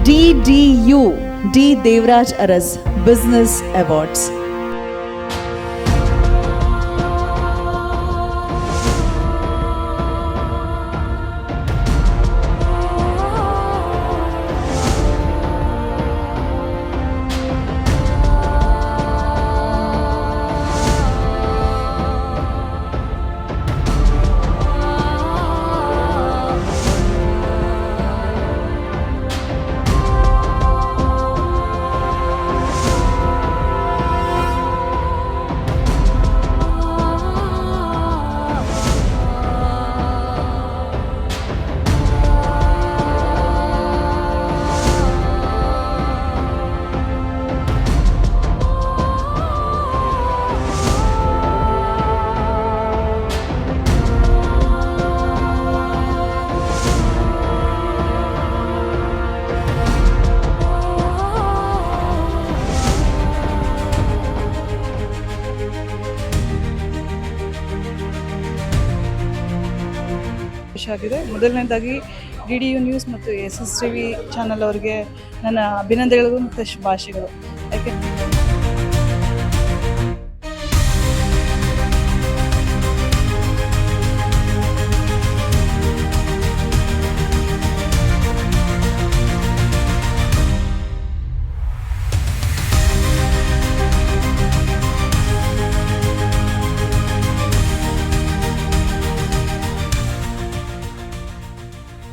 DDU D Devaraj Aras business awards. ಆಗಿದೆ. ಮೊದಲನೇದಾಗಿ DDU news ಮತ್ತು SSTV ಚಾನಲ್ ಅವರಿಗೆ ನನ್ನ ಅಭಿನಂದನೆಗಳು ಮತ್ತು ಶುಭಾಶಯಗಳು. ಯಾಕೆ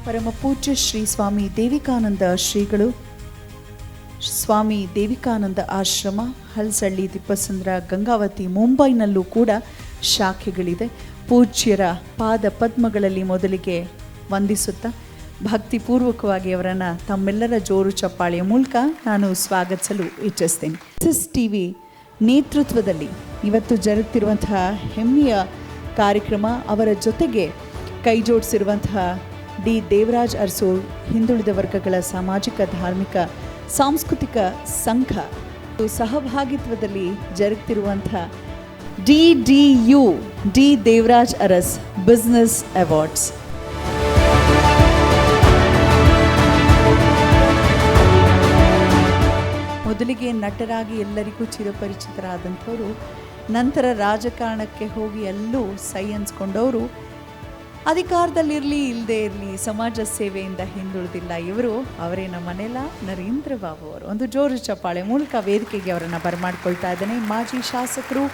ಪರಮ ಪೂಜ್ಯ ಶ್ರೀ ಸ್ವಾಮಿ ದೇವಿಕಾನಂದ ಶ್ರೀಗಳು, ಸ್ವಾಮಿ ದೇವಿಕಾನಂದ ಆಶ್ರಮ, ಹಲ್ಸಳ್ಳಿ, ತಿಪ್ಪಸಂದ್ರ, ಗಂಗಾವತಿ, ಮುಂಬೈನಲ್ಲೂ ಕೂಡ ಶಾಖೆಗಳಿದೆ. ಪೂಜ್ಯರ ಪಾದ ಪದ್ಮಗಳಲ್ಲಿ ಮೊದಲಿಗೆ ವಂದಿಸುತ್ತಾ ಭಕ್ತಿಪೂರ್ವಕವಾಗಿ ಅವರನ್ನು ತಮ್ಮೆಲ್ಲರ ಜೋರು ಚಪ್ಪಾಳೆಯ ಮೂಲಕ ನಾನು ಸ್ವಾಗತಿಸಲು ಇಚ್ಛಿಸ್ತೇನೆ. SSTV ನೇತೃತ್ವದಲ್ಲಿ ಇವತ್ತು ಜರುಗುತ್ತಿರುವಂತಹ ಹೆಮ್ಮೆಯ ಕಾರ್ಯಕ್ರಮ, ಅವರ ಜೊತೆಗೆ ಕೈ ಜೋಡಿಸಿರುವಂತಹ ಡಿ ದೇವರಾಜ್ ಅರಸು ಹಿಂದುಳಿದ ವರ್ಗಗಳ ಸಾಮಾಜಿಕ, ಧಾರ್ಮಿಕ, ಸಾಂಸ್ಕೃತಿಕ ಸಂಘ ಸಹಭಾಗಿತ್ವದಲ್ಲಿ ಜರುಗುತ್ತಿರುವಂಥ DDU D Devaraj Aras business awards. ಮೊದಲಿಗೆ ನಟರಾಗಿ ಎಲ್ಲರಿಗೂ ಚಿರಪರಿಚಿತರಾದಂಥವರು, ನಂತರ ರಾಜಕಾರಣಕ್ಕೆ ಹೋಗಿ ಎಲ್ಲೂ ಸೈ ಅನ್ಸ್ಕೊಂಡವರು, ಅಧಿಕಾರದಲ್ಲಿರಲಿ ಇಲ್ಲದೆ ಇರಲಿ ಸಮಾಜ ಸೇವೆಯಿಂದ ಹಿಂದುಳಿದಿಲ್ಲ ಇವರು. ಅವರೇ ನಮ್ಮನೆಲ್ಲ ನರೇಂದ್ರ ಬಾಬು ಅವರು. ಒಂದು ಜೋರು ಚಪ್ಪಾಳೆ ಮೂಲಕ ವೇದಿಕೆಗೆ ಅವರನ್ನು ಬರಮಾಡ್ಕೊಳ್ತಾ ಇದ್ದೇನೆ. ಮಾಜಿ ಶಾಸಕರು,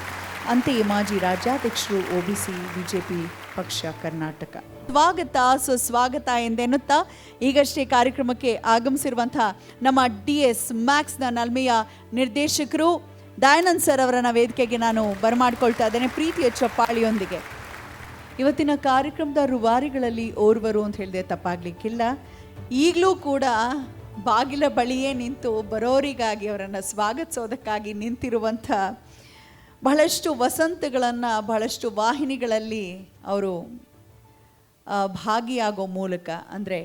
ಅಂತೆಯೇ ಮಾಜಿ ರಾಜ್ಯಾಧ್ಯಕ್ಷರು, OBC BJP ಪಕ್ಷ ಕರ್ನಾಟಕ. ಸ್ವಾಗತ ಸುಸ್ವಾಗತ ಎಂದೆನ್ನುತ್ತಾ ಈಗಷ್ಟೇ ಕಾರ್ಯಕ್ರಮಕ್ಕೆ ಆಗಮಿಸಿರುವಂಥ ನಮ್ಮ DS ಮ್ಯಾಕ್ಸ್ನ ನಲ್ಮೆಯ ನಿರ್ದೇಶಕರು ದಯಾನಂದ್ ಸರ್ ಅವರನ್ನು ವೇದಿಕೆಗೆ ನಾನು ಬರಮಾಡ್ಕೊಳ್ತಾ ಇದ್ದೇನೆ ಪ್ರೀತಿಯ ಚಪ್ಪಾಳಿಯೊಂದಿಗೆ. ಇವತ್ತಿನ ಕಾರ್ಯಕ್ರಮದ ರೂವಾರಿಗಳಲ್ಲಿ ಓರ್ವರು ಅಂತ ಹೇಳಿದೆ ತಪ್ಪಾಗಲಿಕ್ಕಿಲ್ಲ. ಈಗಲೂ ಕೂಡ ಬಾಗಿಲ ಬಳಿಯೇ ನಿಂತು ಬರೋರಿಗಾಗಿ ಅವರನ್ನು ಸ್ವಾಗತಿಸೋದಕ್ಕಾಗಿ ನಿಂತಿರುವಂಥ ಬಹಳಷ್ಟು ವಸಂತಗಳನ್ನು ಬಹಳಷ್ಟು ವಾಹಿನಿಗಳಲ್ಲಿ ಅವರು ಭಾಗಿಯಾಗೋ ಮೂಲಕ, ಅಂದರೆ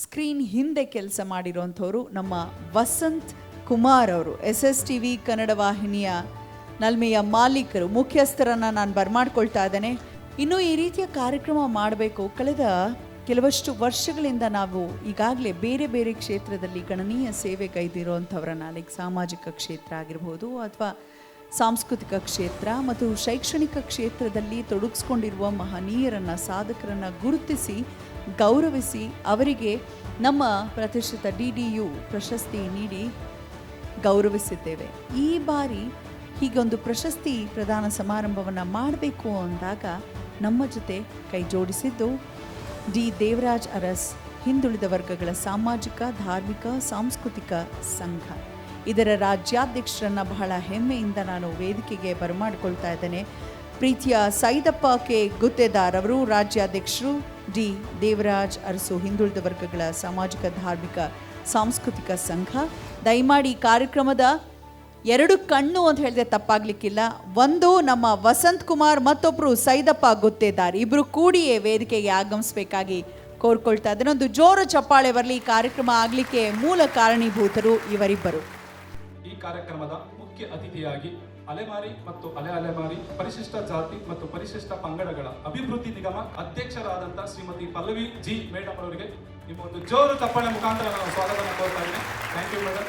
ಸ್ಕ್ರೀನ್ ಹಿಂದೆ ಕೆಲಸ ಮಾಡಿರೋಂಥವ್ರು ನಮ್ಮ ವಸಂತ್ ಕುಮಾರ್ ಅವರು, SSTV ಕನ್ನಡ ವಾಹಿನಿಯ ನಲ್ಮೆಯ ಮಾಲೀಕರು, ಮುಖ್ಯಸ್ಥರನ್ನು ನಾನು ಬರಮಾಡ್ಕೊಳ್ತಾ ಇದ್ದೇನೆ. ಇನ್ನು ಈ ರೀತಿಯ ಕಾರ್ಯಕ್ರಮ ಮಾಡಬೇಕು. ಕಳೆದ ಕೆಲವಷ್ಟು ವರ್ಷಗಳಿಂದ ನಾವು ಈಗಾಗಲೇ ಬೇರೆ ಬೇರೆ ಕ್ಷೇತ್ರದಲ್ಲಿ ಗಣನೀಯ ಸೇವೆಗೈದಿರುವಂಥವ್ರನ್ನ, ಲೈಕ್ ಸಾಮಾಜಿಕ ಕ್ಷೇತ್ರ ಆಗಿರ್ಬೋದು ಅಥವಾ ಸಾಂಸ್ಕೃತಿಕ ಕ್ಷೇತ್ರ ಮತ್ತು ಶೈಕ್ಷಣಿಕ ಕ್ಷೇತ್ರದಲ್ಲಿ ತೊಡಗಿಸ್ಕೊಂಡಿರುವ ಮಹನೀಯರನ್ನು, ಸಾಧಕರನ್ನು ಗುರುತಿಸಿ ಗೌರವಿಸಿ ಅವರಿಗೆ ನಮ್ಮ ಪ್ರತಿಷ್ಠಿತ DDU ಪ್ರಶಸ್ತಿ ನೀಡಿ ಗೌರವಿಸಿದ್ದೇವೆ. ಈ ಬಾರಿ ಹೀಗೊಂದು ಪ್ರಶಸ್ತಿ ಪ್ರದಾನ ಸಮಾರಂಭವನ್ನು ಮಾಡಬೇಕು ಅಂದಾಗ ನಮ್ಮ ಜೊತೆ ಕೈ ಜೋಡಿಸಿದ್ದು ಡಿ ದೇವರಾಜ್ ಅರಸ್ ಹಿಂದುಳಿದ ವರ್ಗಗಳ ಸಾಮಾಜಿಕ, ಧಾರ್ಮಿಕ, ಸಾಂಸ್ಕೃತಿಕ ಸಂಘ. ಇದರ ರಾಜ್ಯಾಧ್ಯಕ್ಷರನ್ನು ಬಹಳ ಹೆಮ್ಮೆಯಿಂದ ನಾನು ವೇದಿಕೆಗೆ ಬರಮಾಡಿಕೊಳ್ತಾ ಇದ್ದೇನೆ. ಪ್ರೀತಿಯ ಸೈದಪ್ಪ ಕೆ ಗುತ್ತೇದಾರ್ ಅವರು, ರಾಜ್ಯಾಧ್ಯಕ್ಷರು ಡಿ ದೇವರಾಜ್ ಅರಸು ಹಿಂದುಳಿದ ವರ್ಗಗಳ ಸಾಮಾಜಿಕ, ಧಾರ್ಮಿಕ, ಸಾಂಸ್ಕೃತಿಕ ಸಂಘ. ದಯಮಾಡಿ ಕಾರ್ಯಕ್ರಮದ ಎರಡು ಕಣ್ಣು ಅಂತ ಹೇಳಿದ್ರೆ ತಪ್ಪಾಗ್ಲಿಕ್ಕಿಲ್ಲ. ಒಂದು ನಮ್ಮ ವಸಂತ್ ಕುಮಾರ್, ಮತ್ತೊಬ್ಬರು ಸೈದಪ್ಪ ಗುತ್ತೇದಾರ್, ಇಬ್ಬರು ಕೂಡಿಯೇ ವೇದಿಕೆಗೆ ಆಗಮಿಸಬೇಕಾಗಿ ಕೋರ್ಕೊಳ್ತಾ ಇದ್ದೇನೆ. ಒಂದು ಜೋರು ಚಪ್ಪಾಳೆ ಬರಲಿ. ಈ ಕಾರ್ಯಕ್ರಮ ಆಗಲಿಕ್ಕೆ ಮೂಲ ಕಾರಣೀಭೂತರು ಇವರಿಬ್ಬರು. ಈ ಕಾರ್ಯಕ್ರಮದ ಮುಖ್ಯ ಅತಿಥಿಯಾಗಿ ಅಲೆಮಾರಿ ಮತ್ತು ಅಲೆಮಾರಿ ಪರಿಶಿಷ್ಟ ಜಾತಿ ಮತ್ತು ಪರಿಶಿಷ್ಟ ಪಂಗಡಗಳ ಅಭಿವೃದ್ಧಿ ನಿಗಮ ಅಧ್ಯಕ್ಷರಾದಂಥ ಶ್ರೀಮತಿ ಪಲ್ಲವಿ ಜಿ ಮೇಡಮ್ ಅವರಿಗೆ ನಿಮ್ಮ ಒಂದು ಜೋರು ಚಪ್ಪಾಳೆ ಮುಖಾಂತರ ನಾನು ಸ್ವಾಗತವನ್ನು ಕೋರ್ತಾ ಇದ್ದೀನಿ. Thank you madam.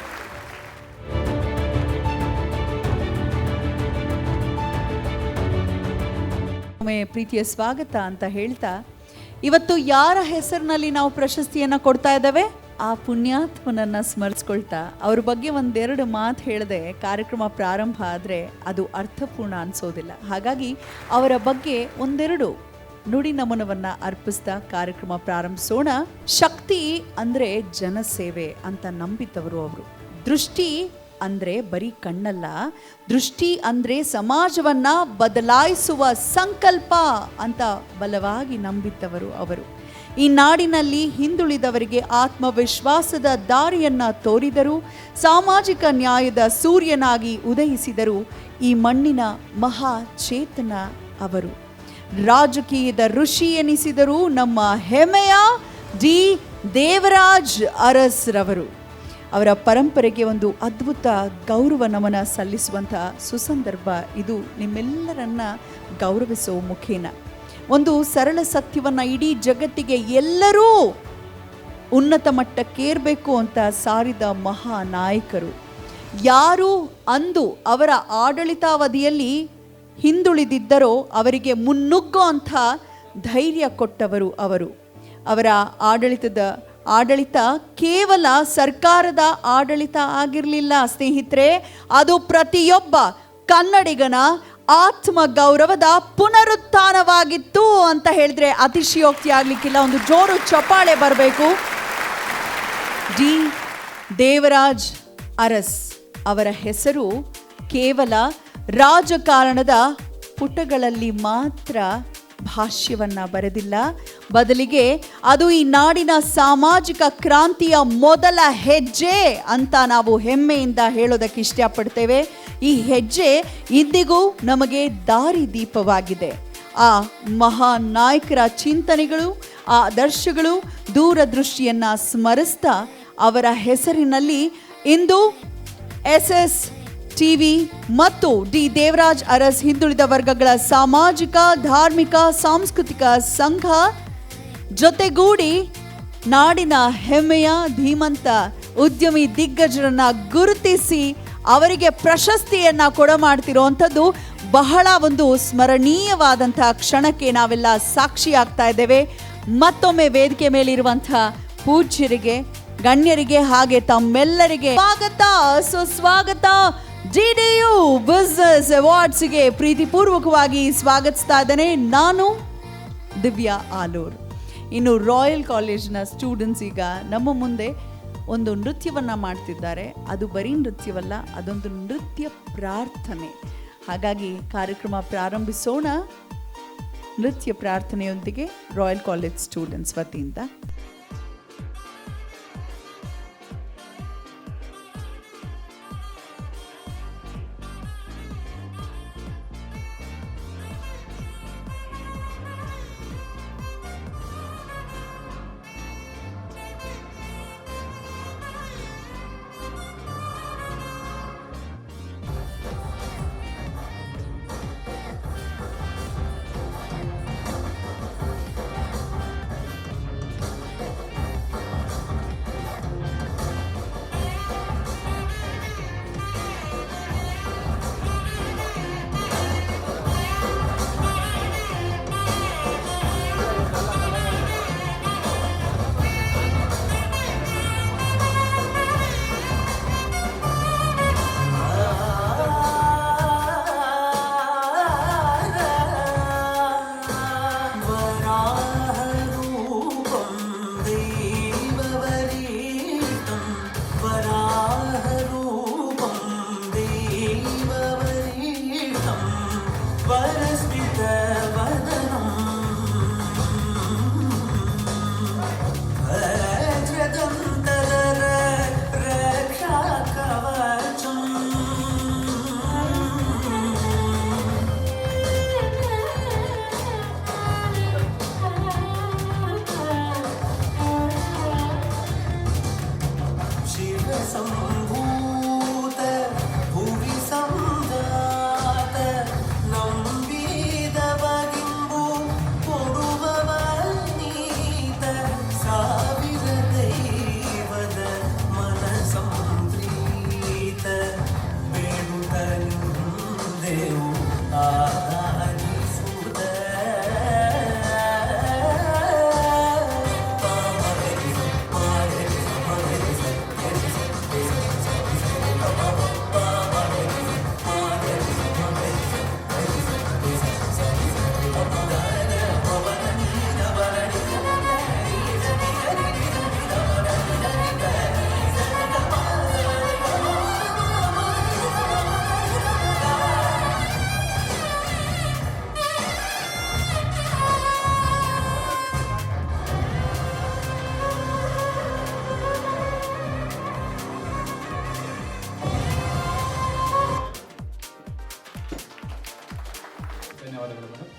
ಪ್ರೀತಿಯ ಸ್ವಾಗತ ಅಂತ ಹೇಳ್ತಾ, ಇವತ್ತು ಯಾರ ಹೆಸರಿನಲ್ಲಿ ನಾವು ಪ್ರಶಸ್ತಿಯನ್ನು ಕೊಡ್ತಾ ಇದ್ದೇವೆ? ಆ ಪುಣ್ಯಾತ್ಮನನ್ನ ಸ್ಮರಿಸ್ಕೊಳ್ತಾ ಅವ್ರ ಬಗ್ಗೆ ಒಂದೆರಡು ಮಾತು ಹೇಳಿದೆ ಕಾರ್ಯಕ್ರಮ ಪ್ರಾರಂಭ ಆದರೆ ಅದು ಅರ್ಥಪೂರ್ಣ ಅನಿಸೋದಿಲ್ಲ. ಹಾಗಾಗಿ ಅವರ ಬಗ್ಗೆ ಒಂದೆರಡು ನುಡಿ ನಮನವನ್ನು ಅರ್ಪಿಸ್ತಾ ಕಾರ್ಯಕ್ರಮ ಪ್ರಾರಂಭಿಸೋಣ. ಶಕ್ತಿ ಅಂದರೆ ಜನಸೇವೆ ಅಂತ ನಂಬಿದವರು ಅವರು. ದೃಷ್ಟಿ ಅಂದರೆ ಬರೀ ಕಣ್ಣಲ್ಲ, ದೃಷ್ಟಿ ಅಂದರೆ ಸಮಾಜವನ್ನ ಬದಲಾಯಿಸುವ ಸಂಕಲ್ಪ ಅಂತ ಬಲವಾಗಿ ನಂಬಿದ್ದವರು ಅವರು. ಈ ನಾಡಿನಲ್ಲಿ ಹಿಂದುಳಿದವರಿಗೆ ಆತ್ಮವಿಶ್ವಾಸದ ದಾರಿಯನ್ನ ತೋರಿದರು, ಸಾಮಾಜಿಕ ನ್ಯಾಯದ ಸೂರ್ಯನಾಗಿ ಉದಯಿಸಿದರು. ಈ ಮಣ್ಣಿನ ಮಹಾಚೇತನ ಅವರು. ರಾಜಕೀಯದ ಋಷಿ ಎನಿಸಿದರು ನಮ್ಮ ಹೆಮ್ಮೆಯ ಡಿ ದೇವರಾಜ್ ಅರಸ್ ರವರು. ಅವರ ಪರಂಪರೆಗೆ ಒಂದು ಅದ್ಭುತ ಗೌರವ ನಮನ ಸಲ್ಲಿಸುವಂಥ ಸುಸಂದರ್ಭ ಇದು. ನಿಮ್ಮೆಲ್ಲರನ್ನ ಗೌರವಿಸೋ ಮುಖೇನ ಒಂದು ಸರಳ ಸತ್ಯವನ್ನು ಇಡೀ ಜಗತ್ತಿಗೆ ಎಲ್ಲರೂ ಉನ್ನತ ಮಟ್ಟಕ್ಕೇರಬೇಕು ಅಂತ ಸಾರಿದ ಮಹಾನಾಯಕರು. ಯಾರು ಅಂದು ಅವರ ಆಡಳಿತಾವಧಿಯಲ್ಲಿ ಹಿಂದುಳಿದಿದ್ದರೋ ಅವರಿಗೆ ಮುನ್ನುಗ್ಗೋ ಅಂಥ ಧೈರ್ಯ ಕೊಟ್ಟವರು ಅವರು. ಅವರ ಆಡಳಿತ ಕೇವಲ ಸರ್ಕಾರದ ಆಡಳಿತ ಆಗಿರಲಿಲ್ಲ ಸ್ನೇಹಿತರೆ, ಅದು ಪ್ರತಿಯೊಬ್ಬ ಕನ್ನಡಿಗನ ಆತ್ಮ ಗೌರವದ ಪುನರುತ್ಥಾನವಾಗಿತ್ತು ಅಂತ ಹೇಳಿದ್ರೆ ಅತಿಶಯೋಕ್ತಿ ಆಗ್ಲಿಕ್ಕಿಲ್ಲ. ಒಂದು ಜೋರು ಚಪ್ಪಾಳೆ ಬರಬೇಕು. ಡಿ ದೇವರಾಜ್ ಅರಸ್ ಅವರ ಹೆಸರು ಕೇವಲ ರಾಜಕಾರಣದ ಪುಟಗಳಲ್ಲಿ ಮಾತ್ರ ಭಾಷ್ಯವನ್ನ ಬರೆದಿಲ್ಲ, ಬದಲಿಗೆ ಅದು ಈ ನಾಡಿನ ಸಾಮಾಜಿಕ ಕ್ರಾಂತಿಯ ಮೊದಲ ಹೆಜ್ಜೆ ಅಂತ ನಾವು ಹೆಮ್ಮೆಯಿಂದ ಹೇಳೋದಕ್ಕೆ ಇಷ್ಟಪಡ್ತೇವೆ. ಈ ಹೆಜ್ಜೆ ಇಂದಿಗೂ ನಮಗೆ ದಾರಿ ದೀಪವಾಗಿದೆ. ಆ ಮಹಾನ್ ನಾಯಕರ ಚಿಂತನೆಗಳು, ಆ ಆದರ್ಶಗಳು, ದೂರದೃಷ್ಟಿಯನ್ನ ಸ್ಮರಿಸ್ತಾ ಅವರ ಹೆಸರಿನಲ್ಲಿ ಇಂದು SS TV ಮತ್ತು ಡಿ ದೇವರಾಜ್ ಅರಸ್ ಹಿಂದುಳಿದ ವರ್ಗಗಳ ಸಾಮಾಜಿಕ, ಧಾರ್ಮಿಕ, ಸಾಂಸ್ಕೃತಿಕ ಸಂಘ ಜೊತೆಗೂಡಿ ನಾಡಿನ ಹೆಮ್ಮೆಯ ಧೀಮಂತ ಉದ್ಯಮಿ ದಿಗ್ಗಜರನ್ನ ಗುರುತಿಸಿ ಅವರಿಗೆ ಪ್ರಶಸ್ತಿಯನ್ನ ಕೊಡಮಾಡ್ತಿರೋವಂಥದ್ದು ಬಹಳ ಒಂದು ಸ್ಮರಣೀಯವಾದಂಥ ಕ್ಷಣಕ್ಕೆ ನಾವೆಲ್ಲ ಸಾಕ್ಷಿಯಾಗ್ತಾ ಇದ್ದೇವೆ. ಮತ್ತೊಮ್ಮೆ ವೇದಿಕೆ ಮೇಲಿರುವಂಥ ಪೂಜ್ಯರಿಗೆ, ಗಣ್ಯರಿಗೆ ಹಾಗೆ ತಮ್ಮೆಲ್ಲರಿಗೆ ಸ್ವಾಗತ, ಸುಸ್ವಾಗತ. DDU ಬಿಸ್ನೆಸ್ ಅವಾರ್ಡ್ಸ್ಗೆ ಪ್ರೀತಿಪೂರ್ವಕವಾಗಿ ಸ್ವಾಗತಿಸ್ತಾ ಇದ್ದೇನೆ. ನಾನು ದಿವ್ಯಾ ಆಲೂರ್. ಇನ್ನು ರಾಯಲ್ ಕಾಲೇಜ್ನ ಸ್ಟೂಡೆಂಟ್ಸ್ ಈಗ ನಮ್ಮ ಮುಂದೆ ಒಂದು ನೃತ್ಯವನ್ನು ಮಾಡ್ತಿದ್ದಾರೆ. ಅದು ಬರೀ ನೃತ್ಯವಲ್ಲ, ಅದೊಂದು ನೃತ್ಯ ಪ್ರಾರ್ಥನೆ. ಹಾಗಾಗಿ ಕಾರ್ಯಕ್ರಮ ಪ್ರಾರಂಭಿಸೋಣ ನೃತ್ಯ ಪ್ರಾರ್ಥನೆಯೊಂದಿಗೆ ರಾಯಲ್ ಕಾಲೇಜ್ ಸ್ಟೂಡೆಂಟ್ಸ್ ವತಿಯಿಂದ. ಧನ್ಯವಾದಗಳು ಮೇಡಮ್.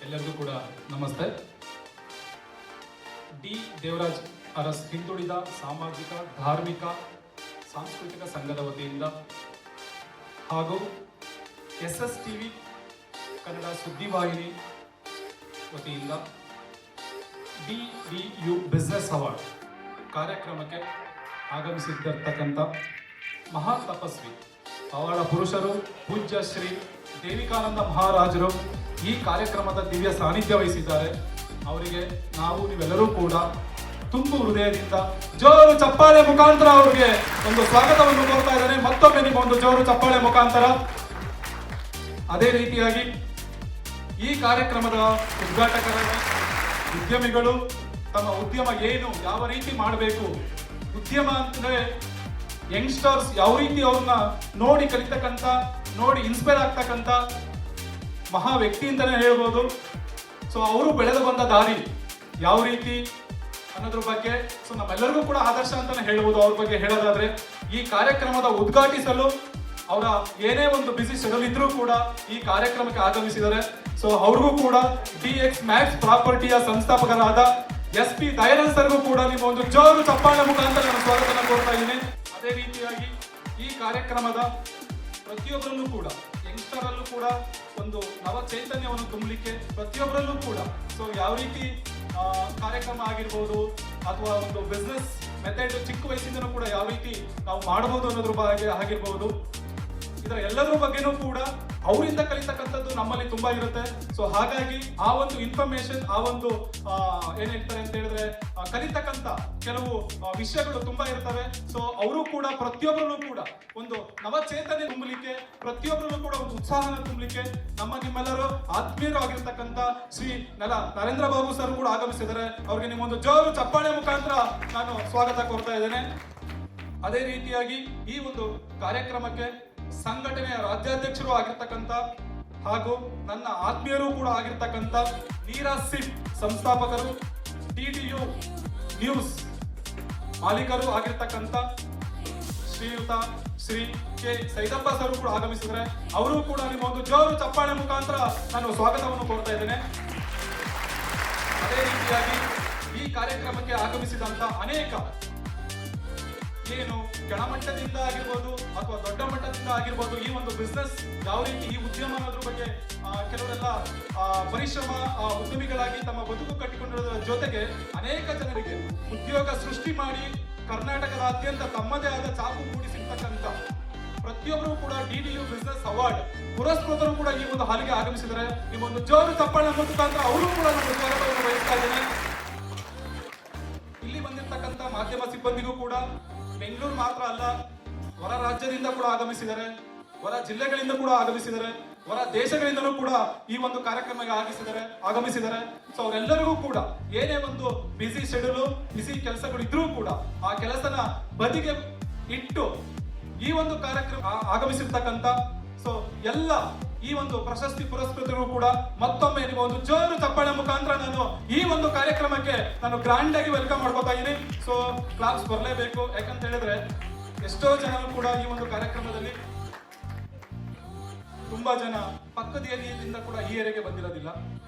ಎಲ್ಲರಿಗೂ ಕೂಡ ನಮಸ್ತೆ. ಡಿ ದೇವರಾಜ್ ಅರಸ್ ಹಿಂದುಳಿದ ಸಾಮಾಜಿಕ ಧಾರ್ಮಿಕ ಸಾಂಸ್ಕೃತಿಕ ಸಂಘದ ವತಿಯಿಂದ ಹಾಗೂ SSTV ಕನ್ನಡ ಸುದ್ದಿವಾಹಿನಿ ವತಿಯಿಂದ DDU ಬಿಸ್ನೆಸ್ ಅವಾರ್ಡ್ ಕಾರ್ಯಕ್ರಮಕ್ಕೆ ಆಗಮಿಸಿರ್ತಕ್ಕಂಥ ಮಹಾ ತಪಸ್ವಿ ಪವಾಡ ಪುರುಷರು ಪೂಜ್ಯ ಶ್ರೀ ದೇವಿಕಾನಂದ ಮಹಾರಾಜರು ಈ ಕಾರ್ಯಕ್ರಮದ ದಿವ್ಯ ಸಾನ್ನಿಧ್ಯ ವಹಿಸಿದ್ದಾರೆ. ಅವರಿಗೆ ನೀವೆಲ್ಲರೂ ಕೂಡ ತುಂಬು ಹೃದಯದಿಂದ ಜೋರು ಚಪ್ಪಾಳೆ ಮುಖಾಂತರ ಅವರಿಗೆ ಒಂದು ಸ್ವಾಗತವನ್ನು ಕೋರ್ತಾ ಇದ್ದಾರೆ. ಮತ್ತೊಮ್ಮೆ ನಿಮ್ಮ ಒಂದು ಜೋರು ಚಪ್ಪಾಳೆ ಮುಖಾಂತರ. ಅದೇ ರೀತಿಯಾಗಿ ಈ ಕಾರ್ಯಕ್ರಮದ ಉದ್ಘಾಟಕರಾಗಿ ಉದ್ಯಮಿಗಳು ತಮ್ಮ ಉದ್ಯಮ ಏನು, ಯಾವ ರೀತಿ ಮಾಡಬೇಕು, ಉದ್ಯಮ ಅಂದ್ರೆ ಯಂಗ್ಸ್ಟರ್ಸ್ ಯಾವ ರೀತಿ ಅವ್ರನ್ನ ನೋಡಿ ಕಲಿತಕ್ಕಂಥ, ನೋಡಿ ಇನ್ಸ್ಪೈರ್ ಆಗ್ತಕ್ಕಂಥ ಮಹಾ ವ್ಯಕ್ತಿ ಅಂತಾನೆ ಹೇಳ್ಬೋದು. ಸೊ ಅವರು ಬೆಳೆದು ಬಂದ ದಾರಿ ಯಾವ ರೀತಿ ಅನ್ನೋದ್ರ ಬಗ್ಗೆ ಸೊ ನಮ್ಮೆಲ್ಲರಿಗೂ ಕೂಡ ಆದರ್ಶ ಅಂತಾನೆ ಹೇಳ್ಬೋದು. ಅವ್ರ ಬಗ್ಗೆ ಹೇಳೋದಾದ್ರೆ ಈ ಕಾರ್ಯಕ್ರಮದ ಉದ್ಘಾಟಿಸಲು ಅವರ ಏನೇ ಒಂದು ಬಿಸಿ ಶೆಡ್ಯೂಲ್ ಇದ್ರೂ ಕೂಡ ಈ ಕಾರ್ಯಕ್ರಮಕ್ಕೆ ಆಗಮಿಸಿದ್ದಾರೆ. ಸೊ ಅವ್ರಿಗೂ ಕೂಡ DX Max ಪ್ರಾಪರ್ಟಿಯ ಸಂಸ್ಥಾಪಕರಾದ SP ದಯಾನಂದ್ ಸರ್ಗೂ ಕೂಡ ನಿಮ್ಮ ಒಂದು ಜೋರು ಚಪ್ಪಾಳೆ ಮುಖಾಂತರ ನಾನು ಸ್ವಾಗತ ಕೋರ್ತಾ ಇದ್ದೀನಿ. ಅದೇ ರೀತಿಯಾಗಿ ಈ ಕಾರ್ಯಕ್ರಮದ ಪ್ರತಿಯೊಬ್ಬರಲ್ಲೂ ಕೂಡ ಯಂಗ್ಸ್ಟರ್ ಅಲ್ಲೂ ಕೂಡ ಒಂದು ನವ ಚೈತನ್ಯವನ್ನು ತುಂಬಲಿಕ್ಕೆ ಪ್ರತಿಯೊಬ್ಬರಲ್ಲೂ ಕೂಡ ಸೊ ಯಾವ ರೀತಿ ಕಾರ್ಯಕ್ರಮ ಆಗಿರ್ಬೋದು ಅಥವಾ ಒಂದು ಬಿಸ್ನೆಸ್ ಮೆಥಡ್ ಚಿಕ್ಕ ವಯಸ್ಸಿಂದನೂ ಕೂಡ ಯಾವ ರೀತಿ ನಾವು ಮಾಡಬಹುದು ಅನ್ನೋದ್ರ ಬಗ್ಗೆ ಆಗಿರ್ಬೋದು, ಇದರ ಎಲ್ಲದರ ಬಗ್ಗೆನೂ ಕೂಡ ಅವರಿಂದ ಕಲಿತಕ್ಕಂಥದ್ದು ನಮ್ಮಲ್ಲಿ ತುಂಬಾ ಇರುತ್ತೆ. ಸೊ ಹಾಗಾಗಿ ಆ ಒಂದು ಇನ್ಫಾರ್ಮೇಶನ್, ಆ ಒಂದು ಏನ್ ಹೇಳ್ತಾರೆ ಅಂತ ಹೇಳಿದ್ರೆ ಕಲಿತಕ್ಕಂಥ ಕೆಲವು ವಿಷಯಗಳು ತುಂಬಾ ಇರ್ತವೆ. ಸೊ ಅವರು ಕೂಡ ಪ್ರತಿಯೊಬ್ಬರಲ್ಲೂ ಕೂಡ ಒಂದು ನವಚೇತನೆ ತುಂಬಲಿಕ್ಕೆ, ಪ್ರತಿಯೊಬ್ಬರಲ್ಲೂ ಕೂಡ ಒಂದು ಉತ್ಸಾಹನ ತುಂಬಲಿಕ್ಕೆ ನಿಮ್ಮೆಲ್ಲರೂ ಆತ್ಮೀಯರು ಆಗಿರ್ತಕ್ಕಂಥ ಶ್ರೀ ನರೇಂದ್ರ ಬಾಬು ಸರ್ ಕೂಡ ಆಗಮಿಸಿದ್ದಾರೆ. ಅವ್ರಿಗೆ ನಿಮ್ಮೊಂದು ಜೋರು ಚಪ್ಪಾಳೆ ಮುಖಾಂತರ ನಾನು ಸ್ವಾಗತ ಕೋರ್ತಾ ಇದ್ದೇನೆ. ಅದೇ ರೀತಿಯಾಗಿ ಈ ಒಂದು ಕಾರ್ಯಕ್ರಮಕ್ಕೆ ಸಂಘಟನೆಯ ರಾಜ್ಯಾಧ್ಯಕ್ಷರು ಆಗಿರ್ತಕ್ಕಂಥ ಹಾಗೂ ನನ್ನ ಆತ್ಮೀಯರು ಕೂಡ ಆಗಿರ್ತಕ್ಕಂಥ ನೀರಾಜ್ ಸಿಂಗ್ ಸಂಸ್ಥಾಪಕರು, DDU ನ್ಯೂಸ್ ಮಾಲೀಕರು ಆಗಿರ್ತಕ್ಕಂಥ ಶ್ರೀಯುತ ಶ್ರೀ K ಸೈದಪ್ಪ ಸರ್ ಕೂಡ ಆಗಮಿಸಿದರೆ ಅವರು ಕೂಡ ನಿಮ್ಮ ಒಂದು ಜೋರು ಚಪ್ಪಾಳೆ ಮುಖಾಂತರ ನಾನು ಸ್ವಾಗತವನ್ನು ಕೋರ್ತಾ ಇದ್ದೇನೆ. ಅದೇ ರೀತಿಯಾಗಿ ಈ ಕಾರ್ಯಕ್ರಮಕ್ಕೆ ಆಗಮಿಸಿದಂತ ಅನೇಕ ಏನು ಕೆಳಮಟ್ಟದಿಂದ ಆಗಿರ್ಬೋದು ಅಥವಾ ದೊಡ್ಡ ಮಟ್ಟದಿಂದ ಆಗಿರ್ಬೋದು, ಈ ಒಂದು ಬಿಸ್ನೆಸ್ ಯಾವ ರೀತಿ, ಈ ಉದ್ಯಮ ಅನ್ನೋದ್ರ ಬಗ್ಗೆ ಕೆಲವರೆಲ್ಲ ಪರಿಶ್ರಮ ಉದ್ಯಮಿಗಳಾಗಿ ತಮ್ಮ ಬದುಕು ಕಟ್ಟಿಕೊಂಡಿರೋದ್ರ ಜೊತೆಗೆ ಅನೇಕ ಜನರಿಗೆ ಉದ್ಯೋಗ ಸೃಷ್ಟಿ ಮಾಡಿ ಕರ್ನಾಟಕದಾದ್ಯಂತ ತಮ್ಮದೇ ಆದ ಚಾಪು ಮೂಡಿಸಿರ್ತಕ್ಕಂಥ ಪ್ರತಿಯೊಬ್ಬರು ಕೂಡ DDU ಬಿಸ್ನೆಸ್ ಅವಾರ್ಡ್ ಪುರಸ್ಕೃತರು ಕೂಡ ಈ ಒಂದು ಹಾಲಿಗೆ ಆಗಮಿಸಿದರೆ ಈ ಒಂದು ಜೋರು ಚಪ್ಪಾಳೆ ಮುಖಾಂತರ ಅವರು ಕೂಡ ನಮ್ಮ ಸ್ವಾಗತವನ್ನು ವಹಿಸ್ತಾ ಇದ್ದೇನೆ. ಇಲ್ಲಿ ಬಂದಿರತಕ್ಕಂಥ ಮಾಧ್ಯಮ ಸಿಬ್ಬಂದಿಗೂ ಕೂಡ ಬೆಂಗಳೂರು ಮಾತ್ರ ಅಲ್ಲ, ಹೊರ ರಾಜ್ಯದಿಂದ ಕೂಡ ಆಗಮಿಸಿದ್ದಾರೆ, ಹೊರ ಜಿಲ್ಲೆಗಳಿಂದ ಕೂಡ ಆಗಮಿಸಿದ್ದಾರೆ, ಹೊರ ದೇಶಗಳಿಂದಲೂ ಕೂಡ ಈ ಒಂದು ಕಾರ್ಯಕ್ರಮಕ್ಕೆ ಆಗಮಿಸಿದ್ದಾರೆ. ಸೊ ಅವರೆಲ್ಲರಿಗೂ ಕೂಡ ಏನೇ ಒಂದು ಬಿಸಿ ಶೆಡ್ಯೂಲು, ಬಿಸಿ ಕೆಲಸಗಳು ಇದ್ರೂ ಕೂಡ ಆ ಕೆಲಸನ ಬದಿಗೆ ಇಟ್ಟು ಈ ಒಂದು ಕಾರ್ಯಕ್ರಮ ಆಗಮಿಸಿರ್ತಕ್ಕಂಥ ಸೊ ಎಲ್ಲ ಈ ಒಂದು ಪ್ರಶಸ್ತಿ ಪುರಸ್ಕೃತರು ಕೂಡ ಮತ್ತೊಮ್ಮೆ ನಿಮ್ಮ ಒಂದು ಜೋರು ಚಪ್ಪಾಳೆ ಮುಖಾಂತರ ನಾನು ಈ ಒಂದು ಕಾರ್ಯಕ್ರಮಕ್ಕೆ ನಾನು ಗ್ರ್ಯಾಂಡ್ ಆಗಿ ವೆಲ್ಕಮ್ ಮಾಡ್ಕೊತಾ ಇದ್ದೀನಿ. ಸೊ ಕ್ಲಾಪ್ಸ್ ಬರಲೇಬೇಕು, ಯಾಕಂತ ಹೇಳಿದ್ರೆ ಎಷ್ಟೋ ಜನ ಕೂಡ ಈ ಒಂದು ಕಾರ್ಯಕ್ರಮದಲ್ಲಿ ತುಂಬಾ ಜನ ಪಕ್ಕದ ಏರಿಯಾದಿಂದ ಕೂಡ ಈ ಏರಿಯಾಗೆ ಬಂದಿರೋದಿಲ್ಲ.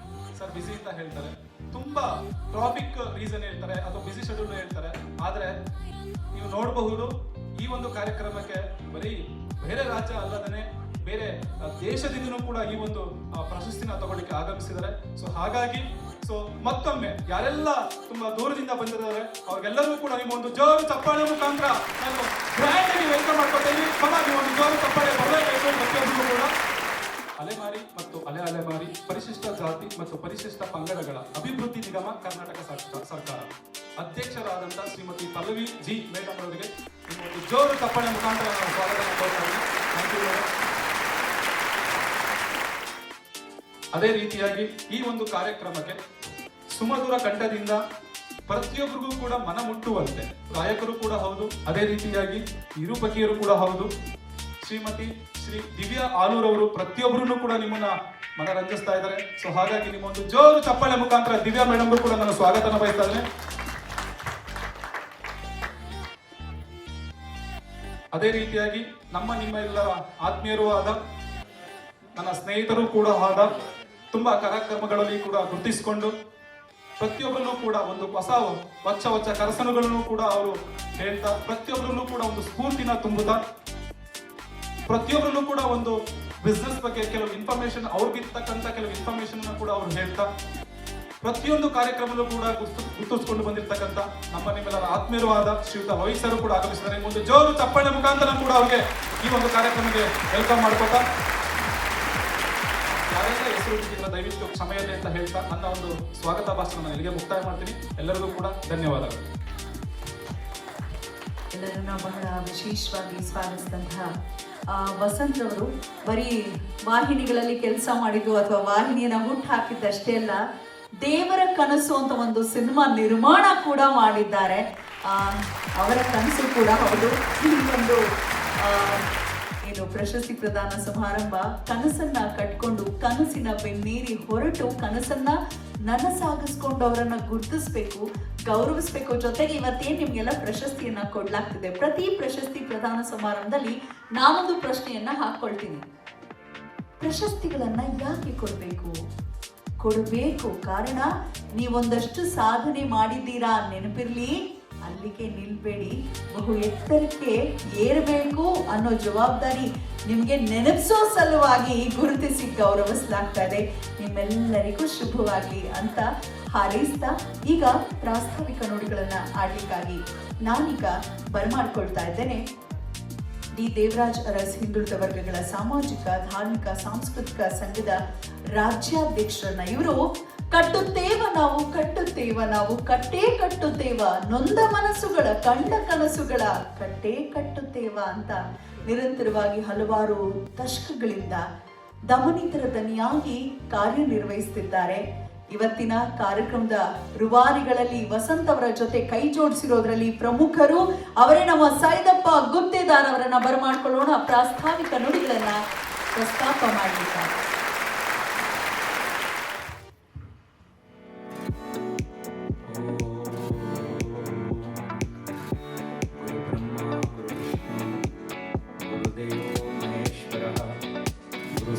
ಸರ್ ಬಿಸಿ ಅಂತ ಹೇಳ್ತಾರೆ, ತುಂಬಾ ಟ್ರಾಫಿಕ್ ರೀಸನ್ ಹೇಳ್ತಾರೆ ಅಥವಾ ಬಿಸಿ ಶೆಡ್ಯೂಲ್ ಹೇಳ್ತಾರೆ. ಆದ್ರೆ ನೀವು ನೋಡಬಹುದು ಈ ಒಂದು ಕಾರ್ಯಕ್ರಮಕ್ಕೆ ಬರೀ ಬೇರೆ ರಾಜ್ಯ ಅಲ್ಲದೇ ಬೇರೆ ದೇಶದಿಂದನೂ ಕೂಡ ಈ ಒಂದು ಪ್ರಶಸ್ತಿನ ತಗೊಳ್ಳಿಕ್ಕೆ ಆಗಮಿಸಿದ್ದಾರೆ. ಸೊ ಹಾಗಾಗಿ ಸೊ ಮತ್ತೊಮ್ಮೆ ಯಾರೆಲ್ಲ ತುಂಬಾ ದೂರದಿಂದ ಬಂದಿದ್ದಾರೆ ಅವ್ರಿಗೆಲ್ಲರೂ ಕೂಡ ನಿಮ್ಮ ಒಂದು ಜೋರು ಚಪ್ಪಾಳೆ ಮುಖಾಂತರ ನಾನು ಗ್ರ್ಯಾಂಡ್ ಆಗಿ ವೆಲ್ಕಮ್ ಮಾಡ್ಕೊಳ್ತೀನಿ. ನಿಮ್ಮ ಒಂದು ಜೋರು ಚಪ್ಪಾಳೆ ಬರಲೇಬೇಕು. ಪ್ರತಿಯೊಬ್ಬರು ಕೂಡ ಅಲೆಮಾರಿ ಮತ್ತು ಅಲೆಮಾರಿ ಪರಿಶಿಷ್ಟ ಜಾತಿ ಮತ್ತು ಪರಿಶಿಷ್ಟ ಪಂಗಡಗಳ ಅಭಿವೃದ್ಧಿ ನಿಗಮ ಕರ್ನಾಟಕ ಸರ್ಕಾರ ಅಧ್ಯಕ್ಷರಾದಂಥ ಶ್ರೀಮತಿ ಪಲ್ಲವಿ ಜಿ ಮೇಡಮ್ ಅವರಿಗೆ ನಿಮ್ಮ ಒಂದು ಜೋರು ಚಪ್ಪಾಳೆ ಮುಖಾಂತರ ನಾನು ಸ್ವಾಗತ ಮಾಡ್ತಾ ಇದ್ದೀನಿ. ಅದೇ ರೀತಿಯಾಗಿ ಈ ಒಂದು ಕಾರ್ಯಕ್ರಮಕ್ಕೆ ಸುಮಧುರ ಕಂಠದಿಂದ ಪ್ರತಿಯೊಬ್ಬರಿಗೂ ಕೂಡ ಮನ ಮುಟ್ಟುವಂತೆ ಗಾಯಕರು ಕೂಡ ಹೌದು, ಅದೇ ರೀತಿಯಾಗಿ ನಿರೂಪಕಿಯರು ಕೂಡ ಹೌದು, ಶ್ರೀಮತಿ ಶ್ರೀ ದಿವ್ಯಾ ಆಲೂರ್ ಅವರು ಪ್ರತಿಯೊಬ್ಬರನ್ನು ಕೂಡ ನಿಮ್ಮನ್ನ ಮನರಂಜಿಸ್ತಾ ಇದ್ದಾರೆ. ಸೊ ಹಾಗಾಗಿ ನಿಮ್ಮ ಒಂದು ಜೋರು ಚಪ್ಪಾಳೆ ಮುಖಾಂತರ ದಿವ್ಯಾ ಮೇಡಮ್ ಕೂಡ ನಾನು ಸ್ವಾಗತನ ಬಯಸ್ತಾ ಇದ್ದೇನೆ. ಅದೇ ರೀತಿಯಾಗಿ ನಿಮ್ಮ ಎಲ್ಲ ಆತ್ಮೀಯರೂ ಆದ ನನ್ನ ಸ್ನೇಹಿತರು ಕೂಡ ಆದ ತುಂಬ ಕಾರ್ಯಕ್ರಮಗಳಲ್ಲಿ ಕೂಡ ಗುರುತಿಸಿಕೊಂಡು ಪ್ರತಿಯೊಬ್ಬರನ್ನು ಕೂಡ ಒಂದು ಹೊಸ ಕನಸನುಗಳನ್ನು ಕೂಡ ಅವರು ಹೇಳ್ತಾ, ಪ್ರತಿಯೊಬ್ಬರನ್ನು ಕೂಡ ಒಂದು ಸ್ಫೂರ್ತಿನ ತುಂಬುತ್ತಾ, ಪ್ರತಿಯೊಬ್ಬರನ್ನು ಕೂಡ ಒಂದು ಬಿಸ್ನೆಸ್ ಬಗ್ಗೆ ಕೆಲವು ಇನ್ಫಾರ್ಮೇಶನ್ ಅವ್ರಿಗಿರ್ತಕ್ಕಂಥ ಕೆಲವು ಇನ್ಫಾರ್ಮೇಶನ್ ಕೂಡ ಅವ್ರು ಹೇಳ್ತಾ, ಪ್ರತಿಯೊಂದು ಕಾರ್ಯಕ್ರಮದಲ್ಲೂ ಕೂಡ ಗುರುತಿಸಿಕೊಂಡು ಬಂದಿರತಕ್ಕಂಥ ನಮ್ಮ ನಿಮ್ಮೆಲ್ಲರ ಆತ್ಮೀಯವಾದ ಶ್ರೀಯುತ ವಹಿಸರು ಕೂಡ ಆಗಮಿಸಿದ್ದಾರೆ. ಒಂದು ಜೋರು ಚಪ್ಪಾಳೆ ಮುಖಾಂತರ ಕೂಡ ಅವ್ರಿಗೆ ಈ ಒಂದು ಕಾರ್ಯಕ್ರಮಕ್ಕೆ ವೆಲ್ಕಮ್ ಮಾಡ್ಕೊತಾ, ಯಾರೆಲ್ಲ ಹೆಸರು ಇಟ್ಟಿದ್ರೆ ದಯವಿಟ್ಟು ಕ್ಷಮೆಯಿದೆ ಅಂತ ಹೇಳ್ತಾ ನನ್ನ ಒಂದು ಸ್ವಾಗತ ಭಾಷಣ ನಾನು ಇಲ್ಲಿಗೆ ಮುಕ್ತಾಯ ಮಾಡ್ತೀನಿ. ಎಲ್ಲರಿಗೂ ಕೂಡ ಧನ್ಯವಾದಗಳು. ಎಲ್ಲರನ್ನ ಬಹಳ ವಿಶೇಷವಾಗಿ ಸ್ವಾಗತಿಸಿದಂತಹ ವಸಂತ್ ಅವರು ಬರೀ ವಾಹಿನಿಗಳಲ್ಲಿ ಕೆಲಸ ಮಾಡಿದ್ದು ಅಥವಾ ವಾಹಿನಿಯನ್ನ ಹುಟ್ಟು ಹಾಕಿದ್ದಷ್ಟೇ ಅಲ್ಲ, ದೇವರ ಕನಸು ಅಂತ ಒಂದು ಸಿನಿಮಾ ನಿರ್ಮಾಣ ಕೂಡ ಮಾಡಿದ್ದಾರೆ. ಅವರ ಕನಸು ಕೂಡ ಹೌದು. ಈ ಒಂದು ಏನು ಪ್ರಶಸ್ತಿ ಪ್ರದಾನ ಸಮಾರಂಭ, ಕನಸನ್ನ ಕಟ್ಕೊಂಡು ಕನಸಿನ ಬೆನ್ನೇರಿ ಹೊರಟು ಕನಸನ್ನ ನನಸಾಗಿಸ್ಕೊಂಡು ಅವರನ್ನ ಗುರುತಿಸ್ಬೇಕು, ಗೌರವಿಸ್ಬೇಕು. ಜೊತೆಗೆ ಇವತ್ತೇನು ನಿಮ್ಗೆಲ್ಲ ಪ್ರಶಸ್ತಿಯನ್ನ ಕೊಡ್ಲಾಗ್ತಿದೆ, ಪ್ರತಿ ಪ್ರಶಸ್ತಿ ಪ್ರದಾನ ಸಮಾರಂಭದಲ್ಲಿ ನಾನೊಂದು ಪ್ರಶ್ನೆಯನ್ನ ಹಾಕೊಳ್ತೀನಿ. ಪ್ರಶಸ್ತಿಗಳನ್ನ ಯಾಕೆ ಕೊಡಬೇಕು? ಕಾರಣ ನೀವೊಂದಷ್ಟು ಸಾಧನೆ ಮಾಡಿದ್ದೀರಾ, ನೆನಪಿರ್ಲಿ, ಅಲ್ಲಿಗೆ ನಿಲ್ಬೇಡಿ, ಬಹು ಎತ್ತರಕ್ಕೆ ಏರಬೇಕು ಅನ್ನೋ ಜವಾಬ್ದಾರಿ ನಿಮ್ಗೆ ನೆನಪಿಸೋ ಸಲುವಾಗಿ ಗುರುತಿಸಿ ಗೌರವಿಸಲಾಗ್ತಾ ಇದೆ. ನಿಮ್ಮೆಲ್ಲರಿಗೂ ಶುಭವಾಗ್ಲಿ ಅಂತ ಹಾರೈಸ್ತಾ ಈಗ ಪ್ರಾಸ್ತಾವಿಕ ನುಡಿಗಳನ್ನ ಆಡ್ಲಿಕ್ಕಾಗಿ ನಾನೀಗ ಬರಮಾಡ್ಕೊಳ್ತಾ ಇದ್ದೇನೆ ಡಿ ದೇವರಾಜ್ ಅರಸ್ ಹಿಂದುಳಿದ ವರ್ಗಗಳ ಸಾಮಾಜಿಕ, ಧಾರ್ಮಿಕ, ಸಾಂಸ್ಕೃತಿಕ ಸಂಘದ ರಾಜ್ಯಾಧ್ಯಕ್ಷರನ್ನ. ಇವರು ಕಟ್ಟುತ್ತೇವ ನಾವು ಕಟ್ಟೇ ಕಟ್ಟುತ್ತೇವ, ನೊಂದ ಮನಸ್ಸುಗಳ ಕಂಡ ಕನಸುಗಳ ಕಟ್ಟೇ ಕಟ್ಟುತ್ತೇವ ಅಂತ ನಿರಂತರವಾಗಿ ಹಲವಾರು ದಶಕಗಳಿಂದ ದಮನಿತರ ದನಿಯಾಗಿ ಕಾರ್ಯನಿರ್ವಹಿಸುತ್ತಿದ್ದಾರೆ. ಇವತ್ತಿನ ಕಾರ್ಯಕ್ರಮದ ರೂವಾರಿಗಳಲ್ಲಿ ವಸಂತ್ ಅವರ ಜೊತೆ ಕೈ ಜೋಡಿಸಿರೋದ್ರಲ್ಲಿ ಪ್ರಮುಖರು ಅವರೇ ನಮ್ಮ ಸೈದಪ್ಪ ಗುತ್ತೇದಾರ್ ಅವರನ್ನ ಬರಮಾಡ್ಕೊಳ್ಳೋಣ. ಪ್ರಾಸ್ತಾವಿಕ ನುಡಿಗಳನ್ನ ಪ್ರಸ್ತಾಪ ಮಾಡಲಿದ್ದಾರೆ.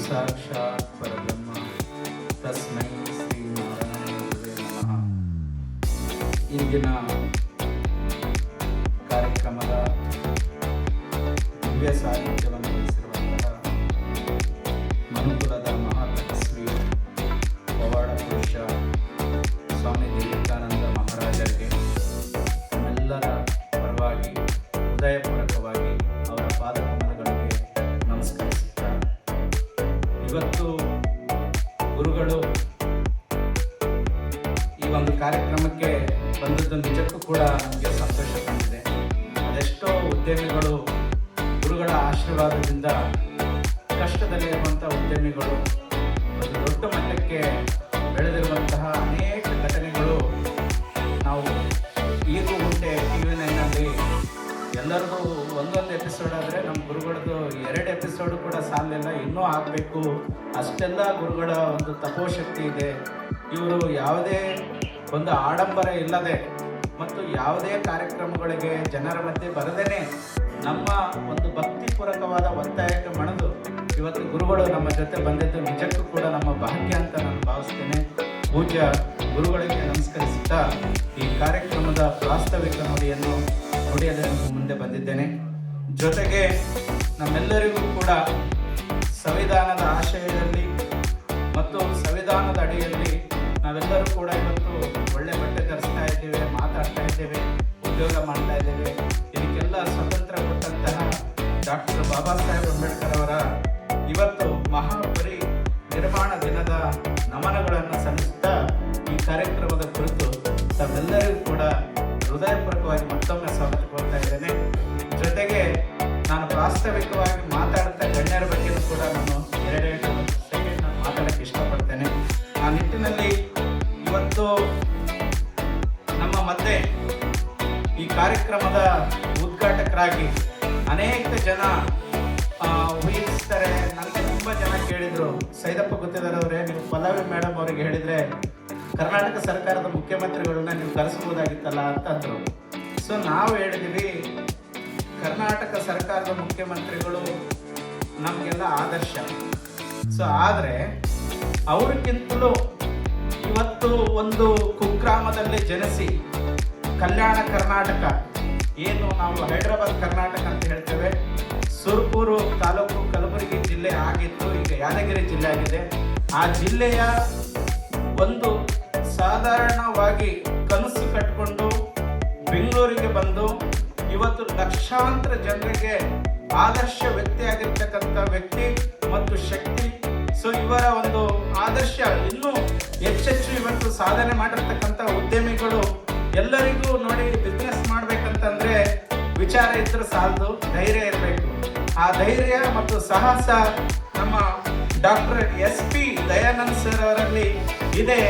ಸಾಕ್ಷಾತ್ ಪರಬ್ರಹ್ಮ ತಸ್ಮೈ ಶ್ರೀ ನಾರಾಯಣಗುರುವೇ ನಮಃ. ಇಂದಿನ ಕಾರ್ಯಕ್ರಮದ ದಿವ್ಯ ಸಾನ್ನಿಧ್ಯವನ್ನು ವಹಿಸಿರುವಂತಹ ಮನುಕುಲದ ಮಹಾತಪಸ್ವಿ ಪವಾಡ ಪುರುಷ ಸ್ವಾಮಿ ವಿವೇಕಾನಂದ ಮಹಾರಾಜರಿಗೆ ನಮ್ಮೆಲ್ಲರ ಪರವಾಗಿ ಹೃದಯಪೂರ್ವಕವಾಗಿ ಅವರ ಪಾದಕಮಲಗಳಿಗೆ ನಮಸ್ಕರಿಸುತ್ತಾ, ಇವತ್ತು ಗುರುಗಳು ಈ ಒಂದು ಕಾರ್ಯಕ್ರಮಕ್ಕೆ ಬಂದದ್ದು ನಿಜಕ್ಕೂ ಕೂಡ ನಮಗೆ ಸಂತೋಷ ತಂದಿದೆ. ಅದೆಷ್ಟೋ ಉದ್ಯಮಿಗಳು ಗುರುಗಳ ಆಶೀರ್ವಾದದಿಂದ, ಕಷ್ಟದಲ್ಲಿರುವಂಥ ಉದ್ಯಮಿಗಳು ಒಂದು ದೊಡ್ಡ ಮಟ್ಟಕ್ಕೆ ಬೆಳೆದಿರುವಂತಹ ಅನೇಕ ಘಟನೆಗಳು ನಾವು ಈಗೂ ಉಂಟೆ ಟಿವಿ9ನಲ್ಲಿ ಎಲ್ಲರಿಗೂ ಒಂದೊಂದು ಎಪಿಸೋಡ್ ಆದರೆ ನಮ್ಮ ಗುರುಗಳದ್ದು 2 ಎಪಿಸೋಡು ಕೂಡ ಸಾಲಿಲ್ಲ, ಇನ್ನೂ ಆಗಬೇಕು. ಅಷ್ಟೆಲ್ಲ ಗುರುಗಳ ಒಂದು ತಪೋಶಕ್ತಿ ಇದೆ. ಇವರು ಯಾವುದೇ ಒಂದು ಆಡಂಬರ ಇಲ್ಲದೆ ಮತ್ತು ಯಾವುದೇ ಕಾರ್ಯಕ್ರಮಗಳಿಗೆ ಜನರ ಮಧ್ಯೆ ಬರದೇನೆ ನಮ್ಮ ಒಂದು ಭಕ್ತಿಪೂರ್ವಕವಾದ ಒತ್ತಾಯಕ್ಕೆ ಮಣಿದು ಇವತ್ತು ಗುರುಗಳು ನಮ್ಮ ಜೊತೆ ಬಂದಿದ್ದು ನಿಜಕ್ಕೂ ಕೂಡ ನಮ್ಮ ಭಾಗ್ಯ ಅಂತ ನಾನು ಭಾವಿಸ್ತೇನೆ. ಪೂಜ್ಯ ಗುರುಗಳಿಗೆ ನಮಸ್ಕರಿಸುತ್ತಾ ಈ ಕಾರ್ಯಕ್ರಮದ ಪ್ರಾಸ್ತಾವಿಕ ನುಡಿಯಲು ಮುಂದೆ ಬಂದಿದ್ದೇನೆ. ಜೊತೆಗೆ ನಮ್ಮೆಲ್ಲರಿಗೂ ಕೂಡ ಸಂವಿಧಾನದ ಆಶಯದಲ್ಲಿ ಮತ್ತು ಸಂವಿಧಾನದ ಅಡಿಯಲ್ಲಿ ನಾವೆಲ್ಲರೂ ಕೂಡ ಇವತ್ತು ಒಳ್ಳೆ ಬಟ್ಟೆ ಧರಿಸ್ತಾ ಇದ್ದೇವೆ, ಮಾತಾಡ್ತಾ ಇದ್ದೇವೆ, ಉದ್ಯೋಗ ಮಾಡ್ತಾ ಇದ್ದೇವೆ. ಇದಕ್ಕೆಲ್ಲ ಸ್ವತಂತ್ರ ಕೊಟ್ಟಂತಹ ಡಾಕ್ಟರ್ ಬಾಬಾ ಸಾಹೇಬ್ ಅಂಬೇಡ್ಕರ್ ಅವರ ಇವತ್ತು ಮಹಾಪರಿ ನಿರ್ಮಾಣ ದಿನದ ನಮನಗಳನ್ನು ಸಲ್ಲಿಸುತ್ತಾ ಈ ಕಾರ್ಯಕ್ರಮದ ಕುರಿತು ತಮ್ಮೆಲ್ಲರಿಗೂ ಕೂಡ ಹೃದಯಪೂರ್ವಕವಾಗಿ ಮತ್ತೊಮ್ಮೆ ಸ್ವಾಗತ ಕೊಡ್ತಾ ಇದ್ದೇನೆ. ಜೊತೆಗೆ ನಾನು ಪ್ರಾಸ್ತಾವಿಕವಾಗಿ ಮಾತಾಡುತ್ತಾ ಗಣ್ಯರ ಬಗ್ಗೆ ಕೂಡ ನಾನು 2 ಸೆಕೆಂಡ್ ಮಾತಾಡೋಕ್ಕೆ ಇಷ್ಟಪಡ್ತೇನೆ. ಆ ನಿಟ್ಟಿನಲ್ಲಿ ಇವತ್ತು ನಮ್ಮ ಮಧ್ಯೆ ಈ ಕಾರ್ಯಕ್ರಮದ ಉದ್ಘಾಟಕರಾಗಿ ಅನೇಕ ಜನ ಊಹಿಸ್ತಾರೆ. ನನಗೆ ತುಂಬ ಜನ ಕೇಳಿದರು, ಸೈದಪ್ಪ ಗುತ್ತೇದಾರ್ ಅವರೇ, ನೀವು ಪಲ್ಲವಿ ಮೇಡಮ್ ಅವರಿಗೆ ಹೇಳಿದರೆ ಕರ್ನಾಟಕ ಸರ್ಕಾರದ ಮುಖ್ಯಮಂತ್ರಿಗಳನ್ನ ನೀವು ಕರೆಸಬಹುದಾಗಿತ್ತಲ್ಲ ಅಂತಂದರು. ಸೊ ನಾವು ಹೇಳಿದ್ವಿ, ಕರ್ನಾಟಕ ಸರ್ಕಾರದ ಮುಖ್ಯಮಂತ್ರಿಗಳು ನಮಗೆಲ್ಲ ಆದರ್ಶ. ಸೊ ಆದರೆ ಅವ್ರಿಗಿಂತಲೂ ಇವತ್ತು ಒಂದು ಕುಗ್ರಾಮದಲ್ಲಿ ಜನಿಸಿ ಕಲ್ಯಾಣ ಕರ್ನಾಟಕ, ಏನು ನಾವು ಹೈದರಾಬಾದ್ ಕರ್ನಾಟಕ ಅಂತ ಹೇಳ್ತೇವೆ, ಸುರ್ಪುರು ತಾಲೂಕು ಕಲಬುರಗಿ ಜಿಲ್ಲೆ ಆಗಿತ್ತು, ಈಗ ಯಾದಗಿರಿ ಜಿಲ್ಲೆ ಆಗಿದೆ. ಆ ಜಿಲ್ಲೆಯ ಒಂದು ಸಾಧಾರಣವಾಗಿ ಕನಸು ಕಟ್ಟಿಕೊಂಡು ಬೆಂಗಳೂರಿಗೆ ಬಂದು ಇವತ್ತು ಲಕ್ಷಾಂತರ ಜನರಿಗೆ ಆದರ್ಶ ವ್ಯಕ್ತಿಯಾಗಿರ್ತಕ್ಕಂಥ ವ್ಯಕ್ತಿ ಮತ್ತು ಶಕ್ತಿ. ಸೊ ಇವರ ಒಂದು ಆದರ್ಶ ಇನ್ನೂ ಹೆಚ್ಚೆಚ್ಚು ಇವತ್ತು ಸಾಧನೆ ಮಾಡಿರ್ತಕ್ಕಂಥ ಉದ್ಯಮಿಗಳು ಎಲ್ಲರಿಗೂ ನೋಡಿ, ಬಿಸ್ನೆಸ್ ಮಾಡ್ಬೇಕಂತಂದ್ರೆ ವಿಚಾರ ಇದ್ರೆ ಸಾಲದು, ಧೈರ್ಯ ಇರಬೇಕು. ಆ ಧೈರ್ಯ ಮತ್ತು ಸಾಹಸ ನಮ್ಮ ಡಾಕ್ಟರ್ SP ದಯಾನಂದ್ ಸರ್ ಅವರಲ್ಲಿ ಇದೆ.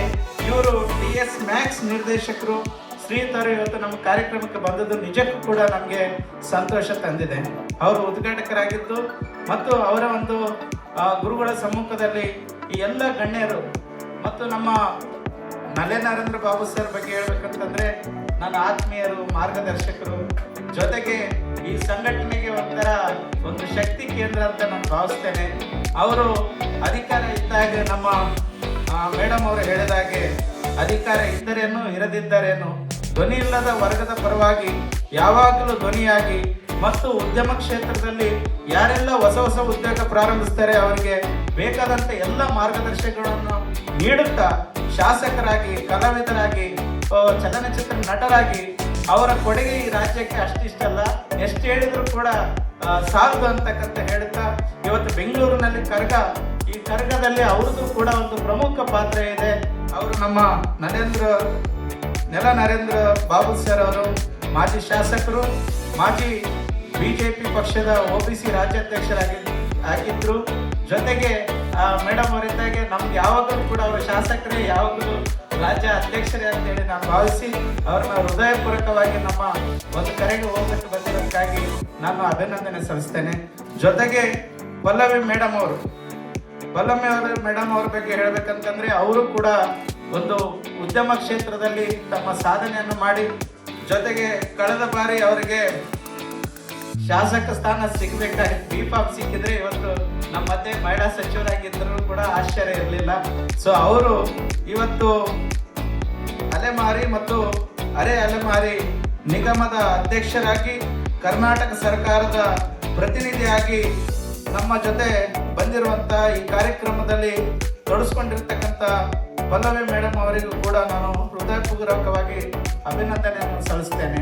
ಇವರು DS ಮ್ಯಾಕ್ಸ್ ನಿರ್ದೇಶಕರು. ಶ್ರೀತರು ಇವತ್ತು ನಮ್ಮ ಕಾರ್ಯಕ್ರಮಕ್ಕೆ ಬಂದದ್ದು ನಿಜಕ್ಕೂ ಕೂಡ ನಮಗೆ ಸಂತೋಷ ತಂದಿದೆ. ಅವರು ಉದ್ಘಾಟಕರಾಗಿದ್ದು ಮತ್ತು ಅವರ ಒಂದು ಗುರುಗಳ ಸಮ್ಮುಖದಲ್ಲಿ ಈ ಎಲ್ಲ ಗಣ್ಯರು ಮತ್ತು ನಮ್ಮ ನಲೆ ನರೇಂದ್ರ ಬಾಬು ಸರ್ ಬಗ್ಗೆ ಹೇಳ್ಬೇಕಂತಂದ್ರೆ ನನ್ನ ಆತ್ಮೀಯರು, ಮಾರ್ಗದರ್ಶಕರು, ಜೊತೆಗೆ ಈ ಸಂಘಟನೆಗೆ ಒಂಥರ ಒಂದು ಶಕ್ತಿ ಕೇಂದ್ರ ಅಂತ ನಾನು ಭಾವಿಸ್ತೇನೆ. ಅವರು ಅಧಿಕಾರ ಇದ್ದಾಗ ನಮ್ಮ ಮೇಡಮ್ ಅವರು ಹೇಳಿದಾಗೆ ಅಧಿಕಾರ ಇದ್ದರೇನು ಇರದಿದ್ದರೇನು ಧ್ವನಿ ಇಲ್ಲದ ವರ್ಗದ ಪರವಾಗಿ ಯಾವಾಗಲೂ ಧ್ವನಿಯಾಗಿ ಮತ್ತು ಉದ್ಯಮ ಕ್ಷೇತ್ರದಲ್ಲಿ ಯಾರೆಲ್ಲ ಹೊಸ ಹೊಸ ಉದ್ಯೋಗ ಪ್ರಾರಂಭಿಸ್ತಾರೆ ಅವರಿಗೆ ಬೇಕಾದಂಥ ಎಲ್ಲ ಮಾರ್ಗದರ್ಶಕಗಳನ್ನು ನೀಡುತ್ತಾ ಶಾಸಕರಾಗಿ, ಕಲಾವಿದರಾಗಿ, ಚಲನಚಿತ್ರ ನಟರಾಗಿ ಅವರ ಕೊಡುಗೆ ಈ ರಾಜ್ಯಕ್ಕೆ ಅಷ್ಟಿಷ್ಟಲ್ಲ, ಎಷ್ಟು ಹೇಳಿದ್ರು ಕೂಡ ಸಾಲದು ಅಂತಕ್ಕಂತ ಹೇಳುತ್ತಾ ಇವತ್ತು ಬೆಂಗಳೂರಿನಲ್ಲಿ ಕರಗ, ಈ ಕರಗದಲ್ಲಿ ಅವ್ರದ್ದು ಕೂಡ ಒಂದು ಪ್ರಮುಖ ಪಾತ್ರ ಇದೆ. ಅವರು ನಮ್ಮ ನರೇಂದ್ರ ಬಾಬು ಸರ್ ಅವರು ಮಾಜಿ ಶಾಸಕರು, ಮಾಜಿ BJP ಪಕ್ಷದ OBC ರಾಜ್ಯಾಧ್ಯಕ್ಷರಾಗಿದ್ರು. ಜೊತೆಗೆ ಮೇಡಮ್ ಅವರಿದ್ದಾಗೆ ನಮ್ಗೆ ಯಾವಾಗಲೂ ಕೂಡ ಅವರು ಶಾಸಕರೇ, ಯಾವಾಗಲೂ ರಾಜ್ಯ ಅಧ್ಯಕ್ಷರೇ ಅಂತೇಳಿ ನಾನು ಭಾವಿಸಿ ಅವ್ರನ್ನ ಹೃದಯಪೂರ್ವಕವಾಗಿ ನಮ್ಮ ಒಂದು ಕರೆಗೆ ಹೋಗಕ್ಕೆ ಬಂದಿರೋದಕ್ಕಾಗಿ ನಾನು ಅಭಿನಂದನೆ ಸಲ್ಲಿಸ್ತೇನೆ. ಜೊತೆಗೆ ಪಲ್ಲವಿ ಮೇಡಮ್ ಅವರು ಬಗ್ಗೆ ಹೇಳ್ಬೇಕಂತಂದ್ರೆ ಅವರು ಕೂಡ ಒಂದು ಉದ್ಯಮ ಕ್ಷೇತ್ರದಲ್ಲಿ ತಮ್ಮ ಸಾಧನೆಯನ್ನು ಮಾಡಿ, ಜೊತೆಗೆ ಕಳೆದ ಬಾರಿ ಅವರಿಗೆ ಶಾಸಕ ಸ್ಥಾನ ಸಿಗಬೇಕಾಗಿತ್ತು, B.Pharm ಸಿಕ್ಕಿದ್ರೆ ಇವತ್ತು ನಮ್ಮ ಮಧ್ಯೆ ಮಹಿಳಾ ಸಚಿವರಾಗಿದ್ದರೂ ಕೂಡ ಆಶ್ಚರ್ಯ ಇರಲಿಲ್ಲ. ಸೊ ಅವರು ಇವತ್ತು ಅಲೆಮಾರಿ ಮತ್ತು ಅಲೆಮಾರಿ ನಿಗಮದ ಅಧ್ಯಕ್ಷರಾಗಿ, ಕರ್ನಾಟಕ ಸರ್ಕಾರದ ಪ್ರತಿನಿಧಿಯಾಗಿ ನಮ್ಮ ಜೊತೆ ಬಂದಿರುವಂತ ಈ ಕಾರ್ಯಕ್ರಮದಲ್ಲಿ ತೊಡಗಿಸ್ಕೊಂಡಿರ್ತಕ್ಕಂಥ ಪಲ್ಲವಿ ಮೇಡಮ್ ಅವರಿಗೂ ಕೂಡ ನಾನು ಹೃದಯಪೂರ್ವಕವಾಗಿ ಅಭಿನಂದನೆಯನ್ನು ಸಲ್ಲಿಸ್ತೇನೆ.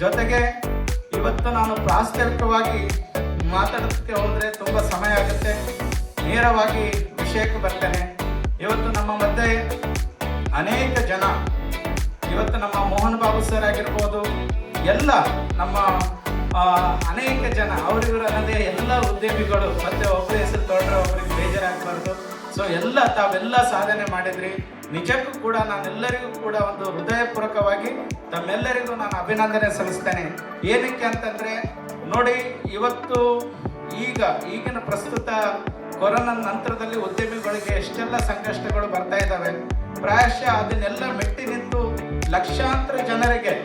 ಜೊತೆಗೆ ಇವತ್ತು ನಾನು ಪ್ರಾಸ್ತಾವಿಕವಾಗಿ ಮಾತಾಡೋದಕ್ಕೆ ಹೋದರೆ ತುಂಬ ಸಮಯ ಆಗುತ್ತೆ, ನೇರವಾಗಿ ವಿಷಯಕ್ಕೆ ಬರ್ತೇನೆ. ಇವತ್ತು ನಮ್ಮ ಮಧ್ಯೆ ಅನೇಕ ಜನ, ಇವತ್ತು ನಮ್ಮ ಮೋಹನ್ ಬಾಬು ಸರ್ ಆಗಿರ್ಬೋದು, ಎಲ್ಲ ನಮ್ಮ ಅನೇಕ ಜನ ಅವರಿವರು ಅನ್ನೋದೇ ಎಲ್ಲ ಉದ್ಯಮಿಗಳು, ಮತ್ತೆ ಒಬ್ಬರು ಹೆಸರು ತೊಗೊಂಡ್ರೆ ಒಬ್ಬರಿಗೆ ಬೇಜಾರಾಗಬಾರ್ದು. ಸೊ ತಾವೆಲ್ಲ ಸಾಧನೆ ಮಾಡಿದ್ರಿ. ನಿಜಕ್ಕೂ ಕೂಡ ನಾನೆಲ್ಲರಿಗೂ ಕೂಡ ಒಂದು ಹೃದಯಪೂರ್ವಕವಾಗಿ ತಮ್ಮೆಲ್ಲರಿಗೂ ನಾನು ಅಭಿನಂದನೆ ಸಲ್ಲಿಸ್ತೇನೆ. ಏನಕ್ಕೆ ಅಂತಂದ್ರೆ ನೋಡಿ, ಇವತ್ತು ಈಗಿನ ಪ್ರಸ್ತುತ ಕೊರೋನಾ ನಂತರದಲ್ಲಿ ಉದ್ಯಮಿಗಳಿಗೆ ಎಷ್ಟೆಲ್ಲ ಸಂಕಷ್ಟಗಳು ಬರ್ತಾ ಇದ್ದಾವೆ. ಪ್ರಾಯಶಃ ಅದನ್ನೆಲ್ಲ ಮೆಟ್ಟಿ ನಿಂತು ಲಕ್ಷಾಂತರ ಜನರಿಗೆ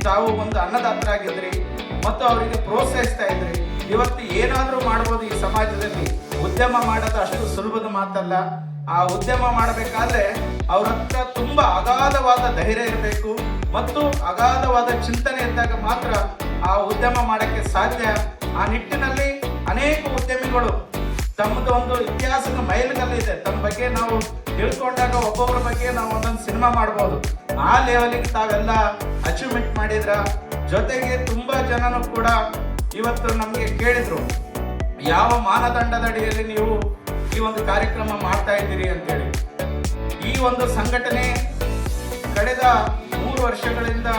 ತಾವು ಒಂದು ಅನ್ನದಾತರಾಗಿದ್ರಿ ಮತ್ತು ಅವರಿಗೆ ಪ್ರೋತ್ಸಾಹಿಸ್ತಾ ಇದ್ರಿ. ಇವತ್ತು ಏನಾದರೂ ಮಾಡ್ಬೋದು ಈ ಸಮಾಜದಲ್ಲಿ. ಉದ್ಯಮ ಮಾಡೋದು ಅಷ್ಟು ಸುಲಭದ ಮಾತಲ್ಲ. ಆ ಉದ್ಯಮ ಮಾಡಬೇಕಾದ್ರೆ ಅವ್ರ ಹತ್ರ ತುಂಬಾ ಅಗಾಧವಾದ ಧೈರ್ಯ ಇರಬೇಕು ಮತ್ತು ಅಗಾಧವಾದ ಚಿಂತನೆ ಇದ್ದಾಗ ಮಾತ್ರ ಆ ಉದ್ಯಮ ಮಾಡಕ್ಕೆ ಸಾಧ್ಯ. ಆ ನಿಟ್ಟಿನಲ್ಲಿ ಅನೇಕ ಉದ್ಯಮಿಗಳು ತಮ್ಮದು ಒಂದು ಇತಿಹಾಸದ ಮೈಲಿಗಲ್ಲಿದೆ. ತಮ್ಮ ಬಗ್ಗೆ ನಾವು ತಿಳ್ಕೊಂಡಾಗ ಒಬ್ಬೊಬ್ಬರ ಬಗ್ಗೆ ನಾವು ಒಂದೊಂದು ಸಿನಿಮಾ ಮಾಡ್ಬೋದು. ಆ ಲೆವೆಲಿಗೆ ತಾವೆಲ್ಲ ಅಚೀವ್ಮೆಂಟ್ ಮಾಡಿದ್ರ. ಜೊತೆಗೆ ತುಂಬಾ ಜನನು ಕೂಡ ಇವತ್ತು ನಮಗೆ ಕೇಳಿದ್ರು, ಯಾವ ಮಾನದಂಡದ ಅಡಿಯಲ್ಲಿ ನೀವು ಈ ಒಂದು ಕಾರ್ಯಕ್ರಮ ಮಾಡ್ತಾ ಇದ್ದೀರಿ ಅಂತೇಳಿ. ಈ ಒಂದು ಸಂಘಟನೆ ಕಳೆದ 3 ವರ್ಷಗಳಿಂದ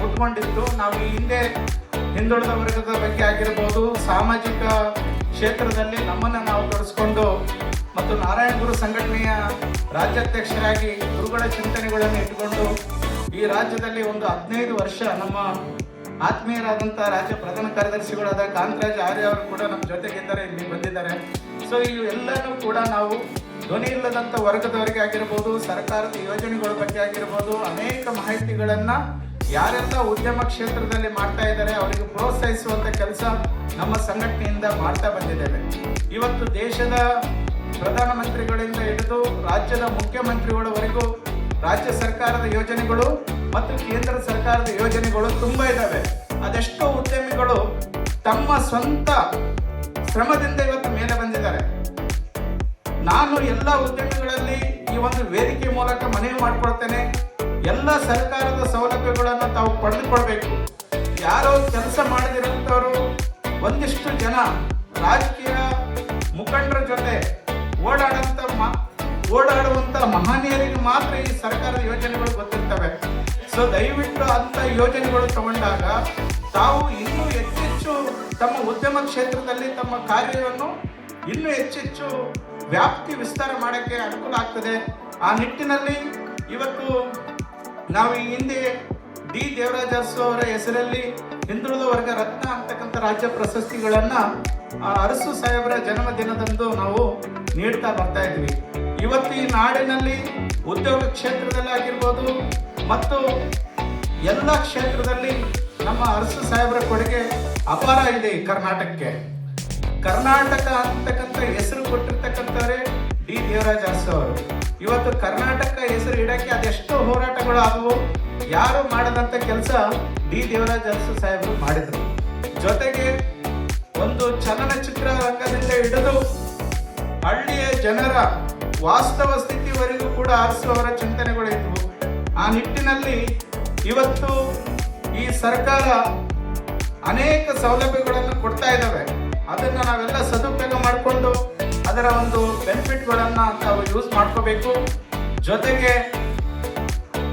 ಹುಟ್ಕೊಂಡಿತ್ತು. ನಾವು ಈ ಹಿಂದೆ ಹಿಂದುಳಿದ ವರ್ಗದ ಬಗ್ಗೆ ಆಗಿರ್ಬೋದು, ಸಾಮಾಜಿಕ ಕ್ಷೇತ್ರದಲ್ಲಿ ನಮ್ಮನ್ನು ನಾವು ತೊಡಗಿಸ್ಕೊಂಡು ಮತ್ತು ನಾರಾಯಣ ಗುರು ಸಂಘಟನೆಯ ರಾಜ್ಯಾಧ್ಯಕ್ಷರಾಗಿ ಗುರುಗಳ ಚಿಂತನೆಗಳನ್ನು ಇಟ್ಟುಕೊಂಡು ಈ ರಾಜ್ಯದಲ್ಲಿ ಒಂದು 15 ವರ್ಷ ನಮ್ಮ ಆತ್ಮೀಯರಾದಂಥ ರಾಜ್ಯ ಪ್ರಧಾನ ಕಾರ್ಯದರ್ಶಿಗಳಾದ ಕಾಂತರಾಜ್ ಆರ್ಯ ಅವರು ಕೂಡ ನಮ್ಮ ಜೊತೆಗಿದ್ದಾರೆ, ಇಲ್ಲಿ ಬಂದಿದ್ದಾರೆ. ಸೊ ಇವೆಲ್ಲನೂ ಕೂಡ ನಾವು ಧ್ವನಿ ಇಲ್ಲದಂಥ ವರ್ಗದವರಿಗೆ ಆಗಿರ್ಬೋದು, ಸರ್ಕಾರದ ಯೋಜನೆಗಳ ಬಗ್ಗೆ ಆಗಿರ್ಬೋದು, ಅನೇಕ ಮಾಹಿತಿಗಳನ್ನು ಯಾರೆಲ್ಲ ಉದ್ಯಮ ಕ್ಷೇತ್ರದಲ್ಲಿ ಮಾಡ್ತಾ ಇದ್ದಾರೆ ಅವರಿಗೆ ಪ್ರೋತ್ಸಾಹಿಸುವಂಥ ಕೆಲಸ ನಮ್ಮ ಸಂಘಟನೆಯಿಂದ ಮಾಡ್ತಾ ಬಂದಿದ್ದೇವೆ. ಇವತ್ತು ದೇಶದ ಪ್ರಧಾನಮಂತ್ರಿಗಳಿಂದ ಹಿಡಿದು ರಾಜ್ಯದ ಮುಖ್ಯಮಂತ್ರಿಗಳವರೆಗೂ ರಾಜ್ಯ ಸರ್ಕಾರದ ಯೋಜನೆಗಳು ಮತ್ತು ಕೇಂದ್ರ ಸರ್ಕಾರದ ಯೋಜನೆಗಳು ತುಂಬ ಇದ್ದಾವೆ. ಅದೆಷ್ಟೋ ಉದ್ಯಮಿಗಳು ತಮ್ಮ ಸ್ವಂತ ಶ್ರಮದಿಂದ ಇವತ್ತು ಮೇಲೆ ಬಂದಿದ್ದಾರೆ. ನಾನು ಎಲ್ಲ ಉದ್ಯಮಿಗಳಲ್ಲಿ ಈ ಒಂದು ವೇದಿಕೆ ಮೂಲಕ ಮನವಿ ಮಾಡಿಕೊಳ್ತೇನೆ, ಎಲ್ಲ ಸರ್ಕಾರದ ಸೌಲಭ್ಯಗಳನ್ನು ತಾವು ಪಡೆದುಕೊಳ್ಬೇಕು. ಯಾರೋ ಕೆಲಸ ಮಾಡದಿರುವಂಥವರು ಒಂದಿಷ್ಟು ಜನ ರಾಜಕೀಯ ಮುಖಂಡರ ಜೊತೆ ಓಡಾಡುವಂಥ ಮಹನೀಯರಿಗೆ ಮಾತ್ರ ಈ ಸರ್ಕಾರದ ಯೋಜನೆಗಳು ಗೊತ್ತಿರ್ತವೆ. ಸೊ ದಯವಿಟ್ಟು ಅಂಥ ಯೋಜನೆಗಳು ತಗೊಂಡಾಗ ತಾವು ಇನ್ನೂ ಹೆಚ್ಚೆಚ್ಚು ತಮ್ಮ ಉದ್ಯಮ ಕ್ಷೇತ್ರದಲ್ಲಿ ತಮ್ಮ ಕಾರ್ಯವನ್ನು ಇನ್ನೂ ಹೆಚ್ಚೆಚ್ಚು ವ್ಯಾಪ್ತಿ ವಿಸ್ತಾರ ಮಾಡೋಕ್ಕೆ ಅನುಕೂಲ ಆಗ್ತದೆ. ಆ ನಿಟ್ಟಿನಲ್ಲಿ ಇವತ್ತು ನಾವು ಈ ಹಿಂದೆ ಡಿ ದೇವರಾಜ ಅರಸು ಅವರ ಹೆಸರಲ್ಲಿ ಹಿಂದುಳಿದ ವರ್ಗ ರತ್ನ ಅಂತಕ್ಕಂಥ ರಾಜ್ಯ ಪ್ರಶಸ್ತಿಗಳನ್ನು ಅರಸು ಸಾಹೇಬರ ಜನ್ಮದಿನದಂದು ನಾವು ನೀಡ್ತಾ ಬರ್ತಾ ಇದ್ವಿ. ಇವತ್ತು ಈ ನಾಡಿನಲ್ಲಿ ಉದ್ಯೋಗ ಕ್ಷೇತ್ರದಲ್ಲಿ ಆಗಿರ್ಬೋದು ಮತ್ತು ಎಲ್ಲ ಕ್ಷೇತ್ರದಲ್ಲಿ ನಮ್ಮ ಅರಸು ಸಾಹೇಬರ ಕೊಡುಗೆ ಅಪಾರ ಇದೆ. ಈ ಕರ್ನಾಟಕಕ್ಕೆ ಕರ್ನಾಟಕ ಅಂತಕ್ಕಂಥ ಹೆಸರು ಕೊಟ್ಟಿರ್ತಕ್ಕಂಥವರೇ ಡಿ ದೇವರಾಜ ಅರಸು ಅವರು. ಇವತ್ತು ಕರ್ನಾಟಕ ಹೆಸರು ಇಡಕ್ಕೆ ಅದೆಷ್ಟೋ ಹೋರಾಟಗಳು ಆದವು. ಯಾರು ಮಾಡದಂಥ ಕೆಲಸ ಡಿ ದೇವರಾಜ ಅರಸು ಸಾಹೇಬರು ಮಾಡಿದರು. ಜೊತೆಗೆ ಒಂದು ಚಲನಚಿತ್ರ ರಂಗದಿಂದ ಹಿಡಿದು ಹಳ್ಳಿಯ ಜನರ ವಾಸ್ತವ ಸ್ಥಿತಿವರೆಗೂ ಕೂಡ ಅರಸು ಅವರ ಚಿಂತನೆಗಳು ಇದ್ವು. ಆ ನಿಟ್ಟಿನಲ್ಲಿ ಇವತ್ತು ಈ ಸರ್ಕಾರ ಅನೇಕ ಸೌಲಭ್ಯಗಳನ್ನು ಕೊಡ್ತಾ ಇದ್ದಾವೆ. ಅದನ್ನು ನಾವೆಲ್ಲ ಸದುಪಯೋಗ ಮಾಡಿಕೊಂಡು ಅದರ ಒಂದು ಬೆನಿಫಿಟ್ಗಳನ್ನು ತಾವು ಯೂಸ್ ಮಾಡ್ಕೋಬೇಕು. ಜೊತೆಗೆ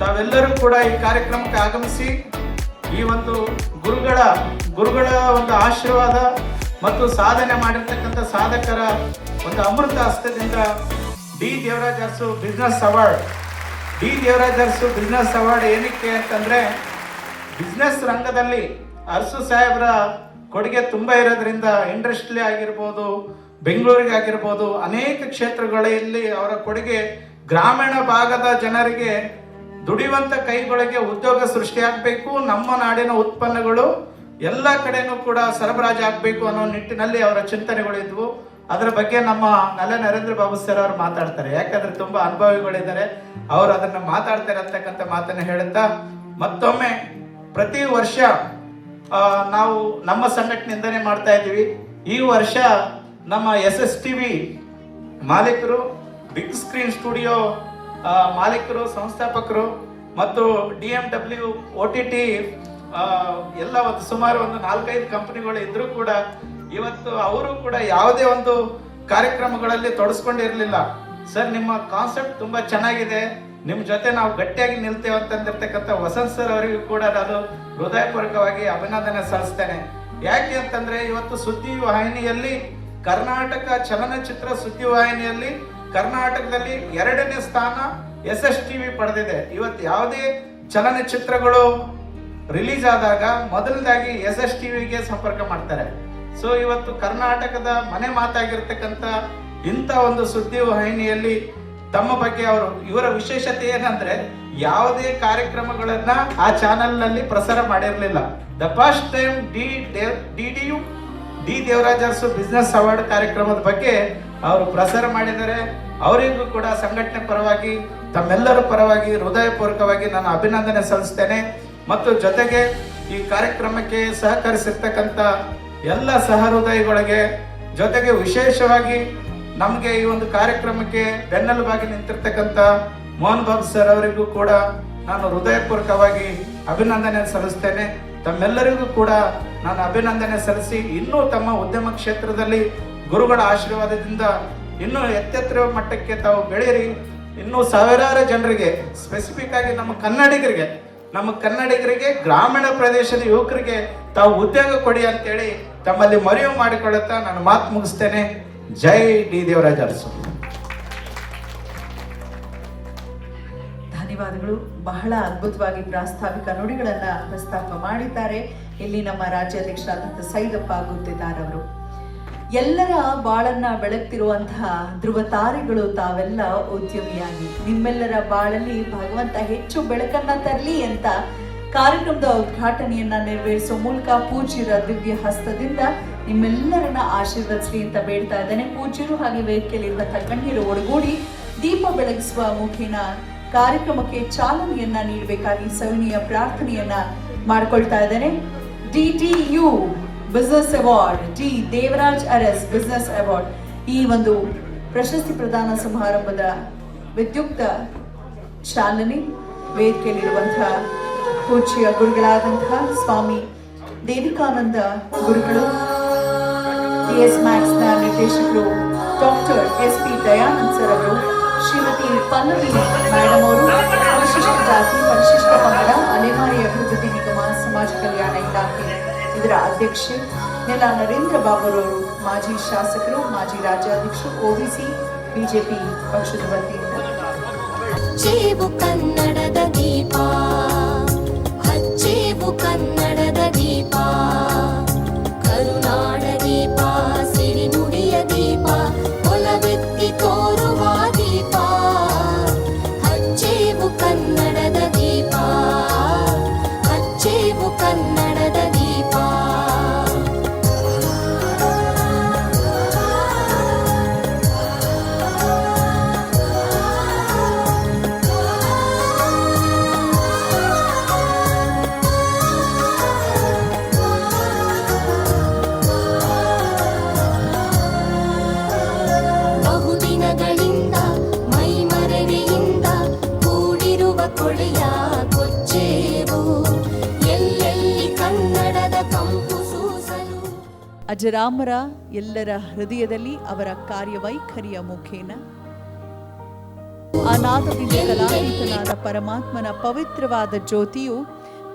ತಾವೆಲ್ಲರೂ ಕೂಡ ಈ ಕಾರ್ಯಕ್ರಮಕ್ಕೆ ಆಗಮಿಸಿ ಈ ಒಂದು ಗುರುಗಳ ಒಂದು ಆಶೀರ್ವಾದ ಮತ್ತು ಸಾಧನೆ ಮಾಡಿರ್ತಕ್ಕಂಥ ಸಾಧಕರ ಒಂದು ಅಮೃತ ಹಸ್ತದಿಂದ D Devaraja Arasu business award ಏನಕ್ಕೆ ಅಂತಂದರೆ ಬಿಸ್ನೆಸ್ ರಂಗದಲ್ಲಿ ಅರಸು ಸಾಹೇಬರ ಕೊಡುಗೆ ತುಂಬ ಇರೋದ್ರಿಂದ ಇಂಡಸ್ಟ್ರಿ ಆಗಿರ್ಬೋದು, ಬೆಂಗಳೂರಿಗೆ ಆಗಿರ್ಬೋದು, ಅನೇಕ ಕ್ಷೇತ್ರಗಳಲ್ಲಿ ಅವರ ಕೊಡುಗೆ ಗ್ರಾಮೀಣ ಭಾಗದ ಜನರಿಗೆ ದುಡಿಯುವಂಥ ಕೈಗಳಿಗೆ ಉದ್ಯೋಗ ಸೃಷ್ಟಿಯಾಗಬೇಕು, ನಮ್ಮ ನಾಡಿನ ಉತ್ಪನ್ನಗಳು ಎಲ್ಲ ಕಡೆನೂ ಕೂಡ ಸರಬರಾಜು ಆಗಬೇಕು ಅನ್ನೋ ನಿಟ್ಟಿನಲ್ಲಿ ಅವರ ಚಿಂತನೆಗಳಿದ್ವು. ಅದರ ಬಗ್ಗೆ ನಮ್ಮ ನರೇಂದ್ರ ಬಾಬು ಸರ್ ಅವರು ಮಾತಾಡ್ತಾರೆ. ಯಾಕಂದ್ರೆ ತುಂಬಾ ಅನುಭವಿಗಳಿದ್ದಾರೆ, ಅವರು ಅದನ್ನು ಮಾತಾಡ್ತಾರೆ ಅಂತಕ್ಕಂಥ ಮಾತನ್ನು ಹೇಳುತ್ತಾ ಮತ್ತೊಮ್ಮೆ ಪ್ರತಿ ವರ್ಷ ನಾವು ನಮ್ಮ ಸಂಘಟನೆಯಿಂದನೇ ಮಾಡ್ತಾ ಇದ್ದೀವಿ. ಈ ವರ್ಷ ನಮ್ಮ SSTV ಮಾಲೀಕರು, ಬಿಗ್ ಸ್ಕ್ರೀನ್ ಸ್ಟುಡಿಯೋ ಮಾಲೀಕರು, ಸಂಸ್ಥಾಪಕರು ಮತ್ತು DMW OTT ಎಲ್ಲ ಒಂದು ಸುಮಾರು ಒಂದು 4-5 ಕಂಪನಿಗಳು ಇದ್ರೂ ಕೂಡ ಇವತ್ತು ಅವರು ಕೂಡ ಯಾವುದೇ ಒಂದು ಕಾರ್ಯಕ್ರಮಗಳಲ್ಲಿ ತೊಡಸ್ಕೊಂಡಿರಲಿಲ್ಲ. ಸರ್, ನಿಮ್ಮ ಕಾನ್ಸೆಪ್ಟ್ ತುಂಬಾ ಚೆನ್ನಾಗಿದೆ, ನಿಮ್ಮ ಜೊತೆ ನಾವು ಗಟ್ಟಿಯಾಗಿ ನಿಲ್ತೇವೆ ಅಂತಂದಿರ್ತಕ್ಕಂಥ ವಸಂತ್ ಸರ್ ಅವರಿಗೂ ಕೂಡ ನಾನು ಹೃದಯಪೂರ್ವಕವಾಗಿ ಅಭಿನಂದನೆ ಸಲ್ಲಿಸ್ತೇನೆ. ಯಾಕೆ ಅಂತಂದ್ರೆ ಇವತ್ತು ಸುದ್ದಿವಾಹಿನಿಯಲ್ಲಿ ಕರ್ನಾಟಕ ಚಲನಚಿತ್ರ ಸುದ್ದಿವಾಹಿನಿಯಲ್ಲಿ ಕರ್ನಾಟಕದಲ್ಲಿ 2ನೇ ಸ್ಥಾನ SSTV ಪಡೆದಿದೆ. ಇವತ್ತು ಯಾವುದೇ ಚಲನಚಿತ್ರಗಳು ರಿಲೀಸ್ ಆದಾಗ ಮೊದಲದಾಗಿ SSTVಗೆ ಸಂಪರ್ಕ ಮಾಡ್ತಾರೆ. ಸೊ ಇವತ್ತು ಕರ್ನಾಟಕದ ಮನೆ ಮಾತಾಗಿರ್ತಕ್ಕಂಥ ಇಂಥ ಒಂದು ಸುದ್ದಿವಾಹಿನಿಯಲ್ಲಿ ತಮ್ಮ ಬಗ್ಗೆ ಇವರ ವಿಶೇಷತೆ ಏನಂದ್ರೆ ಯಾವುದೇ ಕಾರ್ಯಕ್ರಮಗಳನ್ನ ಆ ಚಾನೆಲ್ ನಲ್ಲಿ ಪ್ರಸಾರ ಮಾಡಿರಲಿಲ್ಲ. The first time D Devaraja Arasu business award ಕಾರ್ಯಕ್ರಮದ ಬಗ್ಗೆ ಅವರು ಪ್ರಸಾರ ಮಾಡಿದ್ದಾರೆ. ಅವರಿಗೂ ಕೂಡ ಸಂಘಟನೆ ಪರವಾಗಿ ತಮ್ಮೆಲ್ಲರ ಪರವಾಗಿ ಹೃದಯಪೂರ್ವಕವಾಗಿ ನಾನು ಅಭಿನಂದನೆ ಸಲ್ಲಿಸ್ತೇನೆ. ಮತ್ತು ಜೊತೆಗೆ ಈ ಕಾರ್ಯಕ್ರಮಕ್ಕೆ ಸಹಕರಿಸಿರ್ತಕ್ಕಂಥ ಎಲ್ಲ ಸಹೃದಯಿಗಳಿಗೆ, ಜೊತೆಗೆ ವಿಶೇಷವಾಗಿ ನಮಗೆ ಈ ಒಂದು ಕಾರ್ಯಕ್ರಮಕ್ಕೆ ಬೆನ್ನೆಲುಬಾಗಿ ನಿಂತಿರ್ತಕ್ಕಂಥ ಮೋಹನ್ ಬಾಬು ಸರ್ ಅವರಿಗೂ ಕೂಡ ನಾನು ಹೃದಯಪೂರ್ವಕವಾಗಿ ಅಭಿನಂದನೆ ಸಲ್ಲಿಸ್ತೇನೆ. ತಮ್ಮೆಲ್ಲರಿಗೂ ಕೂಡ ನಾನು ಅಭಿನಂದನೆ ಸಲ್ಲಿಸಿ ಇನ್ನೂ ತಮ್ಮ ಉದ್ಯಮ ಕ್ಷೇತ್ರದಲ್ಲಿ ಗುರುಗಳ ಆಶೀರ್ವಾದದಿಂದ ಇನ್ನೂ ಎತ್ತೆತ್ತಿರುವ ಮಟ್ಟಕ್ಕೆ ತಾವು ಬೆಳೆಯಿರಿ. ಇನ್ನೂ ಸಾವಿರಾರು ಜನರಿಗೆ, ಸ್ಪೆಸಿಫಿಕ್ ಆಗಿ ನಮ್ಮ ಕನ್ನಡಿಗರಿಗೆ ಗ್ರಾಮೀಣ ಪ್ರದೇಶದ ಯುವಕರಿಗೆ ತಾವು ಉದ್ಯೋಗ ಕೊಡಿ ಅಂತೇಳಿ ತಮ್ಮಲ್ಲಿ ಮನವಿ ಮಾಡಿಕೊಳ್ಳುತ್ತಾ ನಾನು ಮಾತು ಮುಗಿಸ್ತೇನೆ. ಜೈ ಡಿ ದೇವರಾಜ ಅರಸು. ಧನ್ಯವಾದಗಳು. ಬಹಳ ಅದ್ಭುತವಾಗಿ ಪ್ರಾಸ್ತಾವಿಕ ನುಡಿಗಳನ್ನ ಪ್ರಸ್ತಾಪ ಮಾಡಿದ್ದಾರೆ. ಇಲ್ಲಿ ನಮ್ಮ ರಾಜ್ಯಾಧ್ಯಕ್ಷರಾದಂಥ ಸೈದಪ್ಪ ಗುತ್ತಿದಾರ್ ಅವರು. ಎಲ್ಲರ ಬಾಳನ್ನ ಬೆಳಗ್ತಿರುವಂತಹ ಧ್ರುವ ತಾರೆಗಳು ತಾವೆಲ್ಲ ಉದ್ಯಮಿಯಾಗಿ ನಿಮ್ಮೆಲ್ಲರ ಬಾಳಲ್ಲಿ ಭಗವಂತ ಹೆಚ್ಚು ಬೆಳಕನ್ನ ತರಲಿ ಅಂತ ಕಾರ್ಯಕ್ರಮದ ಉದ್ಘಾಟನೆಯನ್ನ ನೆರವೇರಿಸುವ ಮೂಲಕ ಪೂಜ್ಯರ ದಿವ್ಯ ಹಸ್ತದಿಂದ ನಿಮ್ಮೆಲ್ಲರನ್ನ ಆಶೀರ್ವದಿಸಲಿ ಅಂತ ಬೇಡ್ತಾ ಇದ್ದೇನೆ. ಪೂಜ್ಯರು ಹಾಗೆ ವೇದಿಕೆಯಲ್ಲಿರುವಂತಹ ಗಣ್ಯರು ಒಳಗೂಡಿ ದೀಪ ಬೆಳಗಿಸುವ ಮುಖೇನ ಕಾರ್ಯಕ್ರಮಕ್ಕೆ ಚಾಲನೆಯನ್ನ ನೀಡಬೇಕಾಗಿ ಸವಿನೀಯ ಪ್ರಾರ್ಥನೆಯನ್ನ ಮಾಡ್ಕೊಳ್ತಾ ಇದ್ದೇನೆ. DTU business award, D Devaraj Aras business award, ಈ ಒಂದು ಪ್ರಶಸ್ತಿ ಪ್ರದಾನ ಸಮಾರಂಭದ ವಿದ್ಯುಕ್ತ ಚಾಲನೆ ವೇದಿಕೆಯಲ್ಲಿರುವಂತಹ ಪೂಜ್ಯ ಗುರುಗಳಾದಂತಹ ಸ್ವಾಮಿ ದೇವಿಕಾನಂದ ಗುರುಗಳು, DS Max ನ ನಿರ್ದೇಶಕರು ಡಾಕ್ಟರ್ SP ದಯಾನಂದ್ ಸರ್ ಅವರು, ಶ್ರೀಮತಿ ಪಲ್ಲವಿ ಮೇಡಮ್ ಅವರು, ಪರಿಶಿಷ್ಟ ಜಾತಿ ಪರಿಶಿಷ್ಟ ಪಂಗಡ ಅಲೆಮಾರಿ ಅಭಿವೃದ್ಧಿ ನಿಗಮ ಸಮಾಜ ಕಲ್ಯಾಣ ಇಲಾಖೆ ಇದರ ಅಧ್ಯಕ್ಷೆ ನೆಲ ನರೇಂದ್ರ ಬಾಬುರವರು, ಮಾಜಿ ಶಾಸಕರು, ಮಾಜಿ ರಾಜ್ಯಾಧ್ಯಕ್ಷರು, OBC ಬಿಜೆಪಿ ಪಕ್ಷದ ವತಿಯಿಂದ ಹಚ್ಚೇವು ಕನ್ನಡದ ದೀಪ, ಹಚ್ಚೇವು ಕನ್ನಡದ ದೀಪ, ಕರುನಾಡ ದೀಪ, ಸಿರಿನುಡಿಯ ದೀಪ, ಒಲವೆತ್ತಿ ತೋರುವ ದೀಪ, ಹಚ್ಚೇವು ಕನ್ನಡದ ದೀಪ, ಹಚ್ಚೇವು ಕನ್ನಡದ ದೀಪ. ಬಹುದಿನಗಳಿಂದ ಮೈಮರೆಯಿಂದ ಕೂಡಿರುವ ಕೊಳೆಯ ಕೊಚ್ಚೇವು, ಎಲ್ಲೆಲ್ಲಿ ಕನ್ನಡದ ಕಂಪು ಸೂಸಲು. ಅಜರಾಮರ ಎಲ್ಲರ ಹೃದಯದಲ್ಲಿ ಅವರ ಕಾರ್ಯವೈಖರಿಯ ಮುಖೇನ ಅನಾಥದಿಂದ ಕಲಾತೀತನಾದ ಪರಮಾತ್ಮನ ಪವಿತ್ರವಾದ ಜ್ಯೋತಿಯು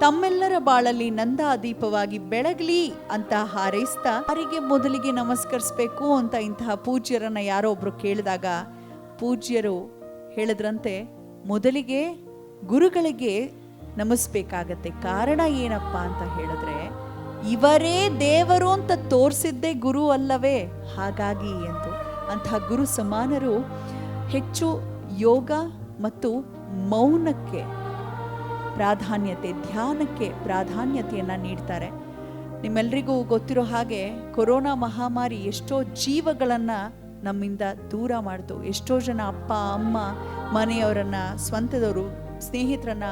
ತಮ್ಮೆಲ್ಲರ ಬಾಳಲ್ಲಿ ನಂದಾದೀಪವಾಗಿ ಬೆಳಗಲಿ ಅಂತ ಹಾರೈಸ್ತಾ, ಯಾರಿಗೆ ಮೊದಲಿಗೆ ನಮಸ್ಕರಿಸಬೇಕು ಅಂತ ಇಂತಹ ಪೂಜ್ಯರನ್ನ ಯಾರೋ ಒಬ್ರು ಕೇಳಿದಾಗ ಪೂಜ್ಯರು ಹೇಳಿದ್ರಂತೆ, ಮೊದಲಿಗೆ ಗುರುಗಳಿಗೆ ನಮಿಸ್ಬೇಕಾಗತ್ತೆ. ಕಾರಣ ಏನಪ್ಪ ಅಂತ ಹೇಳಿದ್ರೆ, ಇವರೇ ದೇವರು ಅಂತ ತೋರಿಸಿದ್ದೇ ಗುರು ಅಲ್ಲವೇ, ಹಾಗಾಗಿ ಎಂದು ಅಂತಹ ಗುರು ಸಮಾನರು ಹೆಚ್ಚು ಯೋಗ ಮತ್ತು ಮೌನಕ್ಕೆ ಪ್ರಾಧಾನ್ಯತೆ, ಧ್ಯಾನಕ್ಕೆ ಪ್ರಾಧಾನ್ಯತೆಯನ್ನು ನೀಡ್ತಾರೆ. ನಿಮ್ಮೆಲ್ಲರಿಗೂ ಗೊತ್ತಿರೋ ಹಾಗೆ ಕೊರೋನಾ ಮಹಾಮಾರಿ ಎಷ್ಟೋ ಜೀವಗಳನ್ನು ನಮ್ಮಿಂದ ದೂರ ಮಾಡಿತು. ಎಷ್ಟೋ ಜನ ಅಪ್ಪ ಅಮ್ಮ ಮನೆಯವರನ್ನ, ಸ್ವಂತದವರು, ಸ್ನೇಹಿತರನ್ನ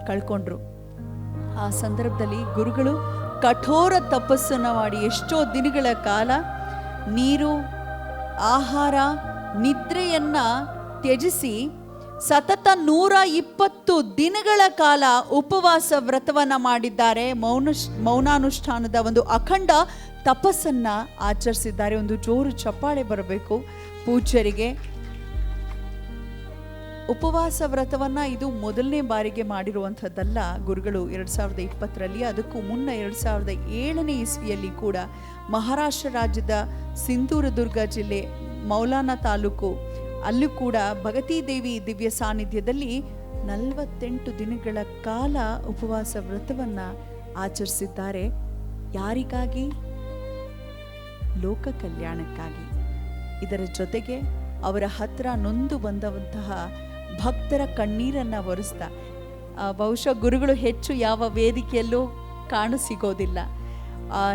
ಕಳ್ಕೊಂಡ್ರು. ಆ ಸಂದರ್ಭದಲ್ಲಿ ಗುರುಗಳು ಕಠೋರ ತಪಸ್ಸನ್ನು ಮಾಡಿ ಎಷ್ಟೋ ದಿನಗಳ ಕಾಲ ನೀರು, ಆಹಾರ, ನಿದ್ರೆಯನ್ನ ತ್ಯಜಿಸಿ ಸತತ 120 ದಿನಗಳ ಕಾಲ ಉಪವಾಸ ವ್ರತವನ್ನ ಮಾಡಿದ್ದಾರೆ. ಮೌನಾನುಷ್ಠಾನದ ಒಂದು ಅಖಂಡ ತಪಸ್ಸನ್ನ ಆಚರಿಸಿದ್ದಾರೆ. ಒಂದು ಜೋರು ಚಪ್ಪಾಳೆ ಬರಬೇಕು ಪೂಜ್ಯರಿಗೆ. ಉಪವಾಸ ವ್ರತವನ್ನ ಇದು ಮೊದಲನೇ ಬಾರಿಗೆ ಮಾಡಿರುವಂಥದ್ದಲ್ಲ. ಗುರುಗಳು 2020ರಲ್ಲಿ, ಅದಕ್ಕೂ ಮುನ್ನ 2007ನೇ ಇಸ್ವಿಯಲ್ಲಿ ಕೂಡ ಮಹಾರಾಷ್ಟ್ರ ರಾಜ್ಯದ ಸಿಂಧೂರದುರ್ಗ ಜಿಲ್ಲೆ ಮೌಲಾನಾ ತಾಲೂಕು, ಅಲ್ಲೂ ಕೂಡ ಭಗತಿ ದೇವಿ ದಿವ್ಯ ಸಾನ್ನಿಧ್ಯದಲ್ಲಿ 48 ದಿನಗಳ ಕಾಲ ಉಪವಾಸ ವ್ರತವನ್ನ ಆಚರಿಸಿದ್ದಾರೆ. ಯಾರಿಗಾಗಿ? ಲೋಕ ಕಲ್ಯಾಣಕ್ಕಾಗಿ. ಇದರ ಜೊತೆಗೆ ಅವರ ಹತ್ರ ನೊಂದು ಬಂದಂತಹ ಭಕ್ತರ ಕಣ್ಣೀರನ್ನ ಒರೆಸ್ತಾ, ಬಹುಶಃ ಗುರುಗಳು ಹೆಚ್ಚು ಯಾವ ವೇದಿಕೆಯಲ್ಲೂ ಕಾಣಸಿಗೋದಿಲ್ಲ.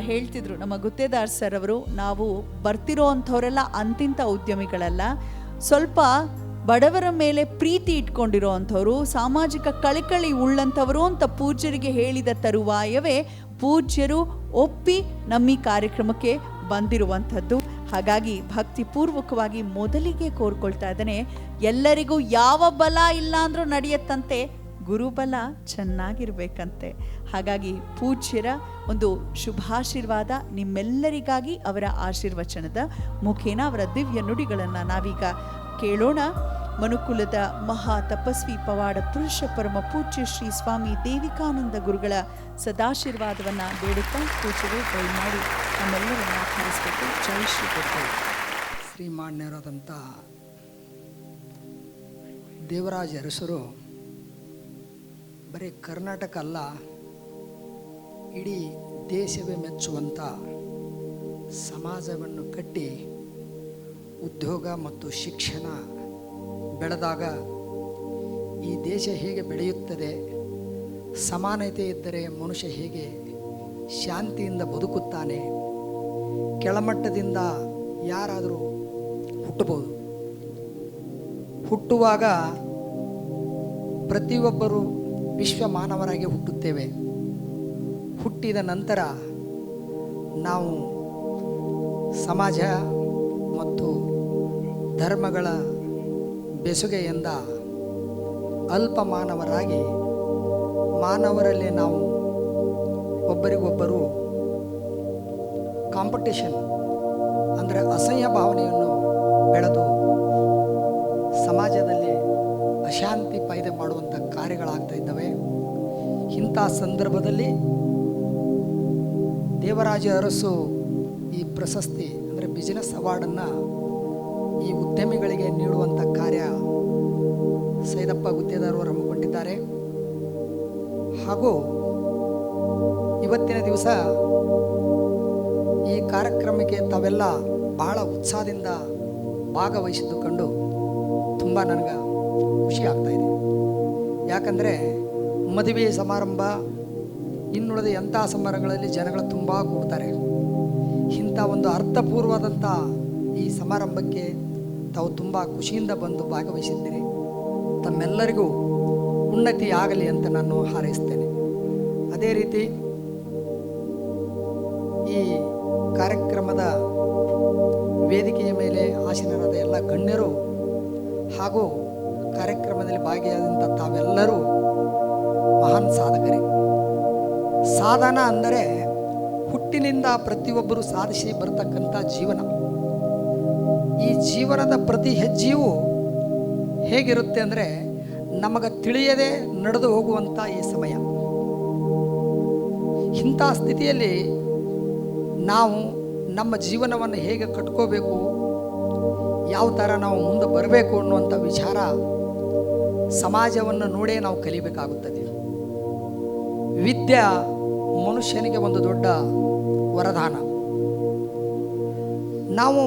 ಹೇಳ್ತಿದ್ರು ನಮ್ಮ ಗುತ್ತೇದಾರ್ ಸರ್ ಅವರು, ನಾವು ಬರ್ತಿರೋ ಅಂಥವರೆಲ್ಲ ಅಂತಿಂಥ ಉದ್ಯಮಿಗಳಲ್ಲ, ಸ್ವಲ್ಪ ಬಡವರ ಮೇಲೆ ಪ್ರೀತಿ ಇಟ್ಕೊಂಡಿರೋ ಅಂಥವ್ರು, ಸಾಮಾಜಿಕ ಕಳಕಳಿ ಉಳ್ಳಂಥವರು ಅಂತ ಪೂಜ್ಯರಿಗೆ ಹೇಳಿದ ತರುವಾಯವೇ ಪೂಜ್ಯರು ಒಪ್ಪಿ ನಮ್ಮ ಈ ಕಾರ್ಯಕ್ರಮಕ್ಕೆ ಬಂದಿರುವಂಥದ್ದು. ಹಾಗಾಗಿ ಭಕ್ತಿಪೂರ್ವಕವಾಗಿ ಮೊದಲಿಗೆ ಕೋರ್ಕೊಳ್ತಾ ಇದ್ದಾನೆ, ಎಲ್ಲರಿಗೂ ಯಾವ ಬಲ ಇಲ್ಲ ಅಂದ್ರೂ ನಡೆಯತ್ತಂತೆ, ಗುರುಬಲ ಚೆನ್ನಾಗಿರ್ಬೇಕಂತೆ. ಹಾಗಾಗಿ ಪೂಜ್ಯರ ಒಂದು ಶುಭಾಶೀರ್ವಾದ ನಿಮ್ಮೆಲ್ಲರಿಗಾಗಿ ಅವರ ಆಶೀರ್ವಚನದ ಮುಖೇನ ಅವರ ದಿವ್ಯ ನುಡಿಗಳನ್ನು ನಾವೀಗ ಕೇಳೋಣ. ಮನುಕುಲದ ಮಹಾ ತಪಸ್ವಿ ಪವಾಡ ಪುರುಷ ಪರಮ ಪೂಜ್ಯ ಶ್ರೀ ಸ್ವಾಮಿ ದೇವಿಕಾನಂದ ಗುರುಗಳ ಸದಾಶೀರ್ವಾದವನ್ನು ಬೇಡುತ್ತಾ ಪೂಜ್ಯರು ದಯಮಾಡಿ ನಮ್ಮೆಲ್ಲರನ್ನ ಆಹ್ವಾನಿಸಬೇಕು. ಜೈ ಶ್ರೀ ಗುರು. ಶ್ರೀಮಾನ್ಯರಾದಂಥ ದೇವರಾಜ ಅರಸರು ಬರೀ ಕರ್ನಾಟಕ ಅಲ್ಲ, ಇಡೀ ದೇಶವೇ ಮೆಚ್ಚುವಂಥ ಸಮಾಜವನ್ನು ಕಟ್ಟಿ ಉದ್ಯೋಗ ಮತ್ತು ಶಿಕ್ಷಣ ಬೆಳೆದಾಗ ಈ ದೇಶ ಹೇಗೆ ಬೆಳೆಯುತ್ತದೆ, ಸಮಾನತೆ ಇದ್ದರೆ ಮನುಷ್ಯ ಹೇಗೆ ಶಾಂತಿಯಿಂದ ಬದುಕುತ್ತಾನೆ, ಕೆಳಮಟ್ಟದಿಂದ ಯಾರಾದರೂ ಹುಟ್ಟಬಹುದು. ಹುಟ್ಟುವಾಗ ಪ್ರತಿಯೊಬ್ಬರು ವಿಶ್ವ ಮಾನವರಾಗಿ ಹುಟ್ಟುತ್ತೇವೆ. ಹುಟ್ಟಿದ ನಂತರ ನಾವು ಸಮಾಜ ಮತ್ತು ಧರ್ಮಗಳ ಬೆಸುಗೆಯಿಂದ ಅಲ್ಪ ಮಾನವರಾಗಿ ಮಾನವರಲ್ಲಿ ನಾವು ಒಬ್ಬರಿಗೊಬ್ಬರು ಕಾಂಪಿಟೇಷನ್ ಅಂದರೆ ಅಸಹ್ಯ ಭಾವನೆಯನ್ನು ಬೆಳೆದು ಸಮಾಜದಲ್ಲಿ ಅಶಾಂತಿ ಪೈದೆ ಮಾಡುವಂಥ ಕಾರ್ಯಗಳಾಗ್ತಾ ಇದ್ದಾವೆ. ಇಂಥ ಸಂದರ್ಭದಲ್ಲಿ ದೇವರಾಜ ಅರಸು ಈ ಪ್ರಶಸ್ತಿ ಅಂದರೆ ಬಿಸಿನೆಸ್ ಅವಾರ್ಡನ್ನು ಈ ಉದ್ಯಮಿಗಳಿಗೆ ನೀಡುವಂಥ ಕಾರ್ಯ ಸೈದಪ್ಪ ಗುತ್ತೇದಾರವರು ಹಮ್ಮಿಕೊಂಡಿದ್ದಾರೆ. ಹಾಗೂ ಇವತ್ತಿನ ದಿವಸ ಈ ಕಾರ್ಯಕ್ರಮಕ್ಕೆ ತಾವೆಲ್ಲ ಬಹಳ ಉತ್ಸಾಹದಿಂದ ಭಾಗವಹಿಸಿದ್ದು ಕಂಡು ತುಂಬ ನನಗೆ ಖುಷಿ ಆಗ್ತಾಯಿದೆ. ಯಾಕಂದರೆ ಮದುವೆ ಸಮಾರಂಭ ಇನ್ನುಳಿದ ಎಂಥ ಸಮಾರಂಭಗಳಲ್ಲಿ ಜನಗಳು ತುಂಬ ಕೂಡ್ತಾರೆ. ಇಂಥ ಒಂದು ಅರ್ಥಪೂರ್ವವಾದಂಥ ಈ ಸಮಾರಂಭಕ್ಕೆ ತಾವು ತುಂಬ ಖುಷಿಯಿಂದ ಬಂದು ಭಾಗವಹಿಸಿದ್ದೀರಿ. ತಮ್ಮೆಲ್ಲರಿಗೂ ಉನ್ನತಿ ಆಗಲಿ ಅಂತ ನಾನು ಹಾರೈಸ್ತೇನೆ. ಅದೇ ರೀತಿ ಈ ಕಾರ್ಯಕ್ರಮದ ವೇದಿಕೆಯ ಮೇಲೆ ಆಸೀನರಾದ ಎಲ್ಲ ಗಣ್ಯರು ಹಾಗೂ ಕಾರ್ಯಕ್ರಮದಲ್ಲಿ ಭಾಗಿಯಾದಂಥ ತಾವೆಲ್ಲರೂ ಮಹಾನ್ ಸಾಧಕರೇ. ಸಾಧನ ಅಂದರೆ ಹುಟ್ಟಿನಿಂದ ಪ್ರತಿಯೊಬ್ಬರು ಸಾಧಿಸಿ ಬರತಕ್ಕಂಥ ಜೀವನ. ಈ ಜೀವನದ ಪ್ರತಿ ಹೆಜ್ಜೆಯೂ ಹೇಗಿರುತ್ತೆ ಅಂದರೆ ನಮಗೆ ತಿಳಿಯದೆ ನಡೆದು ಹೋಗುವಂಥ ಈ ಸಮಯ. ಇಂಥ ಸ್ಥಿತಿಯಲ್ಲಿ ನಾವು ನಮ್ಮ ಜೀವನವನ್ನು ಹೇಗೆ ಕಟ್ಕೋಬೇಕು, ಯಾವ ಥರ ನಾವು ಮುಂದೆ ಬರಬೇಕು ಅನ್ನುವಂಥ ವಿಚಾರ ಸಮಾಜವನ್ನು ನೋಡೇ ನಾವು ಕಲಿಬೇಕಾಗುತ್ತದೆ. ವಿದ್ಯೆ ಮನುಷ್ಯನಿಗೆ ಒಂದು ದೊಡ್ಡ ವರದಾನ. ನಾವು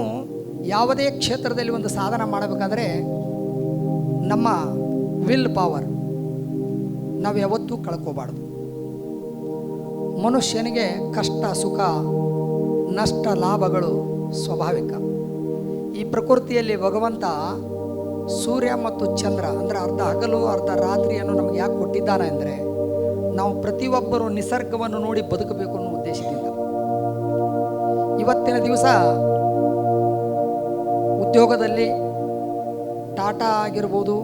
ಯಾವುದೇ ಕ್ಷೇತ್ರದಲ್ಲಿ ಒಂದು ಸಾಧನೆ ಮಾಡಬೇಕಾದ್ರೆ ನಮ್ಮ ವಿಲ್ ಪವರ್ ನಾವು ಯಾವತ್ತೂ ಕಳ್ಕೋಬಾರ್ದು. ಮನುಷ್ಯನಿಗೆ ಕಷ್ಟ ಸುಖ ನಷ್ಟ ಲಾಭಗಳು ಸ್ವಾಭಾವಿಕ. ಈ ಪ್ರಕೃತಿಯಲ್ಲಿ ಭಗವಂತ ಸೂರ್ಯ ಮತ್ತು ಚಂದ್ರ ಅಂದರೆ ಅರ್ಧ ಹಗಲು ಅರ್ಧ ರಾತ್ರಿಯನ್ನು ನಮಗೆ ಯಾಕೆ ಕೊಟ್ಟಿದ್ದಾನೆ ಅಂದರೆ ನಾವು ಪ್ರತಿಯೊಬ್ಬರು ನಿಸರ್ಗವನ್ನು ನೋಡಿ ಬದುಕಬೇಕು ಅನ್ನೋ ಉದ್ದೇಶದಿಂದ. ಇವತ್ತಿನ ದಿವಸ ಉದ್ಯೋಗದಲ್ಲಿ ಟಾಟಾ ಆಗಿರ್ಬೋದು,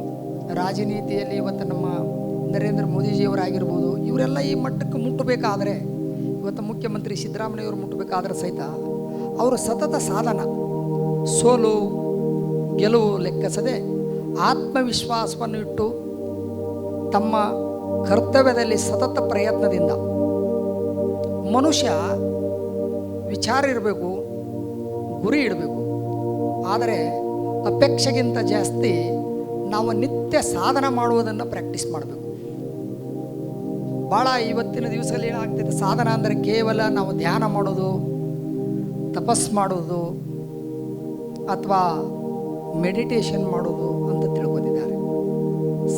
ರಾಜನೀತಿಯಲ್ಲಿ ಇವತ್ತು ನಮ್ಮ ನರೇಂದ್ರ ಮೋದಿಜಿಯವರಾಗಿರ್ಬೋದು, ಇವರೆಲ್ಲ ಈ ಮಟ್ಟಕ್ಕೆ ಮುಟ್ಟಬೇಕಾದರೆ, ಇವತ್ತು ಮುಖ್ಯಮಂತ್ರಿ ಸಿದ್ದರಾಮಯ್ಯವರು ಮುಟ್ಟಬೇಕಾದ್ರೆ ಸಹಿತ ಅವರು ಸತತ ಸಾಧನ, ಸೋಲು ಗೆಲುವು ಲೆಕ್ಕಿಸದೆ ಆತ್ಮವಿಶ್ವಾಸವನ್ನು ಇಟ್ಟು ತಮ್ಮ ಕರ್ತವ್ಯದಲ್ಲಿ ಸತತ ಪ್ರಯತ್ನದಿಂದ ಮನುಷ್ಯ ವಿಚಾರ ಇರಬೇಕು, ಗುರಿ ಇಡಬೇಕು. ಆದರೆ ಅಪೇಕ್ಷೆಗಿಂತ ಜಾಸ್ತಿ ನಾವು ನಿತ್ಯ ಸಾಧನ ಮಾಡುವುದನ್ನು ಪ್ರಾಕ್ಟೀಸ್ ಮಾಡಬೇಕು. ಭಾಳ ಇವತ್ತಿನ ದಿವಸದಲ್ಲಿ ಏನಾಗ್ತಿದೆ, ಸಾಧನ ಅಂದರೆ ಕೇವಲ ನಾವು ಧ್ಯಾನ ಮಾಡೋದು, ತಪಸ್ ಮಾಡೋದು ಅಥವಾ ಮೆಡಿಟೇಷನ್ ಮಾಡೋದು ಅಂತ ತಿಳ್ಕೊಂಡಿದ್ದಾರೆ.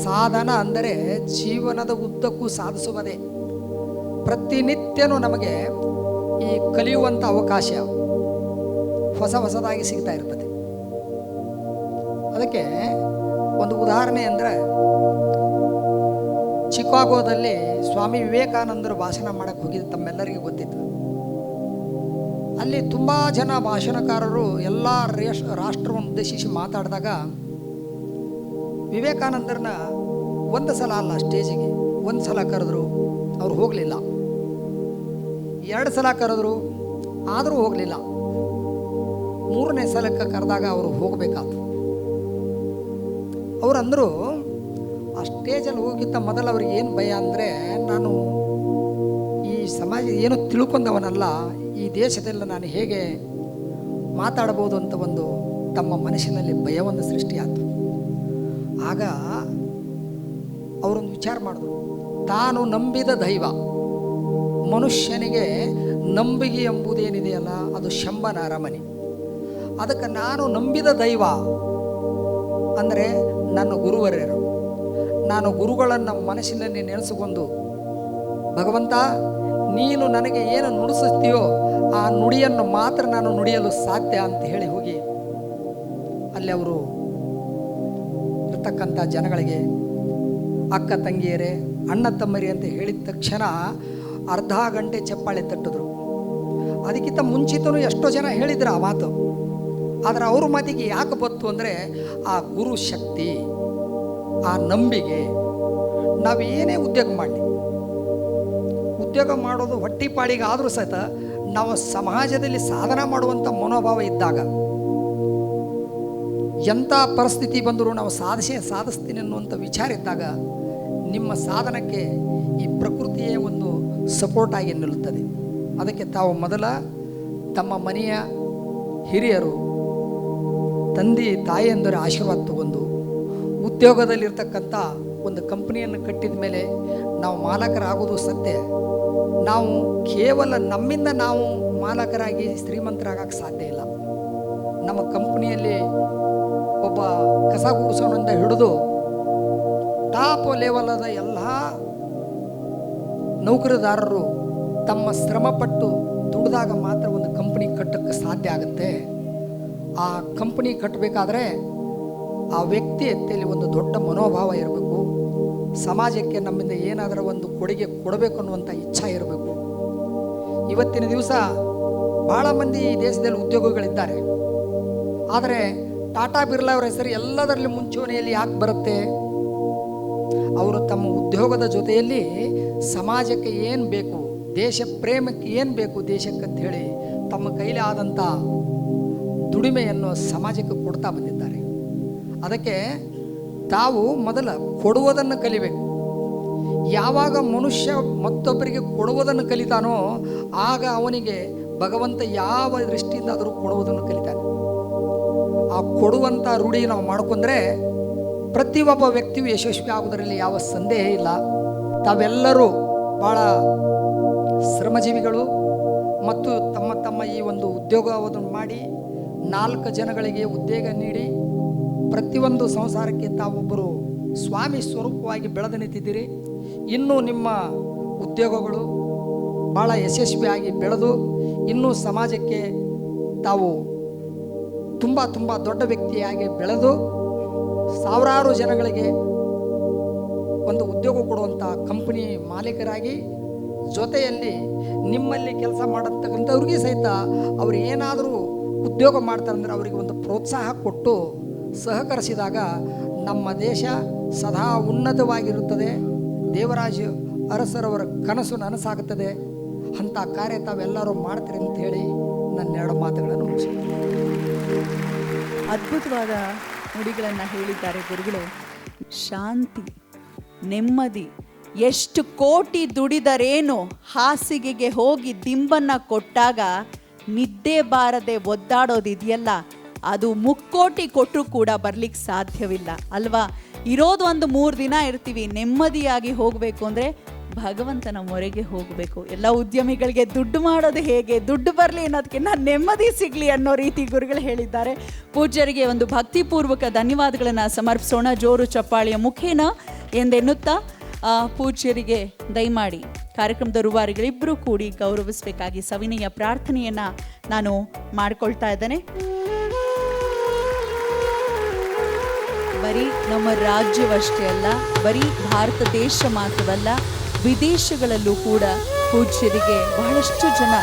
ಸಾಧನ ಅಂದರೆ ಜೀವನದ ಉದ್ದಕ್ಕೂ ಸಾಧಿಸುವುದೇ. ಪ್ರತಿನಿತ್ಯನೂ ನಮಗೆ ಈ ಕಲಿಯುವಂಥ ಅವಕಾಶ ಹೊಸದಾಗಿ ಸಿಗ್ತಾ ಇರ್ತದೆ. ಅದಕ್ಕೆ ಒಂದು ಉದಾಹರಣೆ ಅಂದರೆ, ಚಿಕಾಗೋದಲ್ಲಿ ಸ್ವಾಮಿ ವಿವೇಕಾನಂದರು ಭಾಷಣ ಮಾಡಕ್ಕೆ ಹೋಗಿದ್ದು ತಮ್ಮೆಲ್ಲರಿಗೂ ಗೊತ್ತಿತ್ತು. ಅಲ್ಲಿ ತುಂಬ ಜನ ಭಾಷಣಕಾರರು ಎಲ್ಲ ರಾಷ್ಟ್ರವನ್ನು ಉದ್ದೇಶಿಸಿ ಮಾತಾಡಿದಾಗ ವಿವೇಕಾನಂದರನ್ನ ಒಂದು ಸಲ ಅಲ್ಲ, ಸ್ಟೇಜಿಗೆ ಒಂದು ಸಲ ಕರೆದ್ರು, ಅವ್ರು ಹೋಗಲಿಲ್ಲ. 2 ಸಲ ಕರೆದ್ರು, ಆದರೂ ಹೋಗಲಿಲ್ಲ. 3ನೇ ಸಲಕ್ಕೆ ಕರೆದಾಗ ಅವರು ಹೋಗಬೇಕಾದ್ರು. ಅವರಂದರು ಆ ಸ್ಟೇಜಲ್ಲಿ ಹೋಗಿದ್ದ ಮೊದಲು ಅವ್ರಿಗೆ ಏನು ಭಯ ಅಂದರೆ, ನಾನು ಈ ಸಮಾಜ ಏನು ತಿಳ್ಕೊಂಡವನಲ್ಲ, ಈ ದೇಶದಲ್ಲಿ ನಾನು ಹೇಗೆ ಮಾತಾಡ್ಬೋದು ಅಂತ ಒಂದು ತಮ್ಮ ಮನಸ್ಸಿನಲ್ಲಿ ಭಯವನ್ನು ಸೃಷ್ಟಿಯಾಯಿತು. ಆಗ ಅವರೊಂದು ವಿಚಾರ ಮಾಡಿದ್ರು, ತಾನು ನಂಬಿದ ದೈವ, ಮನುಷ್ಯನಿಗೆ ನಂಬಿಕೆ ಎಂಬುದೇನಿದೆಯಲ್ಲ ಅದು ಶಂಭನ ಅರಮನೆ. ಅದಕ್ಕೆ ನಾನು ನಂಬಿದ ದೈವ ಅಂದರೆ ನನ್ನ ಗುರುವರ್ಯರು. ನಾನು ಗುರುಗಳನ್ನು ಮನಸ್ಸಿನಲ್ಲಿ ನೆನೆಸಿಕೊಂಡು, ಭಗವಂತ ನೀನು ನನಗೆ ಏನು ನುಡಿಸುತ್ತೀಯೋ ಆ ನುಡಿಯನ್ನು ಮಾತ್ರ ನಾನು ನುಡಿಯಲು ಸಾಧ್ಯ ಅಂತ ಹೇಳಿ ಹೋಗಿ ಅಲ್ಲಿ ಅವರು ಇರ್ತಕ್ಕಂಥ ಜನಗಳಿಗೆ ಅಕ್ಕ ತಂಗಿಯರೇ ಅಣ್ಣ ತಮ್ಮರಿ ಅಂತ ಹೇಳಿದ ತಕ್ಷಣ ಅರ್ಧ ಗಂಟೆ ಚಪ್ಪಾಳೆ ತಟ್ಟಿದ್ರು. ಅದಕ್ಕಿಂತ ಮುಂಚಿತನೂ ಎಷ್ಟೋ ಜನ ಹೇಳಿದ್ರು ಆ ಮಾತು. ಆದರೆ ಅವ್ರ ಮಾತಿಗೆ ಯಾಕೆ ಬತ್ತು ಅಂದರೆ ಆ ಗುರು ಶಕ್ತಿ, ಆ ನಂಬಿಕೆ. ನಾವೇನೇ ಉದ್ಯೋಗ ಮಾಡಲಿ, ಉದ್ಯೋಗ ಮಾಡೋದು ಹೊಟ್ಟಿಪಾಡಿಗೆ ಆದರೂ ಸಹಿತ ನಾವು ಸಮಾಜದಲ್ಲಿ ಸಾಧನೆ ಮಾಡುವಂಥ ಮನೋಭಾವ ಇದ್ದಾಗ, ಎಂಥ ಪರಿಸ್ಥಿತಿ ಬಂದರೂ ನಾವು ಸಾಧಿಸ್ತೀನಿ ಅನ್ನುವಂಥ ವಿಚಾರ ಇದ್ದಾಗ ನಿಮ್ಮ ಸಾಧನಕ್ಕೆ ಈ ಪ್ರಕೃತಿಯೇ ಒಂದು ಸಪೋರ್ಟ್ ಆಗಿ ನಿಲ್ಲುತ್ತದೆ. ಅದಕ್ಕೆ ತಾವು ಮೊದಲ ತಮ್ಮ ಮನೆಯ ಹಿರಿಯರು, ತಂದೆ ತಾಯಿಯಂದರ ಆಶೀರ್ವಾದ ತಗೊಂಡು ಉದ್ಯೋಗದಲ್ಲಿರ್ತಕ್ಕಂಥ ಒಂದು ಕಂಪನಿಯನ್ನು ಕಟ್ಟಿದ ಮೇಲೆ ನಾವು ಮಾಲಕರಾಗೋದು ಸತ್ಯ. ನಾವು ಕೇವಲ ನಮ್ಮಿಂದ ನಾವು ಮಾಲಕರಾಗಿ ಶ್ರೀಮಂತರಾಗಕ್ಕೆ ಸಾಧ್ಯ ಇಲ್ಲ. ನಮ್ಮ ಕಂಪನಿಯಲ್ಲಿ ಒಬ್ಬ ಕಸ ಗುಡಿಸೋನಿಂದ ಹಿಡಿದು ಟಾಪ್ ಲೆವೆಲದ ಎಲ್ಲ ನೌಕರದಾರರು ತಮ್ಮ ಶ್ರಮಪಟ್ಟು ದುಡಿದಾಗ ಮಾತ್ರ ಒಂದು ಕಂಪನಿ ಕಟ್ಟಕ್ಕೆ ಸಾಧ್ಯ ಆಗುತ್ತೆ. ಆ ಕಂಪನಿ ಕಟ್ಟಬೇಕಾದ್ರೆ ಆ ವ್ಯಕ್ತಿ ಎತ್ತಲ್ಲಿ ಒಂದು ದೊಡ್ಡ ಮನೋಭಾವ ಇರಬೇಕು. ಸಮಾಜಕ್ಕೆ ನಮ್ಮಿಂದ ಏನಾದರೂ ಒಂದು ಕೊಡುಗೆ ಕೊಡಬೇಕು ಅನ್ನುವಂಥ ಇಚ್ಛೆ ಇರಬೇಕು. ಇವತ್ತಿನ ದಿವಸ ಭಾಳ ಮಂದಿ ಈ ದೇಶದಲ್ಲಿ ಉದ್ಯೋಗಗಳಿದ್ದಾರೆ. ಆದರೆ ಟಾಟಾ ಬಿರ್ಲಾ ಅವರ ಹೆಸರು ಎಲ್ಲದರಲ್ಲಿ ಮುಂಚೂಣಿಯಲ್ಲಿ ಯಾಕೆ ಬರುತ್ತೆ? ಅವರು ತಮ್ಮ ಉದ್ಯೋಗದ ಜೊತೆಯಲ್ಲಿ ಸಮಾಜಕ್ಕೆ ಏನು ಬೇಕು, ದೇಶ ಪ್ರೇಮಕ್ಕೆ ಏನು ಬೇಕು ದೇಶಕ್ಕೆ ಅಂತ ಹೇಳಿ ತಮ್ಮ ಕೈಲಿ ಆದಂಥ ದುಡಿಮೆಯನ್ನು ಸಮಾಜಕ್ಕೆ ಕೊಡ್ತಾ ಬಂದಿದ್ದಾರೆ. ಅದಕ್ಕೆ ತಾವು ಮೊದಲ ಕೊಡುವುದನ್ನು ಕಲಿಬೇಕು. ಯಾವಾಗ ಮನುಷ್ಯ ಮತ್ತೊಬ್ಬರಿಗೆ ಕೊಡುವುದನ್ನು ಕಲಿತಾನೋ ಆಗ ಅವನಿಗೆ ಭಗವಂತ ಯಾವ ದೃಷ್ಟಿಯಿಂದ ಆದರೂ ಕೊಡುವುದನ್ನು ಕಲಿತಾನೆ. ಆ ಕೊಡುವಂಥ ರೂಢಿ ನಾವು ಮಾಡ್ಕೊಂಡ್ರೆ ಪ್ರತಿಯೊಬ್ಬ ವ್ಯಕ್ತಿಯು ಯಶಸ್ವಿ ಆಗುವುದರಲ್ಲಿ ಯಾವ ಸಂದೇಹ ಇಲ್ಲ. ತಾವೆಲ್ಲರೂ ಭಾಳ ಶ್ರಮಜೀವಿಗಳು ಮತ್ತು ತಮ್ಮ ತಮ್ಮ ಈ ಒಂದು ಉದ್ಯೋಗವನ್ನು ಮಾಡಿ 4 ಜನಗಳಿಗೆ ಉದ್ಯೋಗ ನೀಡಿ ಪ್ರತಿಯೊಂದು ಸಂಸಾರಕ್ಕೆ ತಾವೊಬ್ಬರು ಸ್ವಾಮಿ ಸ್ವರೂಪವಾಗಿ ಬೆಳೆದು ನಿಂತಿದ್ದೀರಿ. ಇನ್ನೂ ನಿಮ್ಮ ಉದ್ಯೋಗಗಳು ಭಾಳ ಯಶಸ್ವಿಯಾಗಿ ಬೆಳೆದು ಇನ್ನೂ ಸಮಾಜಕ್ಕೆ ತಾವು ತುಂಬ ತುಂಬ ದೊಡ್ಡ ವ್ಯಕ್ತಿಯಾಗಿ ಬೆಳೆದು ಸಾವಿರಾರು ಜನಗಳಿಗೆ ಒಂದು ಉದ್ಯೋಗ ಕೊಡುವಂಥ ಕಂಪನಿ ಮಾಲೀಕರಾಗಿ ಜೊತೆಯಲ್ಲಿ ನಿಮ್ಮಲ್ಲಿ ಕೆಲಸ ಮಾಡತಕ್ಕಂಥವ್ರಿಗೆ ಸಹಿತ ಅವರು ಏನಾದರೂ ಉದ್ಯೋಗ ಮಾಡ್ತಾರೆ ಅಂದರೆ ಅವರಿಗೆ ಒಂದು ಪ್ರೋತ್ಸಾಹ ಕೊಟ್ಟು ಸಹಕರಿಸಿದಾಗ ನಮ್ಮ ದೇಶ ಸದಾ ಉನ್ನತವಾಗಿರುತ್ತದೆ. ದೇವರಾಜ ಅರಸರವರ ಕನಸು ನನಸಾಗುತ್ತದೆ. ಅಂಥ ಕಾರ್ಯ ತಾವೆಲ್ಲರೂ ಮಾಡ್ತೀರಿ ಅಂತ ಹೇಳಿ ನನ್ನ 2 ಮಾತುಗಳನ್ನು ಮುಗಿಸ್ತೀನಿ. ಅದ್ಭುತವಾದ ನುಡಿಗಳನ್ನು ಹೇಳಿದ್ದಾರೆ ಗುರುಗಳು. ಶಾಂತಿ, ನೆಮ್ಮದಿ, ಎಷ್ಟು ಕೋಟಿ ದುಡಿದರೇನು ಹಾಸಿಗೆಗೆ ಹೋಗಿ ದಿಂಬನ್ನು ಕೊಟ್ಟಾಗ ನಿದ್ದೆ ಬಾರದೆ ಒದ್ದಾಡೋದಿದೆಯಲ್ಲ, ಅದು 3 ಕೋಟಿ ಕೊಟ್ಟರೂ ಕೂಡ ಬರ್ಲಿಕ್ಕೆ ಸಾಧ್ಯವಿಲ್ಲ ಅಲ್ವಾ? ಇರೋದು ಒಂದು 3 ದಿನ ಇರ್ತೀವಿ. ನೆಮ್ಮದಿಯಾಗಿ ಹೋಗಬೇಕು ಅಂದರೆ ಭಗವಂತನ ಮೊರೆಗೆ ಹೋಗಬೇಕು. ಎಲ್ಲ ಉದ್ಯಮಿಗಳಿಗೆ ದುಡ್ಡು ಮಾಡೋದು ಹೇಗೆ, ದುಡ್ಡು ಬರಲಿ ಅನ್ನೋದಕ್ಕಿಂತ ನೆಮ್ಮದಿ ಸಿಗಲಿ ಅನ್ನೋ ರೀತಿ ಗುರುಗಳು ಹೇಳಿದ್ದಾರೆ. ಪೂಜ್ಯರಿಗೆ ಒಂದು ಭಕ್ತಿಪೂರ್ವಕ ಧನ್ಯವಾದಗಳನ್ನು ಸಮರ್ಪಿಸೋಣ ಜೋರು ಚಪ್ಪಾಳಿಯ ಮುಖೇನ ಎಂದೆನ್ನುತ್ತಾ ಪೂಜ್ಯರಿಗೆ ದಯಮಾಡಿ ಕಾರ್ಯಕ್ರಮದ ರೂವಾರಿಗಳಿಬ್ಬರೂ ಕೂಡಿ ಗೌರವಿಸಬೇಕಾಗಿ ಸವಿನಯ ಪ್ರಾರ್ಥನೆಯನ್ನು ನಾನು ಮಾಡಿಕೊಳ್ತಾ ಇದ್ದೇನೆ. ಬರೀ ನಮ್ಮ ರಾಜ್ಯವಷ್ಟೇ ಅಲ್ಲ, ಬರೀ ಭಾರತ ದೇಶ ಮಾತ್ರವಲ್ಲ, ವಿದೇಶಗಳಲ್ಲೂ ಕೂಡ ಪೂಜ್ಯರಿಗೆ ಬಹಳಷ್ಟು ಜನ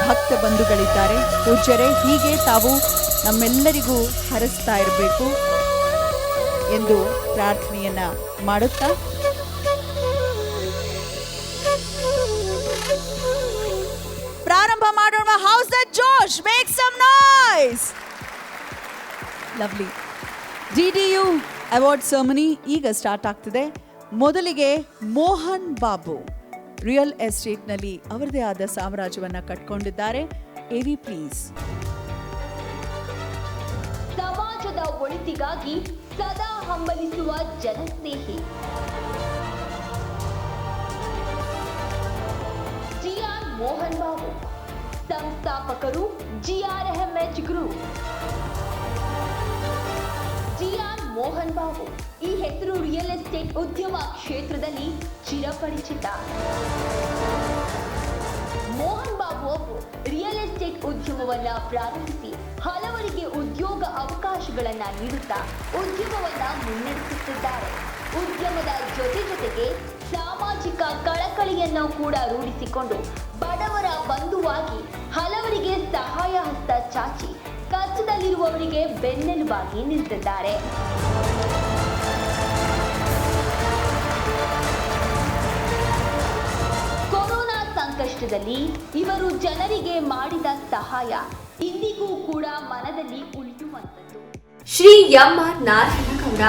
ಭಕ್ತ ಬಂಧುಗಳಿದ್ದಾರೆ. ಪೂಜ್ಯರೇ, ಹೀಗೆ ತಾವು ನಮ್ಮೆಲ್ಲರಿಗೂ ಹರಿಸ್ತಾ ಇರಬೇಕು ಎಂದು ಪ್ರಾರ್ಥನೆಯನ್ನ ಮಾಡುತ್ತಾ ಪ್ರಾರಂಭ ಮಾಡೋಣ. How's the josh, make some noise. Lovely. DDU award ceremony ಈಗ ಸ್ಟಾರ್ಟ್ ಆಗ್ತಿದೆ. ಮೊದಲಿಗೆ ಮೋಹನ್ ಬಾಬು ರಿಯಲ್ ಎಸ್ಟೇಟ್ನಲ್ಲಿ ಅವರದೇ ಆದ ಸಾಮ್ರಾಜ್ಯವನ್ನು ಕಟ್ಕೊಂಡಿದ್ದಾರೆ. ಎವಿ ಪ್ಲೀಸ್. ಸಮಾಜದ ಒಳಿತಿಗಾಗಿ ಸದಾ ಹಂಬಲಿಸುವ ಜನಸ್ನೇಹಿ GR ಮೋಹನ್ ಬಾಬು, ಸಂಸ್ಥಾಪಕರು GRMH group. GR Mohan Babu ಈ ಹೆಸರು ರಿಯಲ್ ಎಸ್ಟೇಟ್ ಉದ್ಯಮ ಕ್ಷೇತ್ರದಲ್ಲಿ ಚಿರಪರಿಚಿತ. ಮೋಹನ್ ಬಾಬು ಬಾಬು ರಿಯಲ್ ಎಸ್ಟೇಟ್ ಉದ್ಯಮವನ್ನ ಪ್ರಾರಂಭಿಸಿ ಹಲವರಿಗೆ ಉದ್ಯೋಗ ಅವಕಾಶಗಳನ್ನ ನೀಡುತ್ತಾ ಉದ್ಯಮವನ್ನ ಮುನ್ನಡೆಸುತ್ತಿದ್ದಾರೆ. ಉದ್ಯಮದ ಜೊತೆಗೆ ಸಾಮಾಜಿಕ ಕಳಕಳಿಯನ್ನು ಕೂಡ ರೂಢಿಸಿಕೊಂಡು ಬಡವರ ಬಂಧುವಾಗಿ ಹಲವರಿಗೆ ಸಹಾಯ ಹಸ್ತ ಚಾಚಿ ಕಷ್ಟದಲ್ಲಿರುವವರಿಗೆ ಬೆನ್ನೆಲುಬಾಗಿ ನಿಂತಿದ್ದಾರೆ. ಕೊರೋನಾ ಸಂಕಷ್ಟದಲ್ಲಿ ಇವರು ಜನರಿಗೆ ಮಾಡಿದ ಸಹಾಯ ಇಂದಿಗೂ ಕೂಡ ಮನದಲ್ಲಿ ಉಳಿಯುವಂಥದ್ದು. ಶ್ರೀ ಎಂ.ಆರ್. ನಾರಾಯಣಗೌಡ,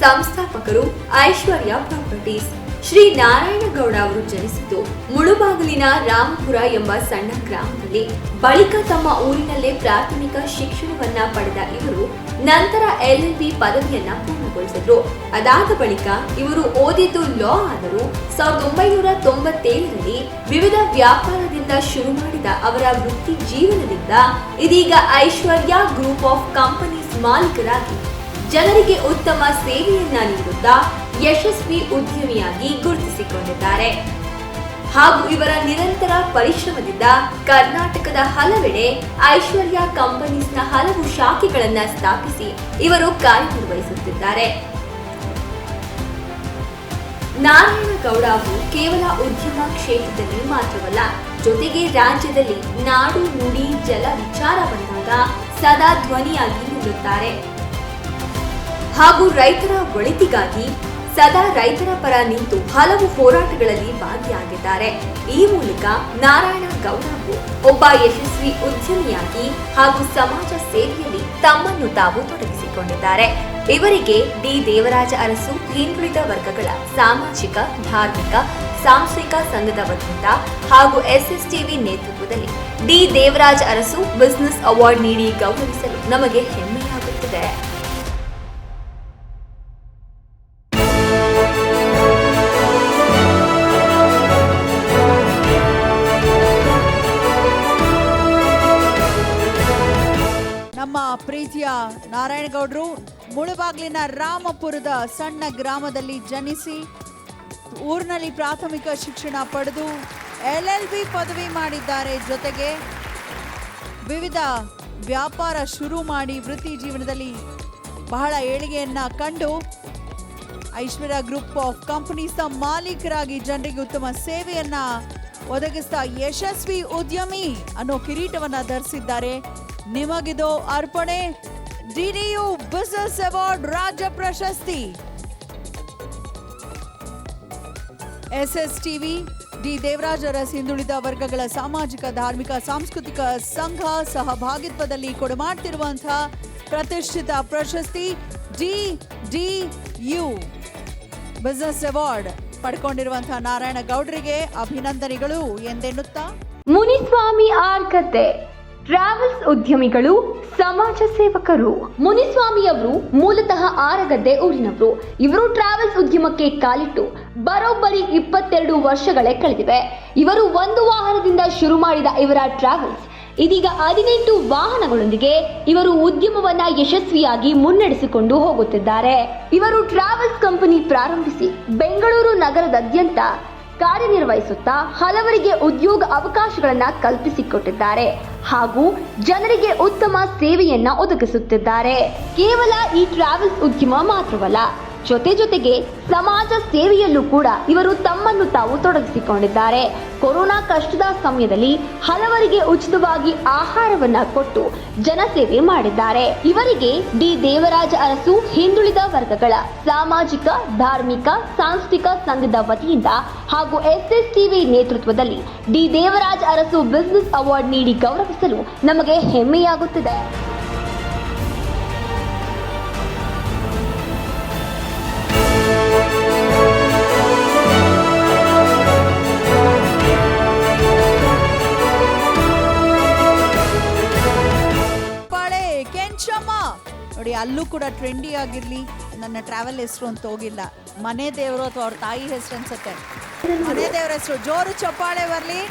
ಸಂಸ್ಥಾಪಕರು ಐಶ್ವರ್ಯ ಪ್ರಾಪರ್ಟೀಸ್. ಶ್ರೀ ನಾರಾಯಣಗೌಡ ಅವರು ಜನಿಸಿದ್ದು ಮುಳುಬಾಗಿಲಿನ ರಾಮಪುರ ಎಂಬ ಸಣ್ಣ ಗ್ರಾಮದಲ್ಲಿ. ಬಳಿಕ ತಮ್ಮ ಊರಿನಲ್ಲೇ ಪ್ರಾಥಮಿಕ ಶಿಕ್ಷಣವನ್ನ ಪಡೆದ ಇವರು ನಂತರ LLB ಪದವಿಯನ್ನ ಪೂರ್ಣಗೊಳಿಸಿದ್ರು. ಅದಾದ ಬಳಿಕ ಇವರು ಓದಿದ್ದು ಲಾ ಆದರೂ 1997ರಲ್ಲಿ ವಿವಿಧ ವ್ಯಾಪಾರದಿಂದ ಶುರು ಮಾಡಿದ ಅವರ ವೃತ್ತಿ ಜೀವನದಿಂದ ಇದೀಗ ಐಶ್ವರ್ಯ ಗ್ರೂಪ್ ಆಫ್ ಕಂಪನೀಸ್ ಮಾಲೀಕರಾಗಿ ಜನರಿಗೆ ಉತ್ತಮ ಸೇವೆಯನ್ನ ನೀಡುತ್ತಾ ಯಶಸ್ವಿ ಉದ್ಯಮಿಯಾಗಿ ಗುರುತಿಸಿಕೊಂಡಿದ್ದಾರೆ. ಹಾಗೂ ಇವರ ನಿರಂತರ ಪರಿಶ್ರಮದಿಂದ ಕರ್ನಾಟಕದ ಹಲವೆಡೆ ಐಶ್ವರ್ಯ ಕಂಪನೀಸ್ನ ಹಲವು ಶಾಖೆಗಳನ್ನ ಸ್ಥಾಪಿಸಿ ಇವರು ಕಾರ್ಯನಿರ್ವಹಿಸುತ್ತಿದ್ದಾರೆ. ನಾರಾಯಣಗೌಡ ಅವರು ಕೇವಲ ಉದ್ಯಮ ಕ್ಷೇತ್ರದಲ್ಲಿ ಮಾತ್ರವಲ್ಲ, ಜೊತೆಗೆ ರಾಜ್ಯದಲ್ಲಿ ನಾಡು ನುಡಿ ಜಲ ವಿಚಾರ ಬಂದಾಗ ಸದಾ ಧ್ವನಿಯಾಗಿ ನಿಲ್ಲುತ್ತಾರೆ. ಹಾಗೂ ರೈತರ ಒಳಿತಿಗಾಗಿ ಸದಾ ರೈತರ ಪರ ನಿಂತು ಹಲವು ಹೋರಾಟಗಳಲ್ಲಿ ಭಾಗಿಯಾಗಿದ್ದಾರೆ. ಈ ಮೂಲಕ ನಾರಾಯಣಗೌಡ ಒಬ್ಬ ಯಶಸ್ವಿ ಉದ್ಯಮಿಯಾಗಿ ಹಾಗೂ ಸಮಾಜ ಸೇವೆಯಲ್ಲಿ ತಮ್ಮನ್ನು ತಾವು ತೊಡಗಿಸಿಕೊಂಡಿದ್ದಾರೆ. ಇವರಿಗೆ ಡಿ ದೇವರಾಜ ಅರಸು ಹಿಂದುಳಿದ ವರ್ಗಗಳ ಸಾಮಾಜಿಕ, ಧಾರ್ಮಿಕ, ಸಾಂಸ್ಕೃತಿಕ ಸಂಘದ ವತಿಯಿಂದ ಹಾಗೂ SSTV ನೇತೃತ್ವದಲ್ಲಿ D Devaraja Arasu business award ನೀಡಿ ಗೌರವಿಸಲು ನಮಗೆ ಹೆಮ್ಮೆಯಾಗುತ್ತಿದೆ. ನಮ್ಮ ಪ್ರೀತಿಯ ನಾರಾಯಣಗೌಡರು ಮುಳುಬಾಗಿಲಿನ ರಾಮಪುರದ ಸಣ್ಣ ಗ್ರಾಮದಲ್ಲಿ ಜನಿಸಿ ಊರಿನಲ್ಲಿ ಪ್ರಾಥಮಿಕ ಶಿಕ್ಷಣ ಪಡೆದು LLB ಪದವಿ ಮಾಡಿದ್ದಾರೆ. ಜೊತೆಗೆ ವಿವಿಧ ವ್ಯಾಪಾರ ಶುರು ಮಾಡಿ ವೃತ್ತಿ ಜೀವನದಲ್ಲಿ ಬಹಳ ಏಳಿಗೆಯನ್ನ ಕಂಡು ಐಶ್ವರ್ಯ ಗ್ರೂಪ್ ಆಫ್ ಕಂಪನೀಸ್ನ ಮಾಲೀಕರಾಗಿ ಜನರಿಗೆ ಉತ್ತಮ ಸೇವೆಯನ್ನ ಒದಗಿಸ್ತಾ ಯಶಸ್ವಿ ಉದ್ಯಮಿ ಅನ್ನೋ ಕಿರೀಟವನ್ನ ಧರಿಸಿದ್ದಾರೆ. ನಿಮಗಿದು ಅರ್ಪಣೆ. DDU ಬಿಸಿನೆಸ್ ಅವಾರ್ಡ್ ರಾಜ್ಯ ಪ್ರಶಸ್ತಿ. SSTV ಡಿ ದೇವರಾಜ ಅರಸ್ ಹಿಂದುಳಿದ ವರ್ಗಗಳ ಸಾಮಾಜಿಕ, ಧಾರ್ಮಿಕ, ಸಾಂಸ್ಕೃತಿಕ ಸಂಘ ಸಹಭಾಗಿತ್ವದಲ್ಲಿ ಕೊಡಮಾಡ್ತಿರುವಂತಹ ಪ್ರತಿಷ್ಠಿತ ಪ್ರಶಸ್ತಿ DDU ಬಿಸಿನೆಸ್ ಅವಾರ್ಡ್ ಪಡ್ಕೊಂಡಿರುವಂತಹ ನಾರಾಯಣಗೌಡರಿಗೆ ಅಭಿನಂದನೆಗಳು ಎಂದೆನ್ನುತ್ತಾ ಮುನಿಸ್ವಾಮಿ ಆರ್ಕತೆ ಟ್ರಾವೆಲ್ಸ್ ಉದ್ಯಮಿಗಳು, ಸಮಾಜ ಸೇವಕರು. ಮುನಿಸ್ವಾಮಿ ಅವರು ಮೂಲತಃ ಆರಗದ್ದೆ ಊರಿನವರು. ಇವರು ಟ್ರಾವೆಲ್ಸ್ ಉದ್ಯಮಕ್ಕೆ ಕಾಲಿಟ್ಟು ಬರೋಬ್ಬರಿ 22 ವರ್ಷಗಳೇ ಕಳೆದಿವೆ. ಇವರು ಒಂದು ವಾಹನದಿಂದ ಶುರು ಮಾಡಿದ ಇವರ ಟ್ರಾವೆಲ್ಸ್ ಇದೀಗ 18 ವಾಹನಗಳೊಂದಿಗೆ ಇವರು ಉದ್ಯಮವನ್ನ ಯಶಸ್ವಿಯಾಗಿ ಮುನ್ನಡೆಸಿಕೊಂಡು ಹೋಗುತ್ತಿದ್ದಾರೆ. ಇವರು ಟ್ರಾವೆಲ್ಸ್ ಕಂಪನಿ ಪ್ರಾರಂಭಿಸಿ ಬೆಂಗಳೂರು ನಗರದಾದ್ಯಂತ ಕಾರ್ಯನಿರ್ವಹಿಸುತ್ತಾ ಹಲವರಿಗೆ ಉದ್ಯೋಗ ಅವಕಾಶಗಳನ್ನ ಕಲ್ಪಿಸಿಕೊಟ್ಟಿದ್ದಾರೆ ಹಾಗೂ ಜನರಿಗೆ ಉತ್ತಮ ಸೇವೆಯನ್ನ ಒದಗಿಸುತ್ತಿದ್ದಾರೆ. ಕೇವಲ ಈ ಟ್ರಾವೆಲ್ಸ್ ಉದ್ಯಮ ಮಾತ್ರವಲ್ಲ, ಜೊತೆಗೆ ಸಮಾಜ ಸೇವೆಯಲ್ಲೂ ಕೂಡ ಇವರು ತಮ್ಮನ್ನು ತಾವು ತೊಡಗಿಸಿಕೊಂಡಿದ್ದಾರೆ. ಕೊರೋನಾ ಕಷ್ಟದ ಸಮಯದಲ್ಲಿ ಹಲವರಿಗೆ ಉಚಿತವಾಗಿ ಆಹಾರವನ್ನ ಕೊಟ್ಟು ಜನಸೇವೆ ಮಾಡಿದ್ದಾರೆ. ಇವರಿಗೆ ಡಿ ದೇವರಾಜ ಅರಸು ಹಿಂದುಳಿದ ವರ್ಗಗಳ ಸಾಮಾಜಿಕ, ಧಾರ್ಮಿಕ, ಸಾಂಸ್ಕೃತಿಕ ಸಂಘದ ವತಿಯಿಂದ ಹಾಗೂ SSTV ನೇತೃತ್ವದಲ್ಲಿ D Devaraja Arasu business award ನೀಡಿ ಗೌರವಿಸಲು ನಮಗೆ ಹೆಮ್ಮೆಯಾಗುತ್ತಿದೆ. ನೋಡಿ, ಅಲ್ಲೂ ಕೂಡ ಟ್ರೆಂಡಿ ಆಗಿರ್ಲಿ. ನನ್ನ ಟ್ರಾವೆಲ್ ಹೆಸರು ಅಂತ ಹೋಗಿಲ್ಲ, ಮನೆ ದೇವರು ಅಥವಾ ಅವ್ರ ತಾಯಿ ಹೆಸರು ಅನ್ಸುತ್ತೆ. ಮನೆ ದೇವರ ಹೆಸರು. ಜೋರು ಚಪ್ಪಾಳೆ ಬರಲಿ.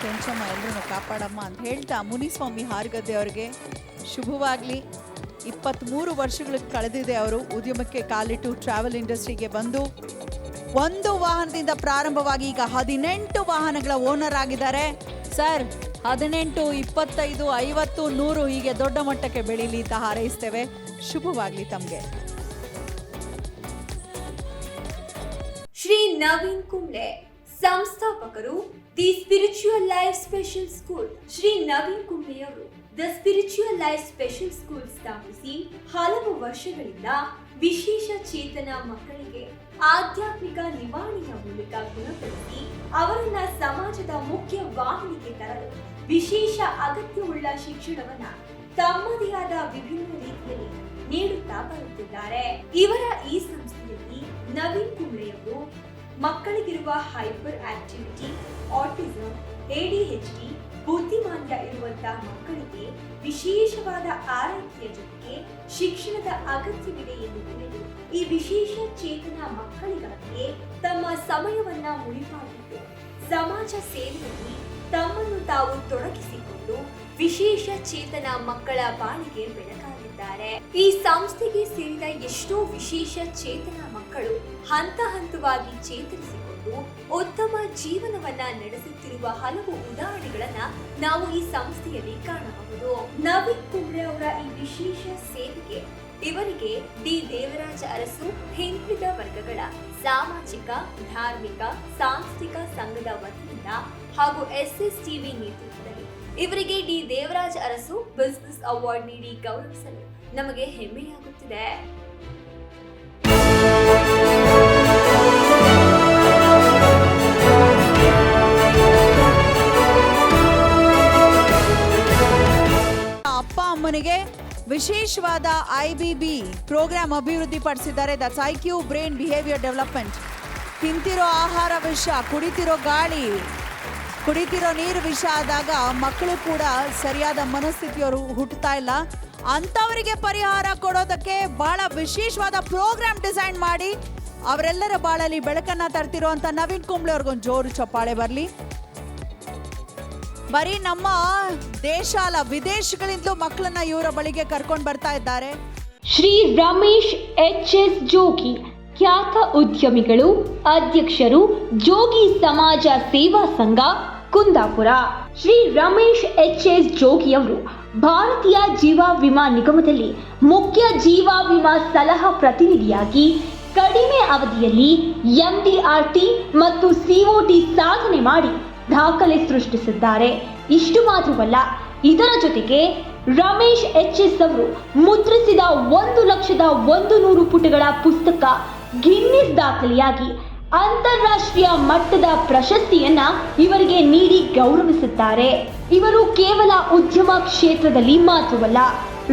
ಕೆಂಚಮ್ಮ ಎಲ್ಲರೂ ಕಾಪಾಡಮ್ಮ ಅಂತ ಹೇಳ್ತಾ ಮುನಿಸ್ವಾಮಿ ಹಾರ್ಗದ್ದೆ ಅವ್ರಿಗೆ ಶುಭವಾಗ್ಲಿ. 23 ವರ್ಷಗಳು ಕಳೆದಿದೆ ಅವರು ಉದ್ಯಮಕ್ಕೆ ಕಾಲಿಟ್ಟು ಟ್ರಾವೆಲ್ ಇಂಡಸ್ಟ್ರಿಗೆ ಬಂದು ಒಂದು ವಾಹನದಿಂದ ಪ್ರಾರಂಭವಾಗಿ ಈಗ 18 ವಾಹನಗಳ ಓನರ್ ಆಗಿದ್ದಾರೆ. ಸರ್, 18, 25, 50, 100 ಹೀಗೆ ದೊಡ್ಡ ಮಟ್ಟಕ್ಕೆ ಬೆಳೀಲಿ ಅಂತ ಹಾರೈಸ್ತೇವೆ. ಶುಭವಾಗ್ಲಿ ತಮಗೆ. ಶ್ರೀ ನವೀನ್ ಕುಂಬ್ಳೆ, ಸಂಸ್ಥಾಪಕರು the spiritual life special school. Shri Naveen ಕುಂಬ್ಳೆಯವರು the spiritual life special school ಸ್ಥಾಪಿಸಿ ಹಲವು ವರ್ಷಗಳಿಂದ ವಿಶೇಷ ಚೇತನ ಮಕ್ಕಳಿಗೆ ಆಧ್ಯಾತ್ಮಿಕ ನಿವಾರಣೆಯ ಮೂಲಕ ಗುಣಪಡಿಸಿ ಅವರನ್ನ ಸಮಾಜದ ಮುಖ್ಯ ವಾಹಿನಿಗೆ ತರಲು ವಿಶೇಷ ಅಗತ್ಯವುಳ್ಳ ಶಿಕ್ಷಣವನ್ನ ತಮ್ಮದೇ ಆದ ವಿಭಿನ್ನ ರೀತಿಯಲ್ಲಿ ನೀಡುತ್ತಾ ಬರುತ್ತಿದ್ದಾರೆ. ಇವರ ಈ ಸಂಸ್ಥೆಯಲ್ಲಿ ನವೀನ್ ಕುಂಬ್ಳೆಯವರು ಮಕ್ಕಳಿಗಿರುವ ಹೈಪರ್ ಆಕ್ಟಿವಿಟಿ, ಆಟಿಸಂ, ADHD, ಬುದ್ಧಿಮಾಂದ್ಯ ಇರುವಂತಹ ಮಕ್ಕಳಿಗೆ ವಿಶೇಷವಾದ ಆರೈಕೆಯ ಜೊತೆಗೆ ಶಿಕ್ಷಣದ ಅಗತ್ಯವಿದೆ ಎಂದು ತಿಳಿದು ಈ ವಿಶೇಷ ಚೇತನ ಮಕ್ಕಳಿಗಾಗಿಯೇ ತಮ್ಮ ಸಮಯವನ್ನ ಮುಡಿಪಾಗಿಟ್ಟು ಸಮಾಜ ಸೇವೆಯಲ್ಲಿ ತಮ್ಮನ್ನು ತಾವು ತೊಡಗಿಸಿಕೊಂಡು ವಿಶೇಷ ಚೇತನ ಮಕ್ಕಳ ಬಾಳಿಗೆ ಬೆಳಕಾಗಿದ್ದಾರೆ. ಈ ಸಂಸ್ಥೆಗೆ ಸೇರಿದ ಎಷ್ಟೋ ವಿಶೇಷ ಚೇತನ ಮಕ್ಕಳು ಹಂತ ಹಂತವಾಗಿ ಚೇತರಿಸಿಕೊಂಡು ಉತ್ತಮ ಜೀವನವನ್ನ ನಡೆಸುತ್ತಿರುವ ಹಲವು ಉದಾಹರಣೆಗಳನ್ನ ನಾವು ಈ ಸಂಸ್ಥೆಯಲ್ಲಿ ಕಾಣಬಹುದು. ನವೀನ್ ಕುಂಬ್ಳೆ ಅವರ ಈ ವಿಶೇಷ ಸೇವೆಗೆ ಇವರಿಗೆ ಡಿ ದೇವರಾಜ ಅರಸು ಹಿಂದುಳಿದ ವರ್ಗಗಳ ಸಾಮಾಜಿಕ, ಧಾರ್ಮಿಕ, ಸಾಂಸ್ಥಿಕ ಸಂಘದ ವತಿಯಿಂದ ಹಾಗೂ SSTV ನೇತೃತ್ವದಲ್ಲಿ ಇವರಿಗೆ D Devaraja Arasu business award ನೀಡಿ ಗೌರವಿಸಲು ನಮಗೆ ಹೆಮ್ಮೆಯಾಗುತ್ತಿದೆ. ಅಪ್ಪ ಅಮ್ಮನಿಗೆ ವಿಶೇಷವಾದ IBB ಪ್ರೋಗ್ರಾಮ್ ಅಭಿವೃದ್ಧಿ ಪಡಿಸಿದ್ದಾರೆ. That's IQ brain behaviour development. ತಿಂತಿರೋ ಆಹಾರ ವಿಷ, ಕುಡಿತಿರೋ ಗಾಳಿ, ಕುಡಿತಿರೋ ನೀರು ವಿಷ ಆದಾಗ ಮಕ್ಕಳು ಕೂಡ ಸರಿಯಾದ ಮನಸ್ಥಿತಿಯವರು ಹುಟ್ಟುತ್ತಾ ಇಲ್ಲ. ಅಂಥವರಿಗೆ ಪರಿಹಾರ ಕೊಡೋದಕ್ಕೆ ಬಹಳ ವಿಶೇಷವಾದ ಪ್ರೋಗ್ರಾಮ್ ಡಿಸೈನ್ ಮಾಡಿ ಅವರೆಲ್ಲರ ಬಾಳಲ್ಲಿ ಬೆಳಕನ್ನ ತರ್ತಿರೋಂಥ ನವೀನ್ ಕುಂಬ್ಳೆ ಅವ್ರಿಗೊಂದು ಜೋರು ಚಪ್ಪಾಳೆ ಬರಲಿ. ಬರೀ ನಮ್ಮ ದೇಶ ಅಲ್ಲ, ವಿದೇಶಗಳಿಂದಲೂ ಮಕ್ಕಳನ್ನ ಇವರ ಬಳಿಗೆ ಕರ್ಕೊಂಡು ಬರ್ತಾ ಇದ್ದಾರೆ. ಶ್ರೀ ರಮೇಶ್ HS ಜೋಗಿ, ಖ್ಯಾತ ಉದ್ಯಮಿಗಳು, ಅಧ್ಯಕ್ಷರು, ಜೋಗಿ ಸಮಾಜ ಸೇವಾ ಸಂಘ, ಕುಂದಾಪುರ. ಶ್ರೀ ರಮೇಶ್ HS ಜೋಗಿಯವರು ಭಾರತೀಯ ಜೀವ ವಿಮಾ ನಿಗಮದಲ್ಲಿ ಮುಖ್ಯ ಜೀವ ವಿಮಾ ಸಲಹಾ ಪ್ರತಿನಿಧಿಯಾಗಿ ಕಡಿಮೆ ಅವಧಿಯಲ್ಲಿ MDRT ಮತ್ತು COT ಸಾಧನೆ ಮಾಡಿ ದಾಖಲೆ ಸೃಷ್ಟಿಸಿದ್ದಾರೆ. ಇಷ್ಟು ಮಾತ್ರವಲ್ಲ, ಇದರ ಜೊತೆಗೆ ರಮೇಶ್ HS ಅವರು ಮುದ್ರಿಸಿದ 1,100,000 ಪುಟಗಳ ಪುಸ್ತಕ ಗಿನ್ನಿಸ್ ದಾಖಲೆಯಾಗಿ ಅಂತಾರಾಷ್ಟ್ರೀಯ ಮಟ್ಟದ ಪ್ರಶಸ್ತಿಯನ್ನ ಇವರಿಗೆ ನೀಡಿ ಗೌರವಿಸಿದ್ದಾರೆ. ಇವರು ಕೇವಲ ಉದ್ಯಮ ಕ್ಷೇತ್ರದಲ್ಲಿ ಮಾತ್ರವಲ್ಲ,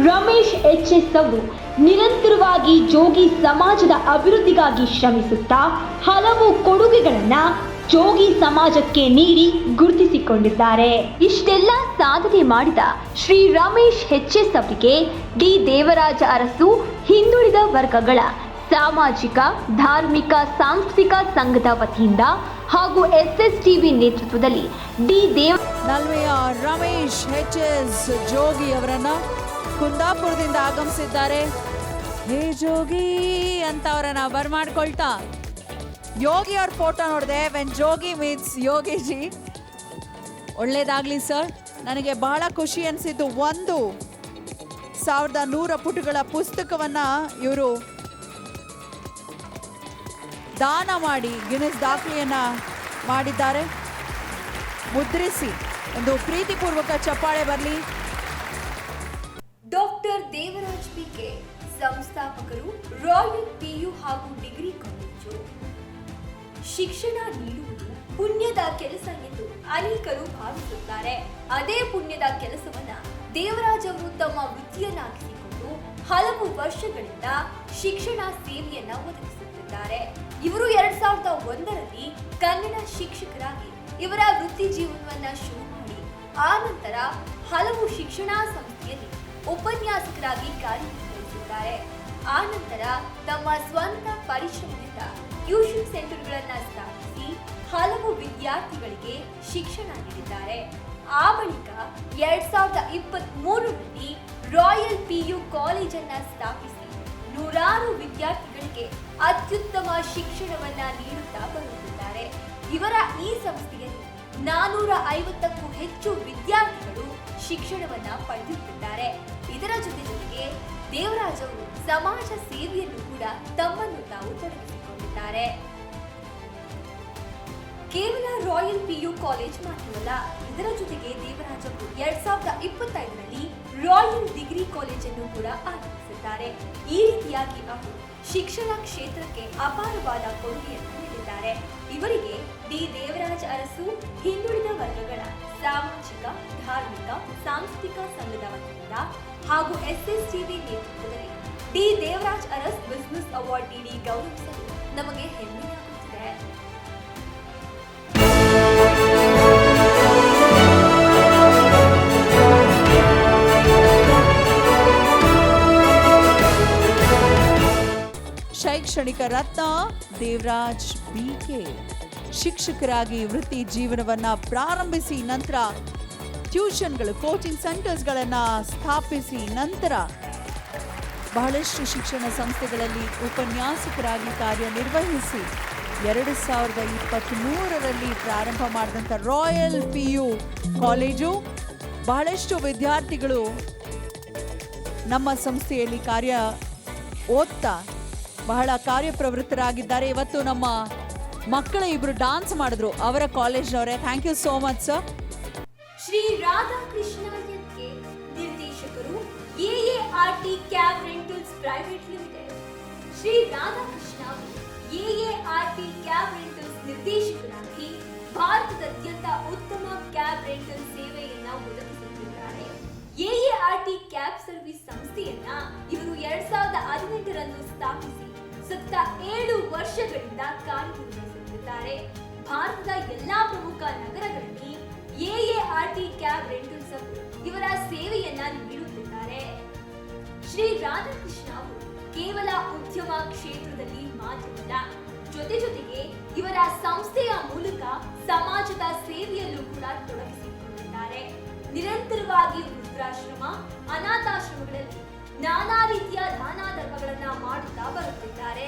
ರಮೇಶ್ HS ಅವರು ನಿರಂತರವಾಗಿ ಜೋಗಿ ಸಮಾಜದ ಅಭಿವೃದ್ಧಿಗಾಗಿ ಶ್ರಮಿಸುತ್ತಾ ಹಲವು ಕೊಡುಗೆಗಳನ್ನ ಜೋಗಿ ಸಮಾಜಕ್ಕೆ ನೀಡಿ ಗುರುತಿಸಿಕೊಂಡಿದ್ದಾರೆ. ಇಷ್ಟೆಲ್ಲ ಸಾಧನೆ ಮಾಡಿದ ಶ್ರೀ ರಮೇಶ್ HS ಅವರಿಗೆ ಡಿ ದೇವರಾಜ ಅರಸು ಹಿಂದುಳಿದ ವರ್ಗಗಳ ಸಾಮಾಜಿಕ, ಧಾರ್ಮಿಕ, ಸಾಂಸ್ಥಿಕ ಸಂಘದ ವತಿಯಿಂದ ಹಾಗೂ SSTV ನೇತೃತ್ವದಲ್ಲಿ ನಲ್ಮೆಯ ರಮೇಶ್ HS ಜೋಗಿ ಅವರನ್ನ ಕುಂದಾಪುರದಿಂದ ಆಗಮಿಸಿದ್ದಾರೆ. ಹೇ ಜೋಗಿ ಅಂತ ಅವರನ್ನ ಬರ್ಮಾಡ್ಕೊಳ್ತಾ ಯೋಗಿ ಅವ್ರ ಫೋಟೋ ನೋಡಿದೆ. When Jogi means Yogiji. ಒಳ್ಳೇದಾಗ್ಲಿ ಸರ್. ನನಗೆ ಬಹಳ ಖುಷಿ ಅನಿಸಿದ್ದು, 1,100 ಪುಟಗಳ ಪುಸ್ತಕವನ್ನ ಇವರು ದಾನ ಮಾಡಿ ಗಿನ್ನಿಸ್ ದಾಖಲೆಯನ್ನ ಮಾಡಿದ್ದಾರೆ. ಮುದ್ರಿಸಿ ಒಂದು ಪ್ರೀತಿಪೂರ್ವಕ ಚಪ್ಪಾಳೆ ಬರಲಿ. ಡಾಕ್ಟರ್ ದೇವರಾಜ್ PK, ಸಂಸ್ಥಾಪಕರು, ರಾಯಲ್ PU ಹಾಗೂ ಡಿಗ್ರಿ ಕಾಲೇಜು. ಶಿಕ್ಷಣ ನೀಡುವುದು ಪುಣ್ಯದ ಕೆಲಸ ಎಂದು ಅನೇಕರು ಭಾವಿಸುತ್ತಾರೆ. ಅದೇ ಪುಣ್ಯದ ಕೆಲಸವನ್ನ ದೇವರಾಜ್ ಅವರು ತಮ್ಮ ವೃತ್ತಿಯನ್ನಾಗಿಸಿಕೊಂಡು ಹಲವು ವರ್ಷಗಳಿಂದ ಶಿಕ್ಷಣ ಸೇವೆಯನ್ನ ಒದಗಿಸುತ್ತಿದ್ದಾರೆ. ಇವರು 2001ರಲ್ಲಿ ಕನ್ನಡ ಶಿಕ್ಷಕರಾಗಿ ಇವರ ವೃತ್ತಿ ಜೀವನವನ್ನ ಶುರು ಮಾಡಿ ಆ ನಂತರ ಹಲವು ಶಿಕ್ಷಣ ಸಂಸ್ಥೆಯಲ್ಲಿ ಉಪನ್ಯಾಸಕರಾಗಿ ಕಾರ್ಯನಿರ್ವಹಿಸಿದ್ದಾರೆ. ಆ ನಂತರ ತಮ್ಮ ಸ್ವಂತ ಪರಿಶ್ರಮದಿಂದ ಟ್ಯೂಷನ್ ಸೆಂಟರ್ಗಳನ್ನ ಸ್ಥಾಪಿಸಿ ಹಲವು ವಿದ್ಯಾರ್ಥಿಗಳಿಗೆ ಶಿಕ್ಷಣ ನೀಡಿದ್ದಾರೆ. ಆ ಬಳಿಕ 2023ರಲ್ಲಿ ರಾಯಲ್ PU ಕಾಲೇಜನ್ನ ಸ್ಥಾಪಿಸಿ ನೂರಾರು ವಿದ್ಯಾರ್ಥಿಗಳಿಗೆ ಅತ್ಯುತ್ತಮ ಶಿಕ್ಷಣವನ್ನ ನೀಡುತ್ತಾ ಬರುತ್ತಿದ್ದಾರೆ. ಇವರ ಈ ಸಂಸ್ಥೆಯಲ್ಲಿ 450ಕ್ಕೂ ಹೆಚ್ಚು ವಿದ್ಯಾರ್ಥಿಗಳು ಶಿಕ್ಷಣವನ್ನ ಪಡೆಯುತ್ತಿದ್ದಾರೆ. ಇದರ ಜೊತೆಗೆ ದೇವರಾಜ್ ಅವರು ಸಮಾಜ ಸೇವೆಯನ್ನು ಕೂಡ ತಮ್ಮನ್ನು ತಾವು ತೊಡಗಿಸಿಕೊಂಡಿದ್ದಾರೆ. ಕೇವಲ ರಾಯಲ್ PU ಕಾಲೇಜ್ ಮಾತ್ರವಲ್ಲ, ಇದರ ಜೊತೆಗೆ ದೇವರಾಜ್ ಅವರು 2025ರಲ್ಲಿ ರಾಯಲ್ ಡಿಗ್ರಿ ಕಾಲೇಜನ್ನು ಕೂಡ ಆರಂಭಿಸಿದ್ದಾರೆ. ಈ ರೀತಿಯಾಗಿ ಅವರು ಶಿಕ್ಷಣ ಕ್ಷೇತ್ರಕ್ಕೆ ಅಪಾರವಾದ ಕೊಡುಗೆಯನ್ನು ನೀಡಿದ್ದಾರೆ. ಇವರಿಗೆ ಡಿ ದೇವರಾಜ್ ಅರಸು ಹಿಂದುಳಿದ ವರ್ಗಗಳ ಸಾಮಾಜಿಕ, ಧಾರ್ಮಿಕ, ಸಾಂಸ್ಕೃತಿಕ ಸಂಘದ ವತಿಯಿಂದ ಹಾಗೂ SSTV ನೇತೃತ್ವದಲ್ಲಿ D Devaraj Urs business award ನೀಡಿ ಗೌರವಿಸಲು ನಮಗೆ ಹೆಮ್ಮೆಯಾಗುತ್ತಿದೆ. ಶೈಕ್ಷಣಿಕ ರತ್ನ ದೇವರಾಜ್ BK ಶಿಕ್ಷಕರಾಗಿ ವೃತ್ತಿ ಜೀವನವನ್ನ ಪ್ರಾರಂಭಿಸಿ ನಂತರ ಟ್ಯೂಷನ್ಗಳು, ಕೋಚಿಂಗ್ ಸೆಂಟರ್ಸ್ಗಳನ್ನು ಸ್ಥಾಪಿಸಿ ನಂತರ ಬಹಳಷ್ಟು ಶಿಕ್ಷಣ ಸಂಸ್ಥೆಗಳಲ್ಲಿ ಉಪನ್ಯಾಸಕರಾಗಿ ಕಾರ್ಯನಿರ್ವಹಿಸಿ 2023ರಲ್ಲಿ ಪ್ರಾರಂಭ ಮಾಡಿದಂಥ ರಾಯಲ್ PU ಕಾಲೇಜು ಬಹಳಷ್ಟು ವಿದ್ಯಾರ್ಥಿಗಳು ನಮ್ಮ ಸಂಸ್ಥೆಯಲ್ಲಿ ಓದ್ತಾ ಬಹಳ ಕಾರ್ಯಪ್ರವೃತ್ತರಾಗಿದ್ದಾರೆ. ಇವತ್ತು ನಮ್ಮ ಮಕ್ಕಳ ಇಬ್ರು ಡಾನ್ಸ್ ಮಾಡಿದ್ರು, ಅವರ ಕಾಲೇಜ್ನವರೇ. Thank you so much sir. Shri Radhakrishna NK ನಿರ್ದೇಶಕರು, AART cab rentals private limited. Shri Radhakrishna AART cab rentals ನಿರ್ದೇಶಕರಾಗಿ ಭಾರತದಾದ್ಯಂತ ಉತ್ತಮ ಕ್ಯಾಬ್ ರೆಂಟಲ್ ಸೇವೆಯನ್ನ ಒದಗಿಸುತ್ತಿದ್ದಾರೆ. AART ಕ್ಯಾಬ್ ಸರ್ವಿಸ್ ಸಂಸ್ಥೆಯನ್ನ ಇವರು 2018ರಂದು ಸ್ಥಾಪಿಸಿ ಸತತ 7 ವರ್ಷಗಳಿಂದ ಕಾರ್ಯನಿರ್ವಹಿಸುತ್ತಿದ್ದಾರೆ. ಭಾರತದ ಎಲ್ಲಾ ಪ್ರಮುಖ ನಗರಗಳಲ್ಲಿ AART ಕ್ಯಾಬ್ ರೆಂಟಲ್ಸ್ ಇವರ ಸೇವೆಯನ್ನ ನೀಡುತ್ತಿದ್ದಾರೆ. ಶ್ರೀ ರಾಧಾಕೃಷ್ಣ ಅವರು ಕೇವಲ ಉದ್ಯಮ ಕ್ಷೇತ್ರದಲ್ಲಿ ಮಾತ್ರವಲ್ಲ, ಜೊತೆಗೆ ಇವರ ಸಂಸ್ಥೆಯ ಮೂಲಕ ಸಮಾಜದ ಸೇವೆಯಲ್ಲೂ ಕೂಡ ತೊಡಗಿಸಿಕೊಂಡಿದ್ದಾರೆ. ನಿರಂತರವಾಗಿ ವೃದ್ಧಾಶ್ರಮ, ಅನಾಥಾಶ್ರಮಗಳಲ್ಲಿ ನಾನಾ ರೀತಿಯ ದಾನ ಧರ್ಮಗಳನ್ನ ಮಾಡುತ್ತಾ ಬರುತ್ತಿದ್ದಾರೆ.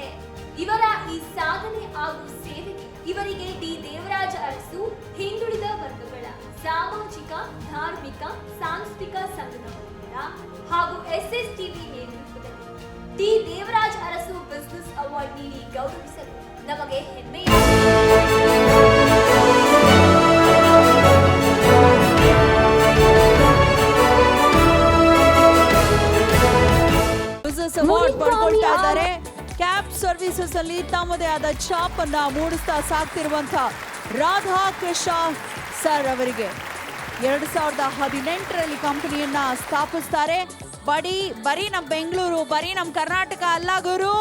ಇವರ ಈ ಸಾಧನೆ ಹಾಗೂ ಸೇವೆಗೆ ಇವರಿಗೆ ಡಿ ದೇವರಾಜ್ ಅರಸು ಹಿಂದುಳಿದ ವರ್ಗಗಳ ಸಾಮಾಜಿಕ, ಧಾರ್ಮಿಕ, ಸಾಂಸ್ಕೃತಿಕ ಸಂಘದ ವತಿಯಿಂದ ಹಾಗೂ SSTV ನೇತೃತ್ವದಲ್ಲಿ D Devaraj Urs business award ನೀಡಿ ಗೌರವಿಸಲು ನಮಗೆ ಅವಾರ್ಡ್ ಪಡ್ಕೊಳ್ತಾ ಇದ್ದಾರೆ. ಕ್ಯಾಬ್ ಸರ್ವಿಸಸ್ ಅಲ್ಲಿ ತಮ್ಮದೇ ಆದ ಛಾಪ್ ಅನ್ನ ಮೂಡಿಸ್ತಾ ಸಾಕ್ತಿರುವಂತ ರಾಧಾಕೃಷ್ಣ ಸರ್ ಅವರಿಗೆ 2018ರಲ್ಲಿ ಕಂಪನಿಯನ್ನ ಸ್ಥಾಪಿಸ್ತಾರೆ. ಬರೀ ನಮ್ಮ ಬೆಂಗಳೂರು, ಬರೀ ನಮ್ಮ ಕರ್ನಾಟಕ ಅಲ್ಲ ಗುರು,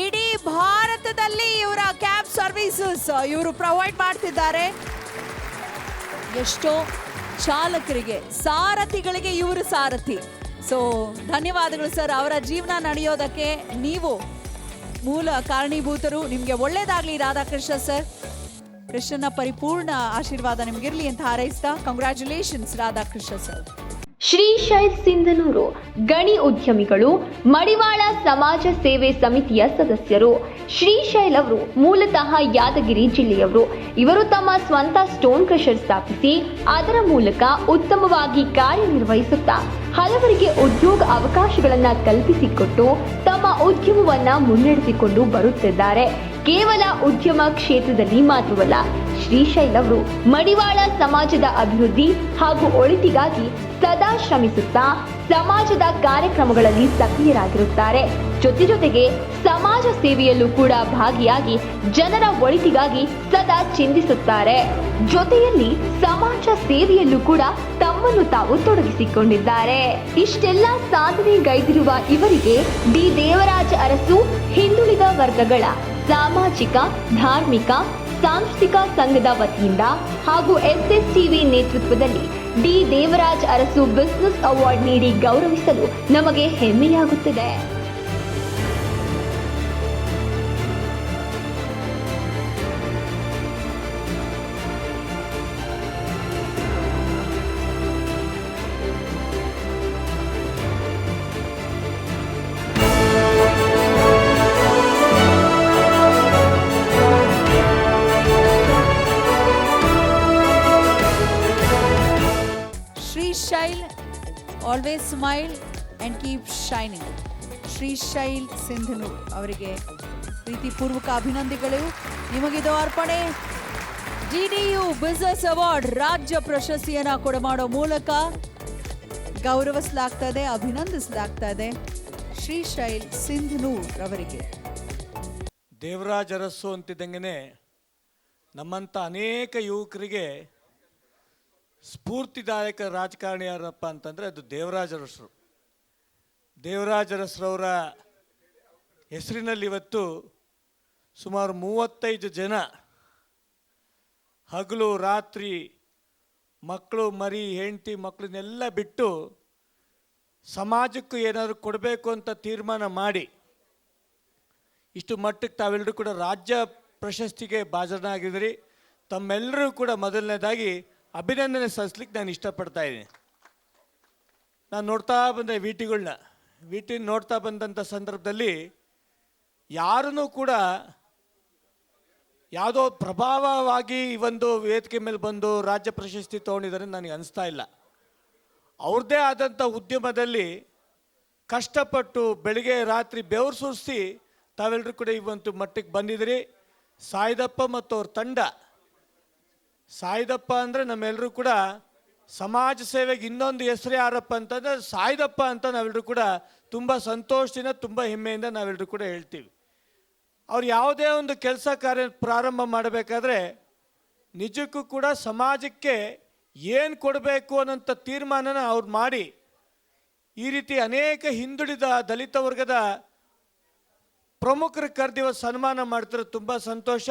ಇಡೀ ಭಾರತದಲ್ಲಿ ಇವರ ಕ್ಯಾಬ್ ಸರ್ವಿಸಸ್ ಇವರು ಪ್ರೊವೈಡ್ ಮಾಡ್ತಿದ್ದಾರೆ. ಎಷ್ಟೋ ಚಾಲಕರಿಗೆ, ಸಾರಥಿಗಳಿಗೆ ಇವರು ಸಾರಥಿ. ಸೊ ಧನ್ಯವಾದಗಳು ಸರ್. ಅವರ ಜೀವನ ನಡೆಯೋದಕ್ಕೆ ನೀವು ಮೂಲ ಕಾರಣೀಭೂತರು. ನಿಮಗೆ ಒಳ್ಳೇದಾಗ್ಲಿ ರಾಧಾಕೃಷ್ಣ ಸರ್. ಕೃಷ್ಣನ ಪರಿಪೂರ್ಣ ಆಶೀರ್ವಾದ ನಿಮಗಿರ್ಲಿ ಅಂತ ಹಾರೈಸ್ತಾ ಕಂಗ್ರ್ಯಾಚುಲೇಷನ್ಸ್ ರಾಧಾಕೃಷ್ಣ ಸರ್. ಶ್ರೀಶೈಲ್ ಸಿಂಧನೂರು ಗಣಿ ಉದ್ಯಮಿಗಳು, ಮಡಿವಾಳ ಸಮಾಜ ಸೇವೆ ಸಮಿತಿಯ ಸದಸ್ಯರು. ಶ್ರೀಶೈಲ್ ಅವರು ಮೂಲತಃ ಯಾದಗಿರಿ ಜಿಲ್ಲೆಯವರು. ಇವರು ತಮ್ಮ ಸ್ವಂತ ಸ್ಟೋನ್ ಕ್ರಷರ್ ಸ್ಥಾಪಿಸಿ ಅದರ ಮೂಲಕ ಉತ್ತಮವಾಗಿ ಕಾರ್ಯನಿರ್ವಹಿಸುತ್ತಾ ಹಲವರಿಗೆ ಉದ್ಯೋಗ ಅವಕಾಶಗಳನ್ನ ಕಲ್ಪಿಸಿಕೊಟ್ಟು ತಮ್ಮ ಉದ್ಯಮವನ್ನ ಮುನ್ನಡೆಸಿಕೊಂಡು ಬರುತ್ತಿದ್ದಾರೆ. ಕೇವಲ ಉದ್ಯಮ ಕ್ಷೇತ್ರದಲ್ಲಿ ಮಾತ್ರವಲ್ಲ, ಶ್ರೀಶೈಲ್ ಅವರು ಮಡಿವಾಳ ಸಮಾಜದ ಅಭಿವೃದ್ಧಿ ಹಾಗೂ ಒಳಿತಿಗಾಗಿ ಸದಾ ಶ್ರಮಿಸುತ್ತಾ ಸಮಾಜದ ಕಾರ್ಯಕ್ರಮಗಳಲ್ಲಿ ಸಕ್ರಿಯರಾಗಿರುತ್ತಾರೆ. ಜೊತೆಗೆ ಸಮಾಜ ಸೇವೆಯಲ್ಲೂ ಕೂಡ ಭಾಗಿಯಾಗಿ ಜನರ ಒಳಿತಿಗಾಗಿ ಸದಾ ಚಿಂತಿಸುತ್ತಾರೆ. ಜೊತೆಯಲ್ಲಿ ಸಮಾಜ ಸೇವೆಯಲ್ಲೂ ಕೂಡ ತಮ್ಮನ್ನು ತಾವು ತೊಡಗಿಸಿಕೊಂಡಿದ್ದಾರೆ. ಇಷ್ಟೆಲ್ಲ ಸಾಧನೆಗೈದಿರುವ ಇವರಿಗೆ ಡಿ ದೇವರಾಜ್ ಅರಸು ಹಿಂದುಳಿದ ವರ್ಗಗಳ ಸಾಮಾಜಿಕ, ಧಾರ್ಮಿಕ, ಸಾಂಸ್ಕೃತಿಕ ಸಂಘದ ವತಿಯಿಂದ ಹಾಗೂ SSTV ನೇತೃತ್ವದಲ್ಲಿ D Devaraj Urs business award ನೀಡಿ ಗೌರವಿಸಲು ನಮಗೆ ಹೆಮ್ಮೆಯಾಗುತ್ತದೆ. Smile and keep shining. Shrishail Sindhanur ಅವರಿಗೆ ಪ್ರೀತಿಪೂರ್ವಕ ಅಭಿನಂದನೆಗಳು. ನಿಮಗಿದು ಅರ್ಪಣೆ. DDU ಬಿಸಿನೆಸ್ ಅವಾರ್ಡ್ ರಾಜ್ಯ ಪ್ರಶಸ್ತಿಯನ್ನು ಕೊಡಮಾಡೋ ಮೂಲಕ ಗೌರವಿಸಲಾಗ್ತದೆ, ಅಭಿನಂದಿಸಲಾಗ್ತದೆ ಶ್ರೀಶೈಲ್ ಸಿಂಧನೂರ್ ಅವರಿಗೆ. ದೇವರಾಜ ಅರಸು ಅಂತಿದ್ದಂಗೆ ನಮ್ಮಂಥ ಅನೇಕ ಯುವಕರಿಗೆ ಸ್ಫೂರ್ತಿದಾಯಕ ರಾಜಕಾರಣಿ ಯಾರಪ್ಪ ಅಂತಂದರೆ ಅದು ದೇವರಾಜ ಅರಸರು. ದೇವರಾಜ ಅರಸರವರ ಹೆಸರಿನಲ್ಲಿ ಇವತ್ತು ಸುಮಾರು 35 ಜನ ಹಗಲು ರಾತ್ರಿ ಮಕ್ಕಳು ಮರಿ ಹೆಂಡತಿ ಮಕ್ಕಳನ್ನೆಲ್ಲ ಬಿಟ್ಟು ಸಮಾಜಕ್ಕೂ ಏನಾದರೂ ಕೊಡಬೇಕು ಅಂತ ತೀರ್ಮಾನ ಮಾಡಿ ಇಷ್ಟು ಮಟ್ಟಕ್ಕೆ ತಾವೆಲ್ಲರೂ ಕೂಡ ರಾಜ್ಯ ಪ್ರಶಸ್ತಿಗೆ ಭಾಜನರಾಗಿದ್ದೀರಿ. ತಮ್ಮೆಲ್ಲರೂ ಕೂಡ ಮೊದಲನೇದಾಗಿ ಅಭಿನಂದನೆ ಸಲ್ಲಿಸ್ಲಿಕ್ಕೆ ನಾನು ಇಷ್ಟಪಡ್ತಾ ಇದ್ದೀನಿ. ನಾನು ನೋಡ್ತಾ ಬಂದೆ ವಿ ಟಿ ನೋಡ್ತಾ ಬಂದಂಥ ಸಂದರ್ಭದಲ್ಲಿ ಯಾರನ್ನೂ ಕೂಡ ಯಾವುದೋ ಪ್ರಭಾವವಾಗಿ ಈ ಒಂದು ವೇದಿಕೆ ಮೇಲೆ ಬಂದು ರಾಜ್ಯ ಪ್ರಶಸ್ತಿ ತೊಗೊಂಡಿದ್ದಾರೆ ನನಗೆ ಅನಿಸ್ತಾ ಇಲ್ಲ. ಅವ್ರದ್ದೇ ಆದಂಥ ಉದ್ಯಮದಲ್ಲಿ ಕಷ್ಟಪಟ್ಟು ಬೆಳಿಗ್ಗೆ ರಾತ್ರಿ ಬೆವರು ಸುರಿಸಿ ತಾವೆಲ್ಲರೂ ಕೂಡ ಇವತ್ತು ಮಟ್ಟಿಗೆ ಬಂದಿದ್ದೀರಿ. ಸಾಯಿದಪ್ಪ ಮತ್ತು ಅವ್ರ ತಂಡ, ಸಾಯಿದಪ್ಪ ಅಂದರೆ ನಮ್ಮೆಲ್ಲರೂ ಕೂಡ ಸಮಾಜ ಸೇವೆಗೆ ಇನ್ನೊಂದು ಹೆಸರು ಯಾರಪ್ಪ ಅಂತಂದರೆ ಸಾಯಿದಪ್ಪ ಅಂತ ನಾವೆಲ್ಲರೂ ಕೂಡ ತುಂಬ ಸಂತೋಷದಿಂದ ತುಂಬ ಹೆಮ್ಮೆಯಿಂದ ನಾವೆಲ್ಲರೂ ಕೂಡ ಹೇಳ್ತೀವಿ. ಅವ್ರು ಯಾವುದೇ ಒಂದು ಕೆಲಸ ಕಾರ್ಯ ಪ್ರಾರಂಭ ಮಾಡಬೇಕಾದ್ರೆ ನಿಜಕ್ಕೂ ಕೂಡ ಸಮಾಜಕ್ಕೆ ಏನು ಕೊಡಬೇಕು ಅನ್ನೋಂಥ ತೀರ್ಮಾನನ ಅವ್ರು ಮಾಡಿ ಈ ರೀತಿ ಅನೇಕ ಹಿಂದುಳಿದ ದಲಿತ ವರ್ಗದ ಪ್ರಮುಖರು ಕರೆದಿವ ಸನ್ಮಾನ ಮಾಡ್ತಿರೋ ತುಂಬ ಸಂತೋಷ.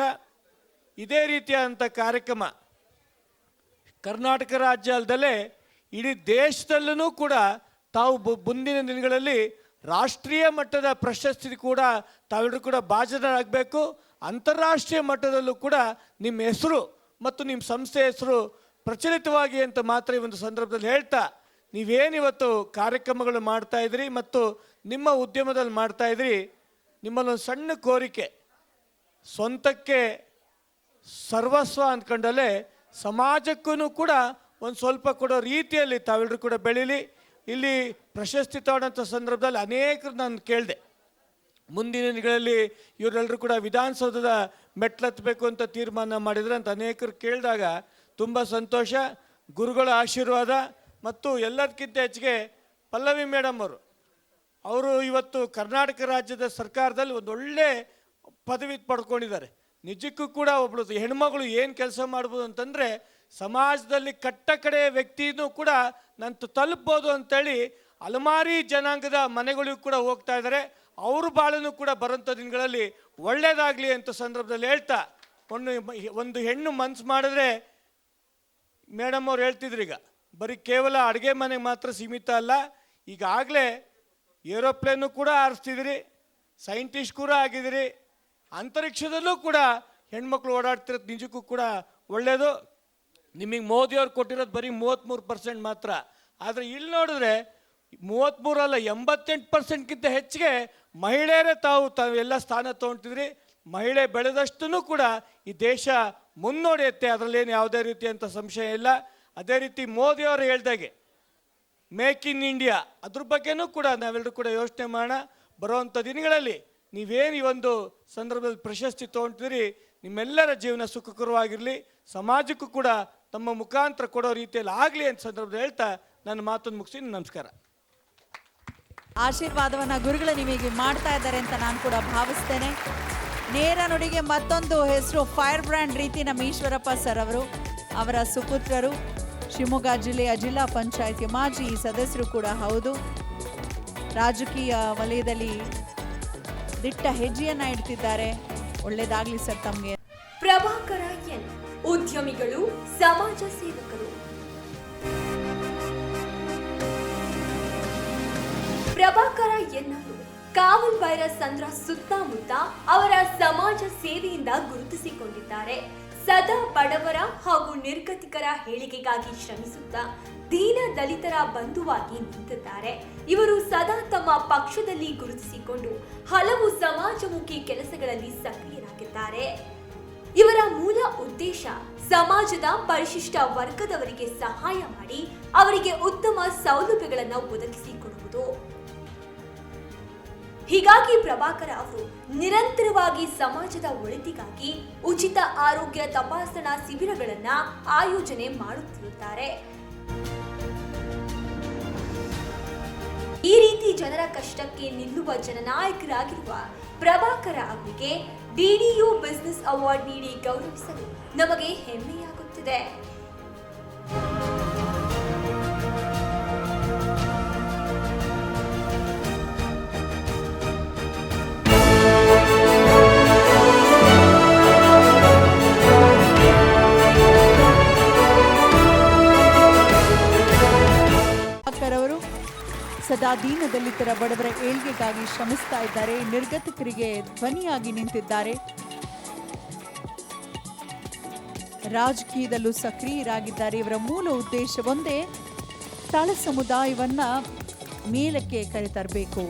ಇದೇ ರೀತಿಯಾದಂಥ ಕಾರ್ಯಕ್ರಮ ಕರ್ನಾಟಕ ರಾಜ್ಯ ಅಲ್ಲದಲ್ಲೇ ಇಡೀ ದೇಶದಲ್ಲೂ ಕೂಡ ತಾವು ಮುಂದಿನ ದಿನಗಳಲ್ಲಿ ರಾಷ್ಟ್ರೀಯ ಮಟ್ಟದ ಪ್ರಶಸ್ತಿ ಕೂಡ ತಾವೆಲ್ಲರೂ ಕೂಡ ಭಾಜನರಾಗಬೇಕು. ಅಂತಾರಾಷ್ಟ್ರೀಯ ಮಟ್ಟದಲ್ಲೂ ಕೂಡ ನಿಮ್ಮ ಹೆಸರು ಮತ್ತು ನಿಮ್ಮ ಸಂಸ್ಥೆ ಹೆಸರು ಪ್ರಚಲಿತವಾಗಿ ಅಂತ ಮಾತ್ರ ಈ ಒಂದು ಸಂದರ್ಭದಲ್ಲಿ ಹೇಳ್ತಾ, ನೀವೇನಿವತ್ತು ಕಾರ್ಯಕ್ರಮಗಳು ಮಾಡ್ತಾಯಿದ್ರಿ ಮತ್ತು ನಿಮ್ಮ ಉದ್ಯಮದಲ್ಲಿ ಮಾಡ್ತಾಯಿದ್ರಿ, ನಿಮ್ಮಲ್ಲೊಂದು ಸಣ್ಣ ಕೋರಿಕೆ, ಸ್ವಂತಕ್ಕೆ ಸರ್ವಸ್ವ ಅಂದ್ಕೊಂಡಲ್ಲೇ ಸಮಾಜಕ್ಕೂ ಕೂಡ ಒಂದು ಸ್ವಲ್ಪ ಕೊಡೋ ರೀತಿಯಲ್ಲಿ ತಾವೆಲ್ಲರೂ ಕೂಡ ಬೆಳೀಲಿ. ಇಲ್ಲಿ ಪ್ರಶಸ್ತಿ ತಗೊಂಡಂಥ ಸಂದರ್ಭದಲ್ಲಿ ಅನೇಕರು ನಾನು ಕೇಳಿದೆ, ಮುಂದಿನ ದಿನಗಳಲ್ಲಿ ಇವರೆಲ್ಲರೂ ಕೂಡ ವಿಧಾನಸೌಧದ ಮೆಟ್ಲತ್ತಬೇಕು ಅಂತ ತೀರ್ಮಾನ ಮಾಡಿದ್ರೆ ಅಂತ ಅನೇಕರು ಕೇಳಿದಾಗ ತುಂಬ ಸಂತೋಷ. ಗುರುಗಳ ಆಶೀರ್ವಾದ ಮತ್ತು ಎಲ್ಲದಕ್ಕಿಂತ ಹೆಚ್ಚಿಗೆ ಪಲ್ಲವಿ ಮೇಡಮ್ ಅವರು ಇವತ್ತು ಕರ್ನಾಟಕ ರಾಜ್ಯದ ಸರ್ಕಾರದಲ್ಲಿ ಒಂದು ಒಳ್ಳೆ ಪದವಿ ಪಡ್ಕೊಂಡಿದ್ದಾರೆ. ನಿಜಕ್ಕೂ ಕೂಡ ಒಬ್ಬಳು ಹೆಣ್ಮಗಳು ಏನು ಕೆಲಸ ಮಾಡ್ಬೋದು ಅಂತಂದರೆ ಸಮಾಜದಲ್ಲಿ ಕಟ್ಟ ಕಡೆಯ ವ್ಯಕ್ತಿನೂ ಕೂಡ ನಾನು ತಲುಪ್ಬೋದು ಅಂತೇಳಿ ಅಲಮಾರಿ ಜನಾಂಗದ ಮನೆಗಳಿಗೂ ಕೂಡ ಹೋಗ್ತಾ ಇದ್ದಾರೆ. ಅವ್ರ ಬಾಳನ್ನು ಕೂಡ ಬರೋಂಥ ದಿನಗಳಲ್ಲಿ ಒಳ್ಳೆಯದಾಗಲಿ ಅಂತ ಸಂದರ್ಭದಲ್ಲಿ ಹೇಳ್ತಾ, ಒಂದು ಹೆಣ್ಣು ಮನಸ್ಸು ಮಾಡಿದ್ರೆ ಮೇಡಮ್ ಅವ್ರು ಹೇಳ್ತಿದ್ರು, ಈಗ ಬರೀ ಕೇವಲ ಅಡುಗೆ ಮನೆಗೆ ಮಾತ್ರ ಸೀಮಿತ ಅಲ್ಲ, ಈಗಾಗಲೇ ಏರೋಪ್ಲೇನು ಕೂಡ ಹಾರಿಸ್ತಿದ್ದೀರಿ, ಸೈಂಟಿಸ್ಟ್ ಕೂಡ ಆಗಿದ್ದೀರಿ, ಅಂತರಿಕ್ಷದಲ್ಲೂ ಕೂಡ ಹೆಣ್ಮಕ್ಳು ಓಡಾಡ್ತಿರೋದು ನಿಜಕ್ಕೂ ಕೂಡ ಒಳ್ಳೆಯದು. ನಿಮಗೆ ಮೋದಿಯವ್ರು ಕೊಟ್ಟಿರೋದು ಬರೀ 33% ಮಾತ್ರ. ಆದರೆ ಇಲ್ಲಿ ನೋಡಿದ್ರೆ 33 ಅಲ್ಲ 88%ಗಿಂತ ಹೆಚ್ಚಿಗೆ ಮಹಿಳೆಯರೇ ತಾವೆಲ್ಲ ಸ್ಥಾನ ತೊಗೊಳ್ತಿದ್ರಿ. ಮಹಿಳೆ ಬೆಳೆದಷ್ಟೂ ಕೂಡ ಈ ದೇಶ ಮುನ್ನಡೆಯುತ್ತೆ, ಅದರಲ್ಲೇನು ಯಾವುದೇ ರೀತಿಯಂಥ ಸಂಶಯ ಇಲ್ಲ. ಅದೇ ರೀತಿ ಮೋದಿಯವರು ಹೇಳ್ದಾಗೆ ಮೇಕ್ ಇನ್ ಇಂಡಿಯಾ ಅದ್ರ ಬಗ್ಗೆನೂ ಕೂಡ ನಾವೆಲ್ಲರೂ ಕೂಡ ಯೋಚನೆ ಮಾಡೋಣ. ಬರುವಂಥ ದಿನಗಳಲ್ಲಿ ನೀವೇನು ಈ ಒಂದು ಸಂದರ್ಭದಲ್ಲಿ ಪ್ರಶಸ್ತಿ ತೊಗೊಳ್ತಿದ್ರಿ, ನಿಮ್ಮೆಲ್ಲರ ಜೀವನ ಸುಖಕರವಾಗಿರಲಿ, ಸಮಾಜಕ್ಕೂ ಕೂಡ ತಮ್ಮ ಮುಖಾಂತರ ಕೊಡೋ ರೀತಿಯಲ್ಲಿ ಆಗಲಿ ಅಂತ ಸಂದರ್ಭದಲ್ಲಿ ಹೇಳ್ತಾ ನನ್ನ ಮಾತನ್ನು ಮುಗಿಸಿ ನಮಸ್ಕಾರ. ಆಶೀರ್ವಾದವನ್ನು ಗುರುಗಳು ನಿಮಗೆ ಮಾಡ್ತಾ ಇದ್ದಾರೆ ಅಂತ ನಾನು ಕೂಡ ಭಾವಿಸ್ತೇನೆ. ನೇರ ನುಡಿಗೆ ಮತ್ತೊಂದು ಹೆಸರು ಫೈರ್ ಬ್ರ್ಯಾಂಡ್ ರೀತಿ ನಮ್ಮ ಈಶ್ವರಪ್ಪ ಸರ್ ಅವರು, ಅವರ ಸುಪುತ್ರರು, ಶಿವಮೊಗ್ಗ ಜಿಲ್ಲೆಯ ಜಿಲ್ಲಾ ಪಂಚಾಯತಿ ಮಾಜಿ ಸದಸ್ಯರು ಕೂಡ ಹೌದು. ರಾಜಕೀಯ ವಲಯದಲ್ಲಿ ದಿಟ್ಟ ಹೆಜ್ಜೆಯನ್ನ ಇಡ್ತಿದ್ದಾರೆ. ಒಳ್ಳೇದಾಗ್ಲಿ ಸರ್ ತಮಗೆ. ಪ್ರಭಾಕರ ಎನ್, ಉದ್ಯಮಿಗಳು, ಸಮಾಜ ಸೇವಕರು. ಪ್ರಭಾಕರ ಎನ್ ಅವರು ಕಾವಲ್ ಬೈರ ಸಂದ್ರ ಸುತ್ತಮುತ್ತ ಅವರ ಸಮಾಜ ಸೇವೆಯಿಂದ ಗುರುತಿಸಿಕೊಂಡಿದ್ದಾರೆ. ಸದಾ ಬಡವರ ಹಾಗೂ ನಿರ್ಗತಿಕರ ಏಳಿಗೆಗಾಗಿ ಶ್ರಮಿಸುತ್ತಾ ದೀನ ದಲಿತರ ಬಂಧುವಾಗಿ ನಿಂತಿದ್ದಾರೆ. ಇವರು ಸದಾ ತಮ್ಮ ಪಕ್ಷದಲ್ಲಿ ಗುರುತಿಸಿಕೊಂಡು ಹಲವು ಸಮಾಜಮುಖಿ ಕೆಲಸಗಳಲ್ಲಿ ಸಕ್ರಿಯರಾಗಿದ್ದಾರೆ. ಇವರ ಮೂಲ ಉದ್ದೇಶ ಸಮಾಜದ ಪರಿಶಿಷ್ಟ ವರ್ಗದವರಿಗೆ ಸಹಾಯ ಮಾಡಿ ಅವರಿಗೆ ಉತ್ತಮ ಸೌಲಭ್ಯಗಳನ್ನು ಒದಗಿಸಿಕೊಡುವುದು. ಹೀಗಾಗಿ ಪ್ರಭಾಕರ ಅವರು ನಿರಂತರವಾಗಿ ಸಮಾಜದ ಒಳಿತಿಗಾಗಿ ಉಚಿತ ಆರೋಗ್ಯ ತಪಾಸಣಾ ಶಿಬಿರಗಳನ್ನ ಆಯೋಜನೆ ಮಾಡುತ್ತಿರುತ್ತಾರೆ. ಈ ರೀತಿ ಜನರ ಕಷ್ಟಕ್ಕೆ ನಿಲ್ಲುವ ಜನನಾಯಕರಾಗಿರುವ ಪ್ರಭಾಕರ ಅವರಿಗೆ ಡಿಡಿಯು ಬಿಸಿನೆಸ್ ಅವಾರ್ಡ್ ನೀಡಿ ಗೌರವಿಸಲು ನಮಗೆ ಹೆಮ್ಮೆಯಾಗುತ್ತಿದೆ. ಅವರು ಸದಾ ದೀನದಲಿತರ ಬಡವರ ಏಳ್ಗೆಗಾಗಿ ಶ್ರಮಿಸ್ತಾ ಇದ್ದಾರೆ. ನಿರ್ಗತಿಕರಿಗೆ ಧ್ವನಿಯಾಗಿ ನಿಂತಿದ್ದಾರೆ. ರಾಜಕೀಯದಲ್ಲೂ ಸಕ್ರಿಯರಾಗಿದ್ದಾರೆ. ಇವರ ಮೂಲ ಉದ್ದೇಶ ಒಂದೇ, ತಳ ಸಮುದಾಯವನ್ನ ಮೇಲಕ್ಕೆ ಕರೆತರಬೇಕು.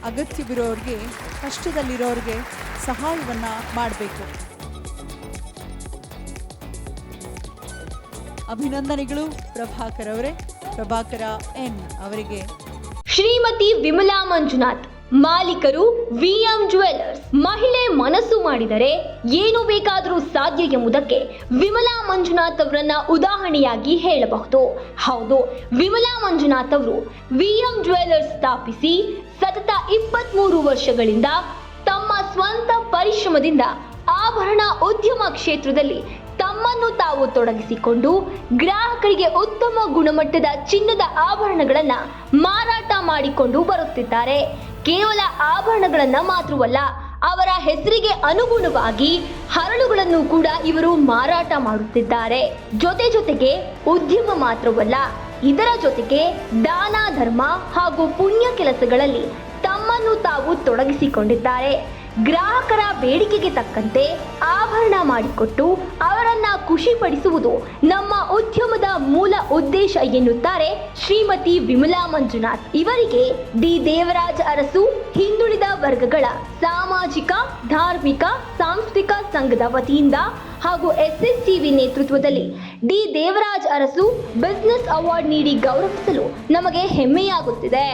ಅಗತ್ಯವಿರೋರಿಗೆ, ಕಷ್ಟದಲ್ಲಿರೋರಿಗೆ ಸಹಾಯವನ್ನ ಮಾಡಬೇಕು. ಅಭಿನಂದನೆಗಳು ಪ್ರಭಾಕರ್ ಅವರೇ. ಪ್ರಭಾಕರ ಎನ್ ಅವರಿಗೆ. ಶ್ರೀಮತಿ ವಿಮಲಾ ಮಂಜುನಾಥ್, ಮಾಲೀಕರು ವಿಎಂ ಜ್ಯುವೆಲ್ಲರ್ಸ್. ಮಹಿಳೆ ಮನಸ್ಸು ಮಾಡಿದರೆ ಏನು ಬೇಕಾದರೂ ಸಾಧ್ಯ ಎಂಬುದಕ್ಕೆ ವಿಮಲಾ ಮಂಜುನಾಥ್ ಅವರನ್ನ ಉದಾಹರಣೆಯಾಗಿ ಹೇಳಬಹುದು. ಹೌದು, ವಿಮಲಾ ಮಂಜುನಾಥ್ ಅವರು ವಿಎಂ ಜ್ಯುವೆಲ್ಲರ್ಸ್ ಸ್ಥಾಪಿಸಿ ಸತತ 23 ವರ್ಷಗಳಿಂದ ತಮ್ಮ ಸ್ವಂತ ಪರಿಶ್ರಮದಿಂದ ಆಭರಣ ಉದ್ಯಮ ಕ್ಷೇತ್ರದಲ್ಲಿ ತಮ್ಮನ್ನು ತಾವು ತೊಡಗಿಸಿಕೊಂಡು ಗ್ರಾಹಕರಿಗೆ ಉತ್ತಮ ಗುಣಮಟ್ಟದ ಚಿನ್ನದ ಆಭರಣಗಳನ್ನ ಮಾರಾಟ ಮಾಡಿಕೊಂಡು ಬರುತ್ತಿದ್ದಾರೆ. ಕೇವಲ ಆಭರಣಗಳನ್ನ ಮಾತ್ರವಲ್ಲ, ಅವರ ಹೆಸರಿಗೆ ಅನುಗುಣವಾಗಿ ಹರಳುಗಳನ್ನು ಕೂಡ ಇವರು ಮಾರಾಟ ಮಾಡುತ್ತಿದ್ದಾರೆ. ಜೊತೆಗೆ ಉದ್ಯಮ ಮಾತ್ರವಲ್ಲ, ಇದರ ಜೊತೆಗೆ ದಾನ ಧರ್ಮ ಹಾಗೂ ಪುಣ್ಯ ಕೆಲಸಗಳಲ್ಲಿ ತಮ್ಮನ್ನು ತಾವು ತೊಡಗಿಸಿಕೊಂಡಿದ್ದಾರೆ. ಗ್ರಾಹಕರ ಬೇಡಿಕೆಗೆ ತಕ್ಕಂತೆ ಆಭರಣ ಮಾಡಿಕೊಟ್ಟು ಅವರನ್ನ ಖುಷಿಪಡಿಸುವುದು ನಮ್ಮ ಉದ್ಯಮದ ಮೂಲ ಉದ್ದೇಶ ಎನ್ನುತ್ತಾರೆ ಶ್ರೀಮತಿ ವಿಮಲಾ ಮಂಜುನಾಥ್. ಇವರಿಗೆ ಡಿ ದೇವರಾಜ್ ಅರಸು ಹಿಂದುಳಿದ ವರ್ಗಗಳ ಸಾಮಾಜಿಕ, ಧಾರ್ಮಿಕ, ಸಾಂಸ್ಕೃತಿಕ ಸಂಘದ ವತಿಯಿಂದ ಹಾಗೂ SSTV ನೇತೃತ್ವದಲ್ಲಿ D Devaraj Urs business award ನೀಡಿ ಗೌರವಿಸಲು ನಮಗೆ ಹೆಮ್ಮೆಯಾಗುತ್ತಿದೆ.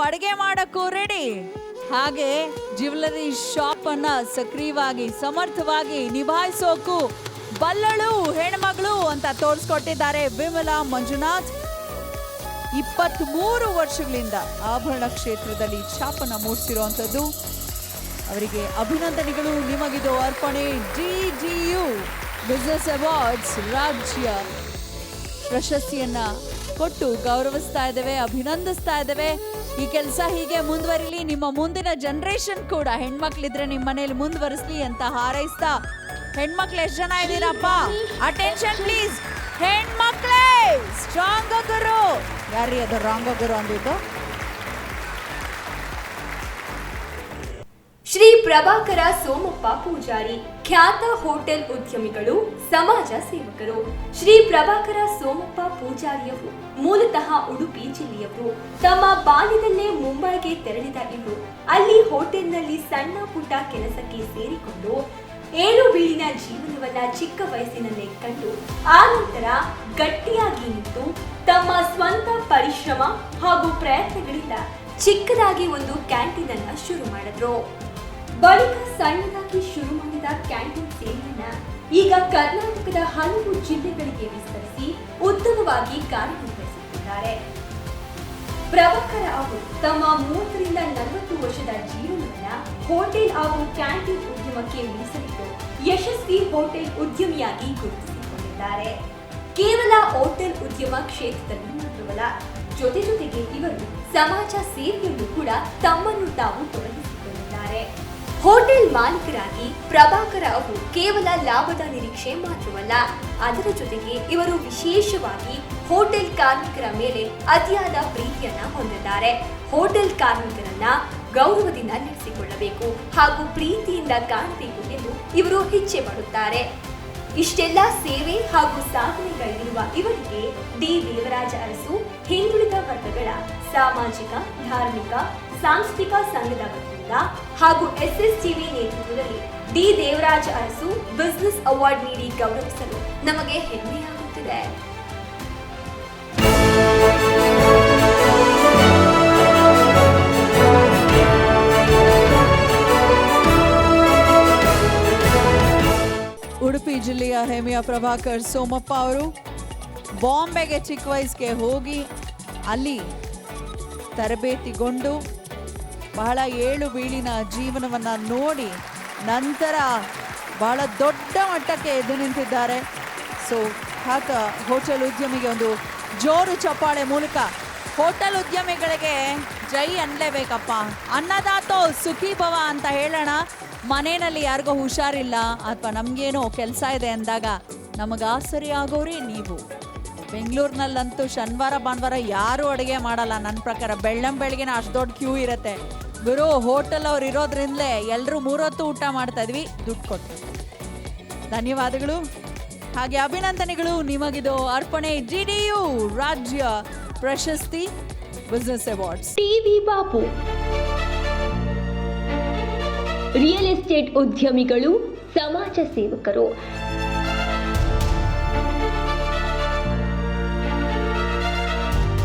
ಅಡುಗೆ ಮಾಡಕ್ಕೂ ರೆಡಿ, ಹಾಗೆ ಜ್ಯುವೆಲರಿ ಶಾಪ್ ಅನ್ನ ಸಕ್ರಿಯವಾಗಿ ಸಮರ್ಥವಾಗಿ ನಿಭಾಯಿಸೋಕು ಬಲ್ಲಳು ಹೆಣ್ಮಗಳು ಅಂತ ತೋರಿಸ್ಕೊಟ್ಟಿದ್ದಾರೆ ವಿಮಲಾ ಮಂಜುನಾಥ್. 23 ವರ್ಷಗಳಿಂದ ಆಭರಣ ಕ್ಷೇತ್ರದಲ್ಲಿ ಛಾಪನ್ನ ಮೂಡಿಸಿರುವಂಥದ್ದು. ಅವರಿಗೆ ಅಭಿನಂದನೆಗಳು. ನಿಮಗಿದು ಅರ್ಪಣೆ. DDU ಬಿಸಿನೆಸ್ ಅವಾರ್ಡ್ಸ್ ರಾಜ್ಯ ಪ್ರಶಸ್ತಿಯನ್ನ ಕೊಟ್ಟು ಗೌರವಿಸ್ತಾ ಇದ್ದೇವೆ, ಅಭಿನಂದಿಸ್ತಾ ಇದ್ದೇವೆ. ಈ ಕೆಲಸ ಹೀಗೆ ಮುಂದುವರಿಲಿ. ನಿಮ್ಮ ಮುಂದಿನ ಜನರೇಷನ್ ಕೂಡ ಹೆಣ್ಮಕ್ಳಿದ್ರೆ ನಿಮ್ಮ ಮನೇಲಿ ಮುಂದುವರಿಸ್ಲಿ ಅಂತ ಹಾರೈಸ್ತಾ, ಹೆಣ್ಮಕ್ಳು ಎಷ್ಟು ಜನ ಇದ್ದೀರಪ್ಪ? Attention please. ಹೆಣ್ಮಕ್ಳೇ ಸ್ಟ್ರಾಂಗ್ ಗುರು. ಯಾರೀ ಅದು ರಾಂಗ್ ಗುರು ಅಂದಿದ್ದು? ಶ್ರೀ ಪ್ರಭಾಕರ ಸೋಮಪ್ಪ ಪೂಜಾರಿ, ಖ್ಯಾತ ಹೋಟೆಲ್ ಉದ್ಯಮಿಗಳು, ಸಮಾಜ ಸೇವಕರು. ಶ್ರೀ ಪ್ರಭಾಕರ ಸೋಮಪ್ಪ ಪೂಜಾರಿಯವರು ಮೂಲತಃ ಉಡುಪಿ ಜಿಲ್ಲೆಯವರು. ತಮ್ಮ ಬಾಲ್ಯದಲ್ಲೇ ಮುಂಬೈಗೆ ತೆರಳಿದ ಇವರು ಅಲ್ಲಿ ಹೋಟೆಲ್ನಲ್ಲಿ ಸಣ್ಣ ಪುಟ್ಟ ಕೆಲಸಕ್ಕೆ ಸೇರಿಕೊಂಡು ಏಳು ಬೀಳಿನ ಜೀವನವನ್ನ ಚಿಕ್ಕ ವಯಸ್ಸಿನಲ್ಲೇ ಕಂಡು ಆ ನಂತರ ಗಟ್ಟಿಯಾಗಿ ನಿಂತು ತಮ್ಮ ಸ್ವಂತ ಪರಿಶ್ರಮ ಹಾಗೂ ಪ್ರಯತ್ನಗಳಿಂದ ಚಿಕ್ಕದಾಗಿ ಒಂದು ಕ್ಯಾಂಟೀನ್ ಅನ್ನ ಶುರು ಮಾಡಿದ್ರು. ಬಳಿಕ ಸಣ್ಣದಾಗಿ ಶುರು ಮಾಡಿದ ಕ್ಯಾಂಟೀನ್ ಸೇವೆಯನ್ನ ಈಗ ಕರ್ನಾಟಕದ ಹಲವು ಜಿಲ್ಲೆಗಳಿಗೆ ವಿಸ್ತರಿಸಿ ಉತ್ತಮವಾಗಿ ಕಾರ್ಯನಿರ್ವಹಿಸುತ್ತಿದ್ದಾರೆ. ಪ್ರಭಾಕರ ಅವರು ತಮ್ಮ 30 ರಿಂದ 40 ವರ್ಷದ ಜೀವನವನ್ನ ಹೋಟೆಲ್ ಹಾಗೂ ಕ್ಯಾಂಟೀನ್ ಉದ್ಯಮಕ್ಕೆ ಮೀಸಲಿಟ್ಟು ಯಶಸ್ವಿ ಹೋಟೆಲ್ ಉದ್ಯಮಿಯಾಗಿ ಗುರುತಿಸಿಕೊಂಡಿದ್ದಾರೆ. ಕೇವಲ ಹೋಟೆಲ್ ಉದ್ಯಮ ಕ್ಷೇತ್ರದಲ್ಲಿ ಮಾತ್ರವಲ್ಲ, ಜೊತೆಗೆ ಇವರು ಸಮಾಜ ಸೇವೆಯಲ್ಲೂ ಕೂಡ ತಮ್ಮನ್ನು ತಾವು ತೊಡಗಿಸಿಕೊಂಡಿದ್ದಾರೆ. ಹೋಟೆಲ್ ಮಾಲೀಕರಾಗಿ ಪ್ರಭಾಕರ ಅವರು ಕೇವಲ ಲಾಭದ ನಿರೀಕ್ಷೆ ಮಾತ್ರವಲ್ಲ, ಅದರ ಜೊತೆಗೆ ಇವರು ವಿಶೇಷವಾಗಿ ಹೋಟೆಲ್ ಕಾರ್ಮಿಕರ ಮೇಲೆ ಅತಿಯಾದ ಪ್ರೀತಿಯನ್ನ ಹೊಂದಿದ್ದಾರೆ. ಹೋಟೆಲ್ ಕಾರ್ಮಿಕರನ್ನ ಗೌರವದಿಂದ ನಡೆಸಿಕೊಳ್ಳಬೇಕು ಹಾಗೂ ಪ್ರೀತಿಯಿಂದ ಕಾಣಬೇಕು ಎಂದು ಇವರು ಇಚ್ಛೆ ಪಡುತ್ತಾರೆ. ಇಷ್ಟೆಲ್ಲ ಸೇವೆ ಹಾಗೂ ಸಾಧನೆಗಳಿರುವ ಇವರಿಗೆ ಡಿ ದೇವರಾಜ ಅರಸು ಹಿಂದುಳಿದ ವರ್ಗಗಳ ಸಾಮಾಜಿಕ, ಧಾರ್ಮಿಕ, ಸಾಂಸ್ಕೃತಿಕ ಸಂಘದ ವತಿಯಿಂದ ಹಾಗೂ SSTV ನೇತೃತ್ವದಲ್ಲಿ D Devaraja Arasu business award ನೀಡಿ ಗೌರವಿಸಲು ನಮಗೆ ಹೆಮ್ಮೆಯಾಗುತ್ತಿದೆ. ಉಡುಪಿ ಜಿಲ್ಲೆಯ ಹೆಮ್ಮೆಯ ಪ್ರಭಾಕರ್ ಸೋಮಪ್ಪ ಅವರು ಬಾಂಬೆಗೆ ಚಿಕ್ಕ ವಯಸ್ಸಿಗೆ ಹೋಗಿ ಅಲ್ಲಿ ತರಬೇತಿಗೊಂಡು ಬಹಳ ಏಳು ಬೀಳಿನ ಜೀವನವನ್ನು ನೋಡಿ ನಂತರ ಬಹಳ ದೊಡ್ಡ ಮಟ್ಟಕ್ಕೆ ಎದ್ದು ನಿಂತಿದ್ದಾರೆ. ಸೊ ಖ್ಯಾತ ಹೋಟೆಲ್ ಉದ್ಯಮಿಗೆ ಒಂದು ಜೋರು ಚಪ್ಪಾಳೆ ಮೂಲಕ ಹೋಟೆಲ್ ಉದ್ಯಮಿಗಳಿಗೆ ಜೈ ಅನ್ನಲೇಬೇಕಪ್ಪ. ಅನ್ನದಾತೋ ಸುಖಿ ಭವ ಅಂತ ಹೇಳೋಣ. ಮನೆಯಲ್ಲಿ ಯಾರಿಗೋ ಹುಷಾರಿಲ್ಲ ಅಥವಾ ನಮಗೇನೋ ಕೆಲಸ ಇದೆ ಅಂದಾಗ ನಮಗೆ ಆಸರಿ ಆಗೋರಿ ನೀವು. ಬೆಂಗಳೂರಿನಲ್ಲಂತೂ ಶನಿವಾರ ಭಾನುವಾರ ಯಾರೂ ಅಡುಗೆ ಮಾಡಲ್ಲ ನನ್ನ ಪ್ರಕಾರ. ಬೆಳ್ಳಂಬೆಳಗಿನ ಅಷ್ಟು ದೊಡ್ಡ ಕ್ಯೂ ಇರುತ್ತೆ ಗುರು. ಹೋಟೆಲ್ ಅವ್ರು ಇರೋದ್ರಿಂದಲೇ ಎಲ್ಲರೂ 3 ಹೊತ್ತು ಊಟ ಮಾಡ್ತಾ ಇದ್ವಿ ದುಡ್ಡು ಕೊಟ್ಟು. ಧನ್ಯವಾದಗಳು ಹಾಗೆ ಅಭಿನಂದನೆಗಳು ನಿಮಗಿದು ಅರ್ಪಣೆ GDU ರಾಜ್ಯ ಪ್ರಶಸ್ತಿ business awards. TV Bapu real estate ಉದ್ಯಮಿಗಳು, ಸಮಾಜ ಸೇವಕರು.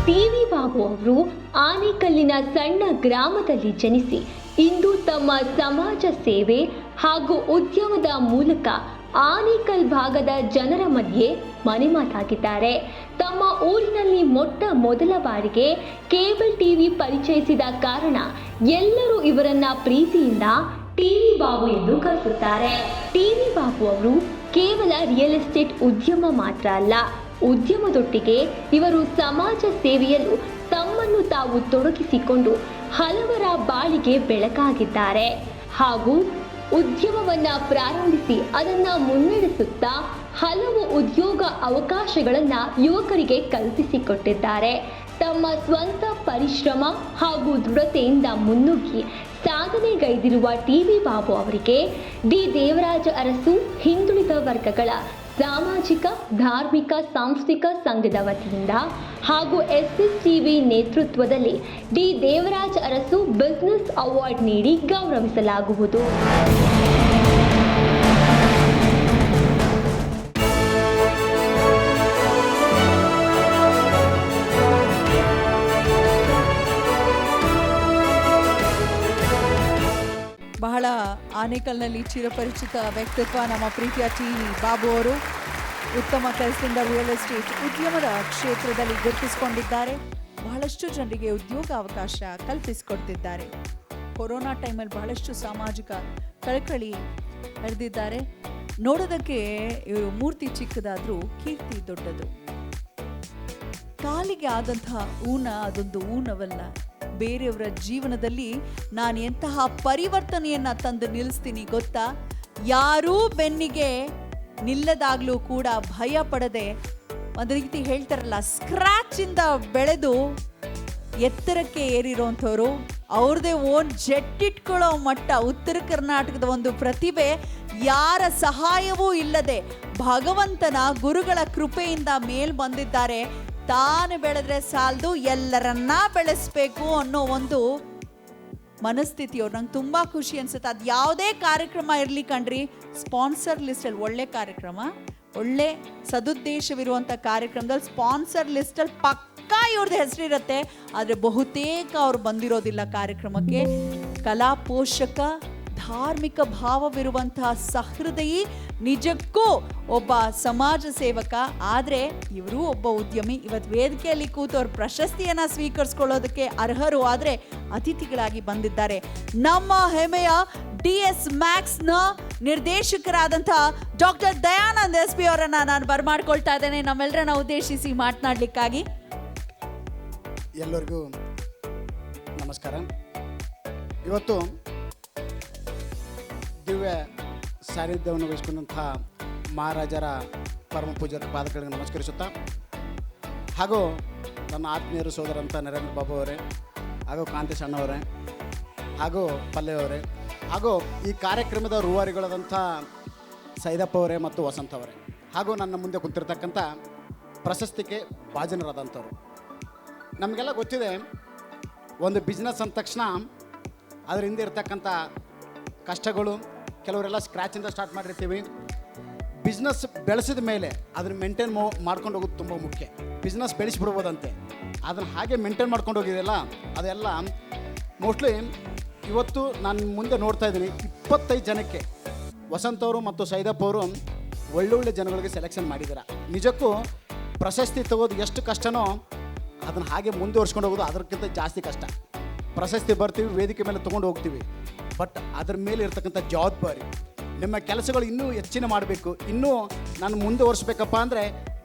ಟಿವಿ ಬಾಬು ಅವರು ಆನೇಕಲ್ಲಿನ ಸಣ್ಣ ಗ್ರಾಮದಲ್ಲಿ ಜನಿಸಿ ಇಂದು ತಮ್ಮ ಸಮಾಜ ಸೇವೆ ಹಾಗೂ ಉದ್ಯಮದ ಮೂಲಕ ಆನೇಕಲ್ ಭಾಗದ ಜನರ ಮಧ್ಯೆ ಮನೆಮಾತಾಗಿದ್ದಾರೆ. ತಮ್ಮ ಊರಿನಲ್ಲಿ ಮೊದಲ ಬಾರಿಗೆ ಕೇಬಲ್ ಟಿವಿ ಪರಿಚಯಿಸಿದ ಕಾರಣ ಎಲ್ಲರೂ ಇವರನ್ನ ಪ್ರೀತಿಯಿಂದ ಟಿವಿ ಬಾಬು ಎಂದು ಕರೆಸುತ್ತಾರೆ. ಟಿವಿ ಬಾಬು ಅವರು ಕೇವಲ ರಿಯಲ್ ಎಸ್ಟೇಟ್ ಉದ್ಯಮ ಮಾತ್ರ ಅಲ್ಲ, ಉದ್ಯಮದೊಟ್ಟಿಗೆ ಇವರು ಸಮಾಜ ಸೇವೆಯಲ್ಲೂ ತಮ್ಮನ್ನು ತಾವು ತೊಡಗಿಸಿಕೊಂಡು ಹಲವರ ಬಾಳಿಗೆ ಬೆಳಕಾಗಿದ್ದಾರೆ. ಹಾಗೂ ಉದ್ಯಮವನ್ನ ಪ್ರಾರಂಭಿಸಿ ಅದನ್ನ ಮುನ್ನಡೆಸುತ್ತಾ ಹಲವು ಉದ್ಯೋಗ ಅವಕಾಶಗಳನ್ನ ಯುವಕರಿಗೆ ಕಲ್ಪಿಸಿಕೊಟ್ಟಿದ್ದಾರೆ. ತಮ್ಮ ಸ್ವಂತ ಪರಿಶ್ರಮ ಹಾಗೂ ದೃಢತೆಯಿಂದ ಮುನ್ನುಗ್ಗಿ ಸಾಧನೆಗೈದಿರುವ ಟಿವಿ ಬಾಬು ಅವರಿಗೆ ಡಿ ದೇವರಾಜ ಅರಸು ಹಿಂದುಳಿದ ವರ್ಗಗಳ ಸಾಮಾಜಿಕ, ಧಾರ್ಮಿಕ, ಸಾಂಸ್ಕೃತಿಕ ಸಂಘದ ವತಿಯಿಂದ ಹಾಗೂ SSTV ನೇತೃತ್ವದಲ್ಲಿ D Devaraja Arasu business award ನೀಡಿ ಗೌರವಿಸಲಾಗುವುದು. ಬಹಳ ಆನೇಕಲ್ನಲ್ಲಿ ಚಿರಪರಿಚಿತ ವ್ಯಕ್ತಿತ್ವ ನಮ್ಮ ಪ್ರೀತಿಯ ಟಿವಿ ಬಾಬು ಅವರು. ಉತ್ತಮ ಕೆಲಸದಿಂದ ರಿಯಲ್ ಎಸ್ಟೇಟ್ ಉದ್ಯಮದ ಕ್ಷೇತ್ರದಲ್ಲಿ ಗುರುತಿಸಿಕೊಂಡಿದ್ದಾರೆ. ಬಹಳಷ್ಟು ಜನರಿಗೆ ಉದ್ಯೋಗ ಅವಕಾಶ ಕಲ್ಪಿಸಿಕೊಡ್ತಿದ್ದಾರೆ. ಕೊರೋನಾ ಟೈಮಲ್ಲಿ ಬಹಳಷ್ಟು ಸಾಮಾಜಿಕ ಕಳಕಳಿ ಹರಿದಿದ್ದಾರೆ. ನೋಡೋದಕ್ಕೆ ಇವರು ಮೂರ್ತಿ ಚಿಕ್ಕದಾದರೂ ಕೀರ್ತಿ ದೊಡ್ಡದು. ಕಾಲಿಗೆ ಆದಂತಹ ಊನ ಅದೊಂದು ಊನವಲ್ಲ. ಬೇರೆಯವರ ಜೀವನದಲ್ಲಿ ನಾನು ಎಂತಹ ಪರಿವರ್ತನೆಯನ್ನ ತಂದು ನಿಲ್ಲಿಸ್ತೀನಿ ಗೊತ್ತಾ? ಯಾರೂ ಬೆನ್ನಿಗೆ ನಿಲ್ಲದಾಗ್ಲೂ ಕೂಡ ಭಯ ಪಡದೆ, ಒಂದು ರೀತಿ ಹೇಳ್ತಾರಲ್ಲ, ಸ್ಕ್ರಾಚ್ ಇಂದ ಬೆಳೆದು ಎತ್ತರಕ್ಕೆ ಏರಿರೋಂಥವ್ರು. ಅವ್ರದೇ ಓನ್ ಜೆಟ್ ಇಟ್ಕೊಳ್ಳೋ ಮಟ್ಟ ಉತ್ತರ ಕರ್ನಾಟಕದ ಒಂದು ಪ್ರತಿಭೆ. ಯಾರ ಸಹಾಯವೂ ಇಲ್ಲದೆ ಭಗವಂತನ ಗುರುಗಳ ಕೃಪೆಯಿಂದ ಮೇಲ್ ಬಂದಿದ್ದಾರೆ. ತಾನು ಬೆಳೆದ್ರೆ ಸಾಲದು, ಎಲ್ಲರನ್ನ ಬೆಳೆಸ್ಬೇಕು ಅನ್ನೋ ಒಂದು ಮನಸ್ಥಿತಿಯವ್ರು. ನಂಗೆ ತುಂಬ ಖುಷಿ ಅನ್ಸುತ್ತೆ. ಅದು ಯಾವುದೇ ಕಾರ್ಯಕ್ರಮ ಇರಲಿ ಕಣ್ರಿ, ಸ್ಪಾನ್ಸರ್ ಲಿಸ್ಟಲ್ಲಿ ಒಳ್ಳೆ ಕಾರ್ಯಕ್ರಮ, ಒಳ್ಳೆ ಸದುದ್ದೇಶವಿರುವಂಥ ಕಾರ್ಯಕ್ರಮದಲ್ಲಿ ಸ್ಪಾನ್ಸರ್ ಲಿಸ್ಟಲ್ಲಿ ಪಕ್ಕಾ ಇವ್ರದ್ದು ಹೆಸರಿರುತ್ತೆ. ಆದರೆ ಬಹುತೇಕ ಅವ್ರು ಬಂದಿರೋದಿಲ್ಲ ಕಾರ್ಯಕ್ರಮಕ್ಕೆ. ಕಲಾ ಪೋಷಕ, ಧಾರ್ಮಿಕ ಭಾವವಿರುವಂತಹ ಸಹೃದಯಿ, ನಿಜಕ್ಕೂ ಒಬ್ಬ ಸಮಾಜ ಸೇವಕ. ಆದರೆ ಇವರು ಒಬ್ಬ ಉದ್ಯಮಿ. ಇವತ್ತು ವೇದಿಕೆಯಲ್ಲಿ ಕೂತು ಅವ್ರ ಪ್ರಶಸ್ತಿಯನ್ನು ಸ್ವೀಕರಿಸ್ಕೊಳ್ಳೋದಕ್ಕೆ ಅರ್ಹರು. ಆದರೆ ಅತಿಥಿಗಳಾಗಿ ಬಂದಿದ್ದಾರೆ ನಮ್ಮ ಹೆಮ್ಮೆಯ DS ಮ್ಯಾಕ್ಸ್ನ ನಿರ್ದೇಶಕರಾದಂಥ ಡಾಕ್ಟರ್ ದಯಾನಂದ್ SP ಅವರನ್ನು ನಾನು ಬರಮಾಡ್ಕೊಳ್ತಾ ಇದ್ದೇನೆ ನಮ್ಮೆಲ್ಲರನ್ನ ಉದ್ದೇಶಿಸಿ ಮಾತನಾಡಲಿಕ್ಕಾಗಿ. ಎಲ್ಲರಿಗೂ ನಮಸ್ಕಾರ. ಇವತ್ತು ದಿವ್ಯ ಸಾನ್ನಿಧ್ಯವನ್ನು ವಹಿಸಿಕೊಂಡಂಥ ಮಹಾರಾಜರ ಪರಮ ಪೂಜ್ಯರ ಪಾದಗಳಿಗೆ ನಮಸ್ಕರಿಸುತ್ತಾ, ಹಾಗೂ ನನ್ನ ಆತ್ಮೀಯರು ಸೋದರಂಥ ನರೇಂದ್ರ ಬಾಬು ಅವರೇ, ಹಾಗೂ ಕಾಂತೇಶ್ ಅಣ್ಣವರೇ, ಹಾಗೂ ಪಲ್ಲೆ ಅವರೇ, ಹಾಗೂ ಈ ಕಾರ್ಯಕ್ರಮದ ರೂವಾರಿಗಳಾದಂಥ ಸೈದಪ್ಪ ಅವರೇ ಮತ್ತು ವಸಂತ ಅವರೇ, ಹಾಗೂ ನನ್ನ ಮುಂದೆ ಕುಂತಿರ್ತಕ್ಕಂಥ ಪ್ರಶಸ್ತಿಗೆ ಭಾಜನರಾದಂಥವ್ರು. ನಮಗೆಲ್ಲ ಗೊತ್ತಿದೆ, ಒಂದು ಬಿಸ್ನೆಸ್ ಅಂದ ತಕ್ಷಣ ಅದರ ಹಿಂದೆ ಇರ್ತಕ್ಕಂಥ ಕಷ್ಟಗಳು, ಕೆಲವರೆಲ್ಲ ಸ್ಕ್ರ್ಯಾಚಿಂದ ಸ್ಟಾರ್ಟ್ ಮಾಡಿರ್ತೀವಿ. ಬಿಸ್ನೆಸ್ ಬೆಳೆಸಿದ ಮೇಲೆ ಅದನ್ನು ಮೇಂಟೈನ್ ಮಾಡ್ಕೊಂಡು ಹೋಗೋದು ತುಂಬ ಮುಖ್ಯ. ಬಿಸ್ನೆಸ್ ಬೆಳೆಸಿಬಿಡ್ಬೋದಂತೆ, ಅದನ್ನು ಹಾಗೆ ಮೇಂಟೈನ್ ಮಾಡ್ಕೊಂಡು ಹೋಗಿದೆಯಲ್ಲ, ಅದೆಲ್ಲ ಮೋಸ್ಟ್ಲಿ ಇವತ್ತು ನಾನು ಮುಂದೆ ನೋಡ್ತಾ ಇದ್ದೀನಿ 25 ಜನಕ್ಕೆ ವಸಂತ್ ಅವರು ಮತ್ತು ಸೈದಪ್ಪ ಅವರು ಒಳ್ಳೊಳ್ಳೆ ಜನಗಳಿಗೆ ಸೆಲೆಕ್ಷನ್ ಮಾಡಿದ್ದಾರೆ. ನಿಜಕ್ಕೂ ಪ್ರಶಸ್ತಿ ತಗೋದು ಎಷ್ಟು ಕಷ್ಟನೋ ಅದನ್ನು ಹಾಗೆ ಮುಂದುವರ್ಸ್ಕೊಂಡು ಹೋಗೋದು ಅದಕ್ಕಿಂತ ಜಾಸ್ತಿ ಕಷ್ಟ. ಪ್ರಶಸ್ತಿ ಬರ್ತೀವಿ, ವೇದಿಕೆ ಮೇಲೆ ತೊಗೊಂಡು ಹೋಗ್ತೀವಿ, ಬಟ್ ಅದ್ರ ಮೇಲೆ ಇರ್ತಕ್ಕಂಥ ಜವಾಬ್ದಾರಿ, ನಿಮ್ಮ ಕೆಲಸಗಳು ಇನ್ನೂ ಹೆಚ್ಚಿನ ಮಾಡಬೇಕು, ಇನ್ನೂ ನಾನು ಮುಂದುವರಿಸ್ಬೇಕಪ್ಪ ಅಂದರೆ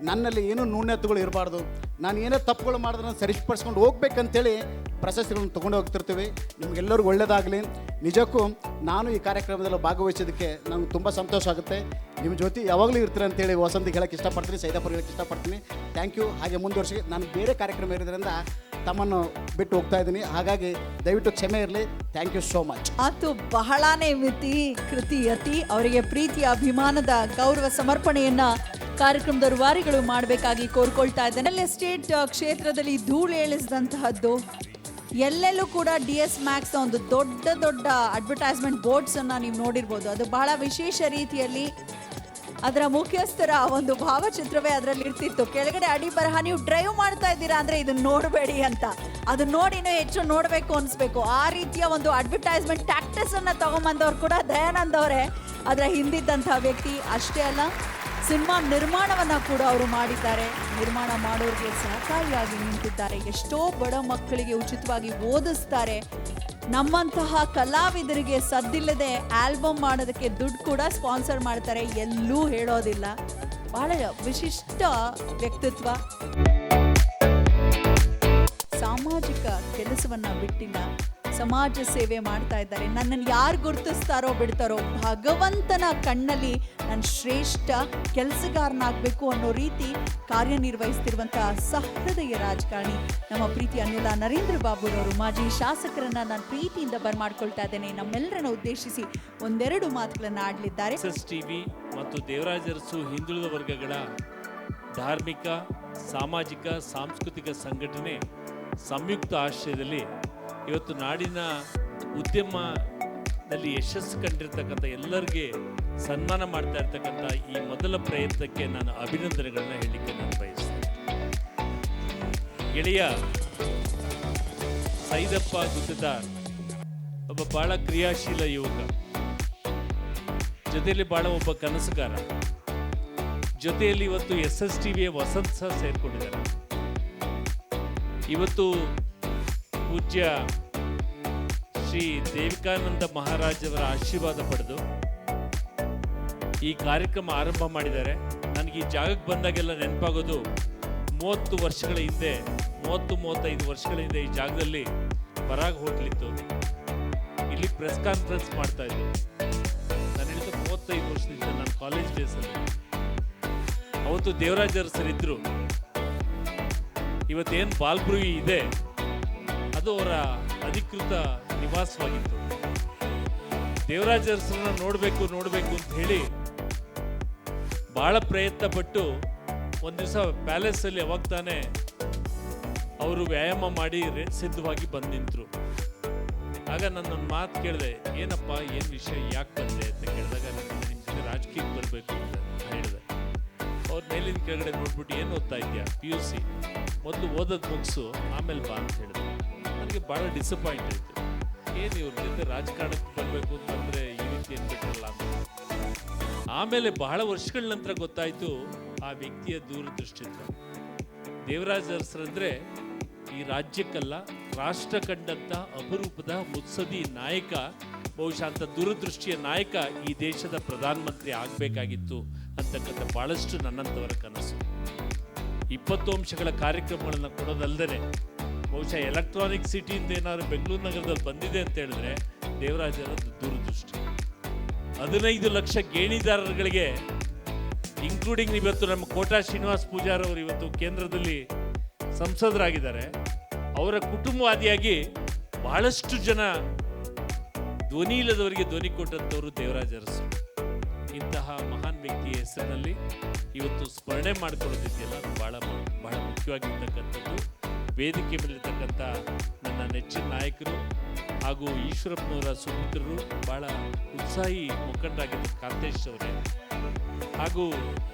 ನನ್ನಲ್ಲಿ ಏನೂ ನ್ಯೂನತೆಗಳು ಇರಬಾರ್ದು, ನಾನು ಏನೇ ತಪ್ಪುಗಳು ಮಾಡಿದ್ರೆ ಸರಿಪಡಿಸ್ಕೊಂಡು ಹೋಗ್ಬೇಕಂತೇಳಿ ಪ್ರಶಸ್ತಿಗಳನ್ನು ತೊಗೊಂಡು ಹೋಗ್ತಿರ್ತೀವಿ. ನಿಮಗೆಲ್ಲರಿಗೂ ಒಳ್ಳೆಯದಾಗಲಿ. ನಿಜಕ್ಕೂ ನಾನು ಈ ಕಾರ್ಯಕ್ರಮದಲ್ಲಿ ಭಾಗವಹಿಸೋದಕ್ಕೆ ನನಗೆ ತುಂಬ ಸಂತೋಷ ಆಗುತ್ತೆ. ನಿಮ್ಮ ಜೊತೆ ಯಾವಾಗಲೂ ಇರ್ತೀರ ಅಂತೇಳಿ ವಸಂತಿಗೆ ಹೇಳೋಕ್ಕೆ ಇಷ್ಟಪಡ್ತೀನಿ, ಸೈದಾಪುರ ಹೇಳೋಕ್ಕೆ ಇಷ್ಟಪಡ್ತೀನಿ. Thank you. ಹಾಗೆ ಮುಂದುವರ್ಸಿ, ನಾನು ಬೇರೆ ಕಾರ್ಯಕ್ರಮ ಇರೋದ್ರಿಂದ ತಮ್ಮನ್ನು ಬಿಟ್ಟು ಹೋಗ್ತಾ ಇದ್ದೀನಿ, ಹಾಗಾಗಿ ದಯವಿಟ್ಟು ಕ್ಷಮೆ ಇರಲಿ. Thank you so much. ಆತು ಬಹಳಾನೇ ಕೃತಿಯತಿ ಅವರಿಗೆ ಪ್ರೀತಿಯ ಅಭಿಮಾನದ ಗೌರವ ಸಮರ್ಪಣೆಯನ್ನ ಕಾರ್ಯಕ್ರಮದ ರೂವಾರಿಗಳು ಮಾಡಬೇಕಾಗಿ ಕೋರ್ಕೊಳ್ತಾ ಇದ್ದೇನೆ. ರಿಯಲ್ ಎಸ್ಟೇಟ್ ಕ್ಷೇತ್ರದಲ್ಲಿ ಧೂಳೇಳಿಸಿದಂತಹದ್ದು, ಎಲ್ಲೆಲ್ಲೂ ಕೂಡ DS Max ಒಂದು ದೊಡ್ಡ ದೊಡ್ಡ ಅಡ್ವರ್ಟೈಸ್ಮೆಂಟ್ ಬೋರ್ಡ್ಸನ್ನು ನೀವು ನೋಡಿರ್ಬೋದು. ಅದು ಬಹಳ ವಿಶೇಷ ರೀತಿಯಲ್ಲಿ ಅದರ ಮುಖ್ಯಸ್ಥರ ಒಂದು ಭಾವಚಿತ್ರವೇ ಅದರಲ್ಲಿ ಇರ್ತಿತ್ತು. ಕೆಳಗಡೆ ಅಡಿ ಬರಹ, ನೀವು ಡ್ರೈವ್ ಮಾಡ್ತಾ ಇದ್ದೀರಾ ಅಂದರೆ ಇದನ್ನು ನೋಡಬೇಡಿ ಅಂತ, ಅದನ್ನ ನೋಡಿನೂ ಹೆಚ್ಚು ನೋಡಬೇಕು ಅನಿಸ್ಬೇಕು. ಆ ರೀತಿಯ ಒಂದು ಅಡ್ವರ್ಟೈಸ್ಮೆಂಟ್ ಟ್ಯಾಕ್ಟಿಸನ್ನು ತಗೊಂಬಂದವ್ರು ಕೂಡ ದಯಾನಂದ್ ಅವರೇ ಅದರ ಹಿಂದಿದ್ದಂಥ ವ್ಯಕ್ತಿ. ಅಷ್ಟೇ ಅಲ್ಲ, ಸಿನಿಮಾ ನಿರ್ಮಾಣವನ್ನು ಕೂಡ ಅವರು ಮಾಡಿದ್ದಾರೆ, ನಿರ್ಮಾಣ ಮಾಡೋರಿಗೆ ಸಹಕಾರಿಯಾಗಿ ನಿಂತಿದ್ದಾರೆ, ಎಷ್ಟೋ ಬಡ ಮಕ್ಕಳಿಗೆ ಉಚಿತವಾಗಿ ಓದಿಸ್ತಾರೆ. ನಮ್ಮಂತಹ ಕಲಾವಿದರಿಗೆ ಸದ್ದಿಲ್ಲದೆ ಆಲ್ಬಮ್ ಮಾಡೋದಕ್ಕೆ ದುಡ್ಡು ಕೂಡ ಸ್ಪಾನ್ಸರ್ ಮಾಡ್ತಾರೆ, ಎಲ್ಲೂ ಹೇಳೋದಿಲ್ಲ. ಬಹಳ ವಿಶಿಷ್ಟ ವ್ಯಕ್ತಿತ್ವ. ಸಾಮಾಜಿಕ ಕೆಲಸವನ್ನು ಬಿಟ್ಟಿಲ್ಲ, ಸಮಾಜ ಸೇವೆ ಮಾಡ್ತಾ ಇದ್ದಾರೆ. ನನ್ನನ್ನು ಯಾರು ಗುರುತಿಸ್ತಾರೋ ಬಿಡ್ತಾರೋ, ಭಗವಂತನ ಕಣ್ಣಲ್ಲಿ ನಾನು ಶ್ರೇಷ್ಠ ಕೆಲಸಗಾರನಾಗಬೇಕು ಅನ್ನೋ ರೀತಿ ಕಾರ್ಯನಿರ್ವಹಿಸ್ತಿರುವಂತಹ ಸಹೃದಯ ರಾಜಕಾರಣಿ ನಮ್ಮ ಪ್ರೀತಿ ಅನಿಲ ನರೇಂದ್ರ ಬಾಬುರವರು, ಮಾಜಿ ಶಾಸಕರನ್ನ ನಾನು ಪ್ರೀತಿಯಿಂದ ಬರ್ಮಾಡ್ಕೊಳ್ತಾ ಇದ್ದೇನೆ. ನಮ್ಮೆಲ್ಲರನ್ನ ಉದ್ದೇಶಿಸಿ ಒಂದೆರಡು ಮಾತುಗಳನ್ನು ಆಡಲಿದ್ದಾರೆ. SSTV ಮತ್ತು ದೇವರಾಜ ಅರಸು ಹಿಂದುಳಿದ ವರ್ಗಗಳ ಧಾರ್ಮಿಕ, ಸಾಮಾಜಿಕ, ಸಾಂಸ್ಕೃತಿಕ ಸಂಘಟನೆ ಸಂಯುಕ್ತ ಆಶ್ರಯದಲ್ಲಿ ಇವತ್ತು ನಾಡಿನ ಉದ್ಯಮದಲ್ಲಿ ಯಶಸ್ಸು ಕಂಡಿರ್ತಕ್ಕಂಥ ಎಲ್ಲರಿಗೆ ಸನ್ಮಾನ ಮಾಡ್ತಾ ಇರ್ತಕ್ಕಂಥ ಈ ಮೊದಲ ಪ್ರಯತ್ನಕ್ಕೆ ನಾನು ಅಭಿನಂದನೆಗಳನ್ನ ಹೇಳಲಿಕ್ಕೆ ನಾನು ಬಯಸ್ತೇನೆ. ಗೆಳೆಯ ಸೈದಪ್ಪ ಗುತ್ತದಾರ್ ಒಬ್ಬ ಬಹಳ ಕ್ರಿಯಾಶೀಲ ಯುವಕ, ಜೊತೆಯಲ್ಲಿ ಬಹಳ ಒಬ್ಬ ಕನಸುಗಾರ, ಜೊತೆಯಲ್ಲಿ ಇವತ್ತು SSTVಯ ವಸಂತ್ ಸಹ ಸೇರ್ಕೊಂಡಿದ್ದಾರೆ. ಇವತ್ತು ಪೂಜ್ಯ ಶ್ರೀ ದೇವಿಕಾನಂದ ಮಹಾರಾಜವರ ಆಶೀರ್ವಾದ ಪಡೆದು ಈ ಕಾರ್ಯಕ್ರಮ ಆರಂಭ ಮಾಡಿದ್ದಾರೆ. ನನಗೆ ಈ ಜಾಗಕ್ಕೆ ಬಂದಾಗೆಲ್ಲ ನೆನಪಾಗೋದು 30 ವರ್ಷಗಳ ಹಿಂದೆ, 30-35 ವರ್ಷಗಳ ಹಿಂದೆ ಈ ಜಾಗದಲ್ಲಿ ಪರಾಗ್ ಹೋಟೆಲ್ ಇತ್ತು. ಇಲ್ಲಿ ಪ್ರೆಸ್ ಕಾನ್ಫರೆನ್ಸ್ ಮಾಡ್ತಾ ಇದ್ದೆ. ನಾನು ಹೇಳಿದ 35 ವರ್ಷದಿಂದ ನಾನು ಕಾಲೇಜ್ ಡೇಸಲ್ಲಿ. ಅವತ್ತು ದೇವರಾಜ ಅರಸರಿದ್ದರು. ಇವತ್ತೇನು ಬಾಲ್ಬ್ರೂಯಿ ಇದೆ ಅದು ಅವರ ಅಧಿಕೃತ ನಿವಾಸವಾಗಿತ್ತು. ದೇವರಾಜ ಅರಸರನ್ನ ನೋಡಬೇಕು ಅಂತ ಹೇಳಿ ಬಹಳ ಪ್ರಯತ್ನ ಪಟ್ಟು ಒಂದು ದಿವಸ ಪ್ಯಾಲೇಸಲ್ಲಿ ಅವಾಗ ತಾನೇ ಅವರು ವ್ಯಾಯಾಮ ಮಾಡಿ ಸಿದ್ಧವಾಗಿ ಬಂದು ನಿಂತರು. ಆಗ ನನ್ನೊಂದು ಮಾತು ಕೇಳಿದೆ, ಏನಪ್ಪ ಏನು ವಿಷಯ, ಯಾಕೆ ಬಂದೆ ಅಂತ ಕೇಳಿದಾಗ, ನನ್ನ ನಿಮ್ಮ ಜೊತೆ ರಾಜಕೀಯಕ್ಕೆ ಬರಬೇಕು ಅಂತ ಹೇಳಿದೆ. ಅವ್ರ ಮೇಲಿನ ಕೆಳಗಡೆ ನೋಡ್ಬಿಟ್ಟು ಏನು ಓದ್ತಾ ಇದೆಯಾ, PUC ಮೊದಲು ಓದೋದು ಮುಗಿಸು ಆಮೇಲೆ ಬಾ ಅಂತ ಹೇಳಿದೆ. ನನಗೆ ಭಾಳ ಡಿಸಪಾಯಿಂಟ್ ಆಯಿತು. ಏನು ಇವ್ರ ಜೊತೆ ರಾಜಕಾರಣಕ್ಕೆ ಬರಬೇಕು ಅಂತಂದರೆ ಈ ರೀತಿ ಏನು ಬಿಟ್ಟಿರಲ್ಲ ಅಂತ. ಆಮೇಲೆ ಬಹಳ ವರ್ಷಗಳ ನಂತರ ಗೊತ್ತಾಯಿತು ಆ ವ್ಯಕ್ತಿಯ ದೂರದೃಷ್ಟಿತ್ವ. ದೇವರಾಜ ಅರಸರಂದರೆ ಈ ರಾಜ್ಯಕ್ಕಲ್ಲ, ರಾಷ್ಟ್ರ ಕಂಡಂಥ ಅಪರೂಪದ ಮುತ್ಸದಿ ನಾಯಕ, ಬಹುಶಃ ಅಂಥ ದೂರದೃಷ್ಟಿಯ ನಾಯಕ ಈ ದೇಶದ ಪ್ರಧಾನಮಂತ್ರಿ ಆಗಬೇಕಾಗಿತ್ತು ಅಂತಕ್ಕಂಥ ಭಾಳಷ್ಟು ನನ್ನಂಥವರ ಕನಸು. 20 ಅಂಶಗಳ ಕಾರ್ಯಕ್ರಮಗಳನ್ನು ಕೊಡೋದಲ್ಲದೆ ಬಹುಶಃ ಎಲೆಕ್ಟ್ರಾನಿಕ್ ಸಿಟಿಯಿಂದ ಏನಾದ್ರು ಬೆಂಗಳೂರು ನಗರದಲ್ಲಿ ಬಂದಿದೆ ಅಂತ ಹೇಳಿದ್ರೆ ದೇವರಾಜರ ದೂರದೃಷ್ಟಿ. 15 ಲಕ್ಷ ಗೇಣಿದಾರರುಗಳಿಗೆ, ಇನ್ಕ್ಲೂಡಿಂಗ್ ಇವತ್ತು ನಮ್ಮ ಕೋಟಾ ಶ್ರೀನಿವಾಸ್ ಪೂಜಾರ್ ಅವರು ಇವತ್ತು ಕೇಂದ್ರದಲ್ಲಿ ಸಂಸದರಾಗಿದ್ದಾರೆ. ಅವರ ಕುಟುಂಬವಾದಿಯಾಗಿ ಬಹಳಷ್ಟು ಜನ ಧ್ವನಿ ಇಲ್ಲದವರಿಗೆ ಧ್ವನಿ ಕೊಟ್ಟಂಥವರು ದೇವರಾಜ ಅರಸು. ಇಂತಹ ಮಹಾನ್ ವ್ಯಕ್ತಿಯ ಹೆಸರಿನಲ್ಲಿ ಇವತ್ತು ಸ್ಮರಣೆ ಮಾಡಿಕೊಳ್ಳೋದಿದೆಯಲ್ಲ, ಅದು ಬಹಳ ಮುಖ್ಯವಾಗಿರ್ತಕ್ಕಂಥದ್ದು. ವೇದಿಕೆ ಮೇಲಿರ್ತಕ್ಕಂಥ ನನ್ನ ನೆಚ್ಚಿನ ನಾಯಕರು ಹಾಗೂ ಈಶ್ವರಪ್ಪನವರ ಸುಪುತ್ರರು, ಭಾಳ ಉತ್ಸಾಹಿ ಮುಖಂಡರಾಗಿದ್ದ ಕಾಂತೇಶ್ ಅವರೇ, ಹಾಗೂ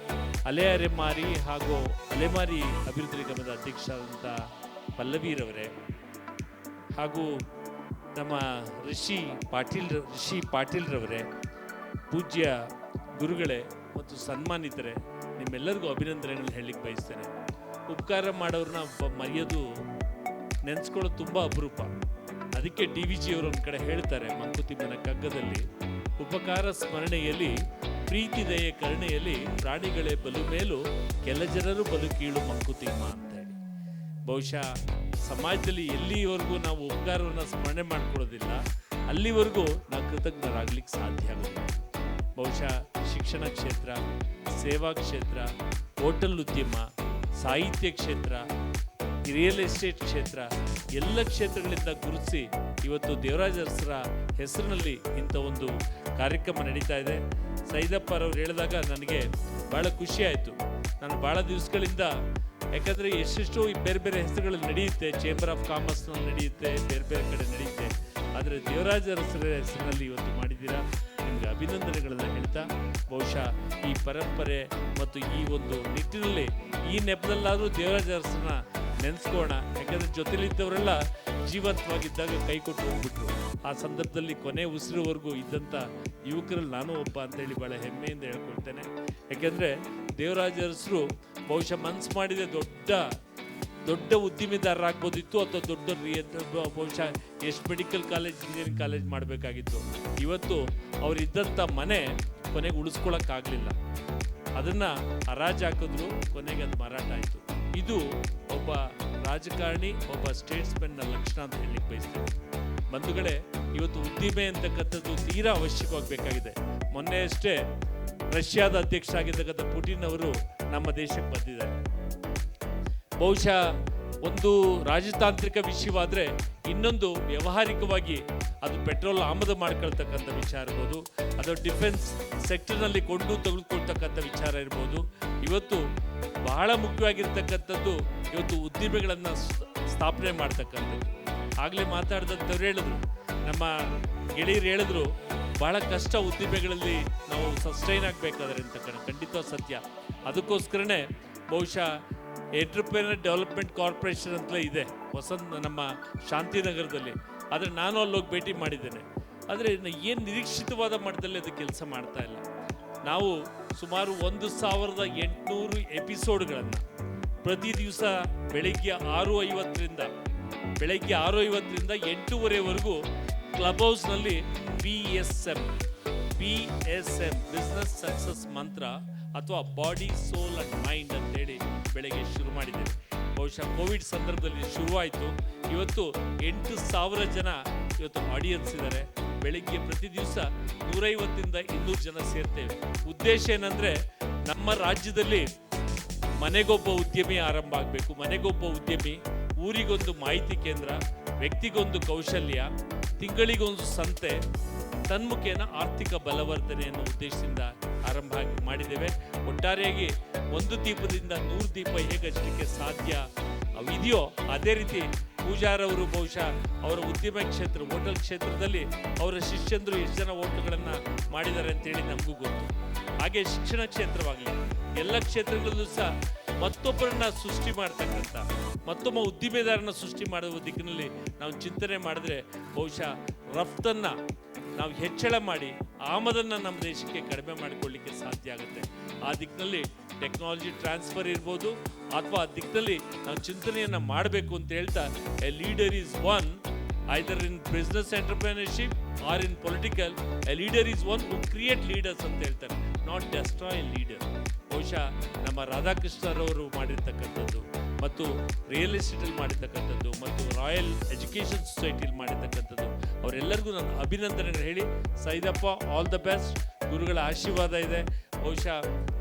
ಅಲೆಮಾರಿ ಹಾಗೂ ಅಲೆಮಾರಿ ಅಭಿವೃದ್ಧಿ ನಿಗಮದ ಅಧ್ಯಕ್ಷರಾದಂಥ ಪಲ್ಲವೀರವರೇ, ಹಾಗೂ ನಮ್ಮ ರಿಷಿ ಪಾಟೀಲ್ರವರೇ, ಪೂಜ್ಯ ಗುರುಗಳೇ ಮತ್ತು ಸನ್ಮಾನಿತರೆ, ನಿಮ್ಮೆಲ್ಲರಿಗೂ ಅಭಿನಂದನೆಗಳನ್ನ ಹೇಳಲಿಕ್ಕೆ ಬಯಸ್ತೇನೆ. ಉಪಕಾರ ಮಾಡೋರನ್ನ ಮರೆಯೋದು, ನೆನೆಸ್ಕೊಳ್ಳೋದು ತುಂಬ ಅಪರೂಪ. ಅದಕ್ಕೆ DVG ಅವರು ಒಂದು ಕಡೆ ಹೇಳ್ತಾರೆ ಮಂಕುತಿಮ್ಮನ ಕಗ್ಗದಲ್ಲಿ, ಉಪಕಾರ ಸ್ಮರಣೆಯಲ್ಲಿ ಪ್ರೀತಿ ದಯೆ ಕರುಣೆಯಲ್ಲಿ ಪ್ರಾಣಿಗಳೇ ಬಲು ಮೇಲು ಕೆಲ ಜನರು ಬಲು ಕೀಳು ಮಂಕುತಿಮ್ಮ ಅಂತ ಹೇಳಿ. ಬಹುಶಃ ಸಮಾಜದಲ್ಲಿ ಎಲ್ಲಿವರೆಗೂ ನಾವು ಉಪಕಾರವನ್ನು ಸ್ಮರಣೆ ಮಾಡ್ಕೊಳ್ಳೋದಿಲ್ಲ, ಅಲ್ಲಿವರೆಗೂ ನಾವು ಕೃತಜ್ಞರಾಗ್ಲಿಕ್ಕೆ ಸಾಧ್ಯ ಆಗೋದಿಲ್ಲ. ಬಹುಶಃ ಶಿಕ್ಷಣ ಕ್ಷೇತ್ರ, ಸೇವಾ ಕ್ಷೇತ್ರ, ಹೋಟೆಲ್ ಉದ್ಯಮ, ಸಾಹಿತ್ಯ ಕ್ಷೇತ್ರ, ರಿಯಲ್ ಎಸ್ಟೇಟ್ ಕ್ಷೇತ್ರ, ಎಲ್ಲ ಕ್ಷೇತ್ರಗಳಿಂದ ಗುರುತಿಸಿ ಇವತ್ತು ದೇವರಾಜ ಅರಸರ ಹೆಸರಿನಲ್ಲಿ ಇಂಥ ಒಂದು ಕಾರ್ಯಕ್ರಮ ನಡೀತಾ ಇದೆ. ಸೈದಪ್ಪರವ್ರು ಹೇಳಿದಾಗ ನನಗೆ ಭಾಳ ಖುಷಿ ಆಯಿತು. ನಾನು ಭಾಳ ದಿವಸಗಳಿಂದ, ಯಾಕಂದರೆ ಎಷ್ಟೆಷ್ಟೋ ಬೇರೆ ಬೇರೆ ಹೆಸರುಗಳಲ್ಲಿ ನಡೆಯುತ್ತೆ, ಚೇಂಬರ್ ಆಫ್ ಕಾಮರ್ಸ್ನಲ್ಲಿ ನಡೆಯುತ್ತೆ, ಬೇರೆ ಬೇರೆ ಕಡೆ ನಡೆಯುತ್ತೆ, ಆದರೆ ದೇವರಾಜ ಅರಸರ ಹೆಸರಿನಲ್ಲಿ ಇವತ್ತು ಮಾಡಿದ್ದೀರಾ, ನಿಮಗೆ ಅಭಿನಂದನೆಗಳನ್ನು ಹೇಳ್ತಾ, ಬಹುಶಃ ಈ ಪರಂಪರೆ ಮತ್ತು ಈ ಒಂದು ನಿಟ್ಟಿನಲ್ಲಿ ಈ ನೆಪದಲ್ಲಾದರೂ ದೇವರಾಜ ಅರಸರನ್ನ ನೆನೆಸ್ಕೋಣ. ಯಾಕಂದರೆ ಜೊತೆಲಿದ್ದವರೆಲ್ಲ ಜೀವಂತವಾಗಿದ್ದಾಗ ಕೈ ಕೊಟ್ಟು ಹೋಗ್ಬಿಟ್ರು. ಆ ಸಂದರ್ಭದಲ್ಲಿ ಕೊನೆ ಉಸಿರುವರೆಗೂ ಇದ್ದಂಥ ಯುವಕರಲ್ಲಿ ನಾನು ಒಬ್ಬ ಅಂತೇಳಿ ಭಾಳ ಹೆಮ್ಮೆಯಿಂದ ಹೇಳ್ಕೊಳ್ತೇನೆ. ಯಾಕೆಂದರೆ ದೇವರಾಜ ಅರಸರು ಬಹುಶಃ ಮನಸ್ಸು ಮಾಡಿದರೆ ದೊಡ್ಡ ಉದ್ದಿಮೆದಾರರಾಗ್ಬೋದಿತ್ತು, ಅಥವಾ ದೊಡ್ಡ ಬಹುಶಃ ಎಷ್ಟು ಮೆಡಿಕಲ್ ಕಾಲೇಜ್, ಇಂಜಿನಿಯರಿಂಗ್ ಕಾಲೇಜ್ ಮಾಡಬೇಕಾಗಿತ್ತು. ಇವತ್ತು ಅವರಿದ್ದಂಥ ಮನೆ ಕೊನೆಗೆ ಉಳಿಸ್ಕೊಳ್ಳೋಕ್ಕಾಗಲಿಲ್ಲ, ಅದನ್ನು ಹರಾಜು ಹಾಕಿದ್ರು, ಕೊನೆಗೆ ಅದು ಮಾರಾಟ ಆಯಿತು. ಇದು ಒಬ್ಬ ರಾಜಕಾರಣಿ, ಒಬ್ಬ ಸ್ಟೇಟ್ಸ್ಮನ್ನ ಲಕ್ಷಣ ಅಂತ ಹೇಳಲಿಕ್ಕೆ ಬಯಸ್ತೇನೆ. ಬಂಧುಗಳೇ, ಇವತ್ತು ಉದ್ದಿಮೆ ಅಂತಕ್ಕಂಥದ್ದು ತೀರಾ ಅವಶ್ಯಕವಾಗಬೇಕಾಗಿದೆ. ಮೊನ್ನೆ ಅಷ್ಟೇ ರಷ್ಯಾದ ಅಧ್ಯಕ್ಷರಾಗಿರ್ತಕ್ಕಂಥ ಪುಟಿನ್ ಅವರು ನಮ್ಮ ದೇಶಕ್ಕೆ ಬಂದಿದ್ದಾರೆ. ಬಹುಶಃ ಒಂದು ರಾಜತಾಂತ್ರಿಕ ವಿಷಯವಾದರೆ, ಇನ್ನೊಂದು ವ್ಯಾವಹಾರಿಕವಾಗಿ ಅದು ಪೆಟ್ರೋಲ್ ಆಮದು ಮಾಡ್ಕೊಳ್ತಕ್ಕಂಥ ವಿಚಾರ ಇರ್ಬೋದು, ಅದು ಡಿಫೆನ್ಸ್ ಸೆಕ್ಟರ್ನಲ್ಲಿ ತೆಗೆದುಕೊಳ್ತಕ್ಕಂಥ ವಿಚಾರ ಇರ್ಬೋದು. ಇವತ್ತು ಬಹಳ ಮುಖ್ಯವಾಗಿರ್ತಕ್ಕಂಥದ್ದು ಇವತ್ತು ಉದ್ದಿಮೆಗಳನ್ನು ಸ್ಥಾಪನೆ ಮಾಡ್ತಕ್ಕಂಥದ್ದು. ಆಗಲೇ ಮಾತಾಡಿದಂಥವ್ರು ಹೇಳಿದ್ರು, ನಮ್ಮ ಗೆಳೆಯರು ಹೇಳಿದ್ರು, ಭಾಳ ಕಷ್ಟ ಉದ್ದಿಮೆಗಳಲ್ಲಿ ನಾವು ಸಸ್ಟೈನ್ ಆಗಬೇಕಾದ್ರೆ ಅಂತ. ಖಂಡಿತ ಸತ್ಯ. ಅದಕ್ಕೋಸ್ಕರನೇ ಬಹುಶಃ ಎಂಟರ್ಪ್ರಿನರ್ ಡೆವಲಪ್ಮೆಂಟ್ ಕಾರ್ಪೊರೇಷನ್ ಅಂತಲೇ ಇದೆ ನಮ್ಮ ಶಾಂತಿನಗರದಲ್ಲಿ. ಆದರೆ ನಾನು ಅಲ್ಲೋಗಿ ಭೇಟಿ ಮಾಡಿದ್ದೇನೆ. ಆದರೆ ಏನು ನಿರೀಕ್ಷಿತವಾದ ಮಟ್ಟದಲ್ಲಿ ಅದು ಕೆಲಸ ಮಾಡ್ತಾ ಇಲ್ಲ. ನಾವು ಸುಮಾರು 1800 ಎಪಿಸೋಡ್ಗಳನ್ನು ಪ್ರತಿ ದಿವಸ ಬೆಳಗ್ಗೆ 6:50ರಿಂದ 8:30ವರೆಗೂ ಕ್ಲಬ್ ಹೌಸ್ನಲ್ಲಿ BSM ಬಿಸ್ನೆಸ್ ಸಕ್ಸಸ್ ಮಂತ್ರ ಅಥವಾ ಬಾಡಿ ಸೋಲ್ ಅಂಡ್ ಮೈಂಡ್ ಅಂತೇಳಿ ಬೆಳಗ್ಗೆ ಶುರು ಮಾಡಿದ್ದೇವೆ. ಬಹುಶಃ ಕೋವಿಡ್ ಸಂದರ್ಭದಲ್ಲಿ ಶುರುವಾಯಿತು. ಇವತ್ತು 8,000 ಜನ ಇವತ್ತು ಆಡಿಯನ್ಸ್ ಇದ್ದಾರೆ. ಬೆಳಿಗ್ಗೆ ಪ್ರತಿ ದಿವಸ 150ರಿಂದ 200 ಜನ ಸೇರ್ತೇವೆ. ಉದ್ದೇಶ ಏನಂದರೆ, ನಮ್ಮ ರಾಜ್ಯದಲ್ಲಿ ಮನೆಗೊಬ್ಬ ಉದ್ಯಮಿ ಆರಂಭ ಆಗಬೇಕು. ಮನೆಗೊಬ್ಬ ಉದ್ಯಮಿ, ಊರಿಗೊಂದು ಮಾಹಿತಿ ಕೇಂದ್ರ, ವ್ಯಕ್ತಿಗೊಂದು ಕೌಶಲ್ಯ, ತಿಂಗಳಿಗೊಂದು ಸಂತೆ, ತನ್ಮುಖೇನ ಆರ್ಥಿಕ ಬಲವರ್ಧನೆ ಅನ್ನೋ ಉದ್ದೇಶದಿಂದ ಆರಂಭ ಮಾಡಿದ್ದೇವೆ. ಒಟ್ಟಾರೆಯಾಗಿ 1 ದೀಪದಿಂದ 100 ದೀಪ ಹೇಗೆ ಹಚ್ಚಲಿಕ್ಕೆ ಸಾಧ್ಯ ಇದೆಯೋ ಅದೇ ರೀತಿ ಪೂಜಾರವರು ಬಹುಶಃ ಅವರ ಉದ್ಯಮ ಕ್ಷೇತ್ರ, ಹೋಟೆಲ್ ಕ್ಷೇತ್ರದಲ್ಲಿ ಅವರ ಶಿಷ್ಯಂದರು ಎಷ್ಟು ಜನ ಹೋಟೆಲ್ಗಳನ್ನು ಮಾಡಿದ್ದಾರೆ ಅಂತೇಳಿ ನಮಗೂ ಗೊತ್ತು. ಹಾಗೆ ಶಿಕ್ಷಣ ಕ್ಷೇತ್ರವಾಗಲಿ ಎಲ್ಲ ಕ್ಷೇತ್ರಗಳಲ್ಲೂ ಸಹ ಮತ್ತೊಬ್ಬರನ್ನ ಸೃಷ್ಟಿ ಮಾಡ್ತಕ್ಕಂಥ, ಮತ್ತೊಬ್ಬ ಉದ್ದಿಮೆದಾರನ ಸೃಷ್ಟಿ ಮಾಡುವ ದಿಕ್ಕಿನಲ್ಲಿ ನಾವು ಚಿಂತನೆ ಮಾಡಿದ್ರೆ ಬಹುಶಃ ರಫ್ತನ್ನು ನಾವು ಹೆಚ್ಚಳ ಮಾಡಿ ಆಮದನ್ನು ನಮ್ಮ ದೇಶಕ್ಕೆ ಕಡಿಮೆ ಮಾಡಿಕೊಳ್ಳಿಕ್ಕೆ ಸಾಧ್ಯ ಆಗುತ್ತೆ. ಆ ದಿಕ್ಕಿನಲ್ಲಿ ಟೆಕ್ನಾಲಜಿ ಟ್ರಾನ್ಸ್ಫರ್ ಇರ್ಬೋದು, ಅಥವಾ ಆ ದಿಕ್ಕಿನಲ್ಲಿ ನಾವು ಚಿಂತನೆಯನ್ನು ಮಾಡಬೇಕು ಅಂತ ಹೇಳ್ತಾ, a leader is one either in business entrepreneurship or in political. A leader is one who create leaders ಅಂತ ಹೇಳ್ತಾರೆ, ನಾಟ್ ಡೆಸ್ಟ್ರಾಯ್ ಲೀಡರ್. ಬಹುಶಃ ನಮ್ಮ ರಾಧಾಕೃಷ್ಣರವರು ಮಾಡಿರ್ತಕ್ಕಂಥದ್ದು, ಮತ್ತು ರಿಯಲ್ ಎಸ್ಟೇಟಲ್ಲಿ ಮಾಡಿರ್ತಕ್ಕಂಥದ್ದು, ಮತ್ತು ರಾಯಲ್ ಎಜುಕೇಷನ್ ಸೊಸೈಟಿಯಲ್ಲಿ ಮಾಡಿರ್ತಕ್ಕಂಥದ್ದು, ಅವರೆಲ್ಲರಿಗೂ ನಾನು ಅಭಿನಂದನೆಗಳು ಹೇಳಿ, ಸೈದಪ್ಪ ಆಲ್ ದ ಬೆಸ್ಟ್. ಗುರುಗಳ ಆಶೀರ್ವಾದ ಇದೆ. ಬಹುಶಃ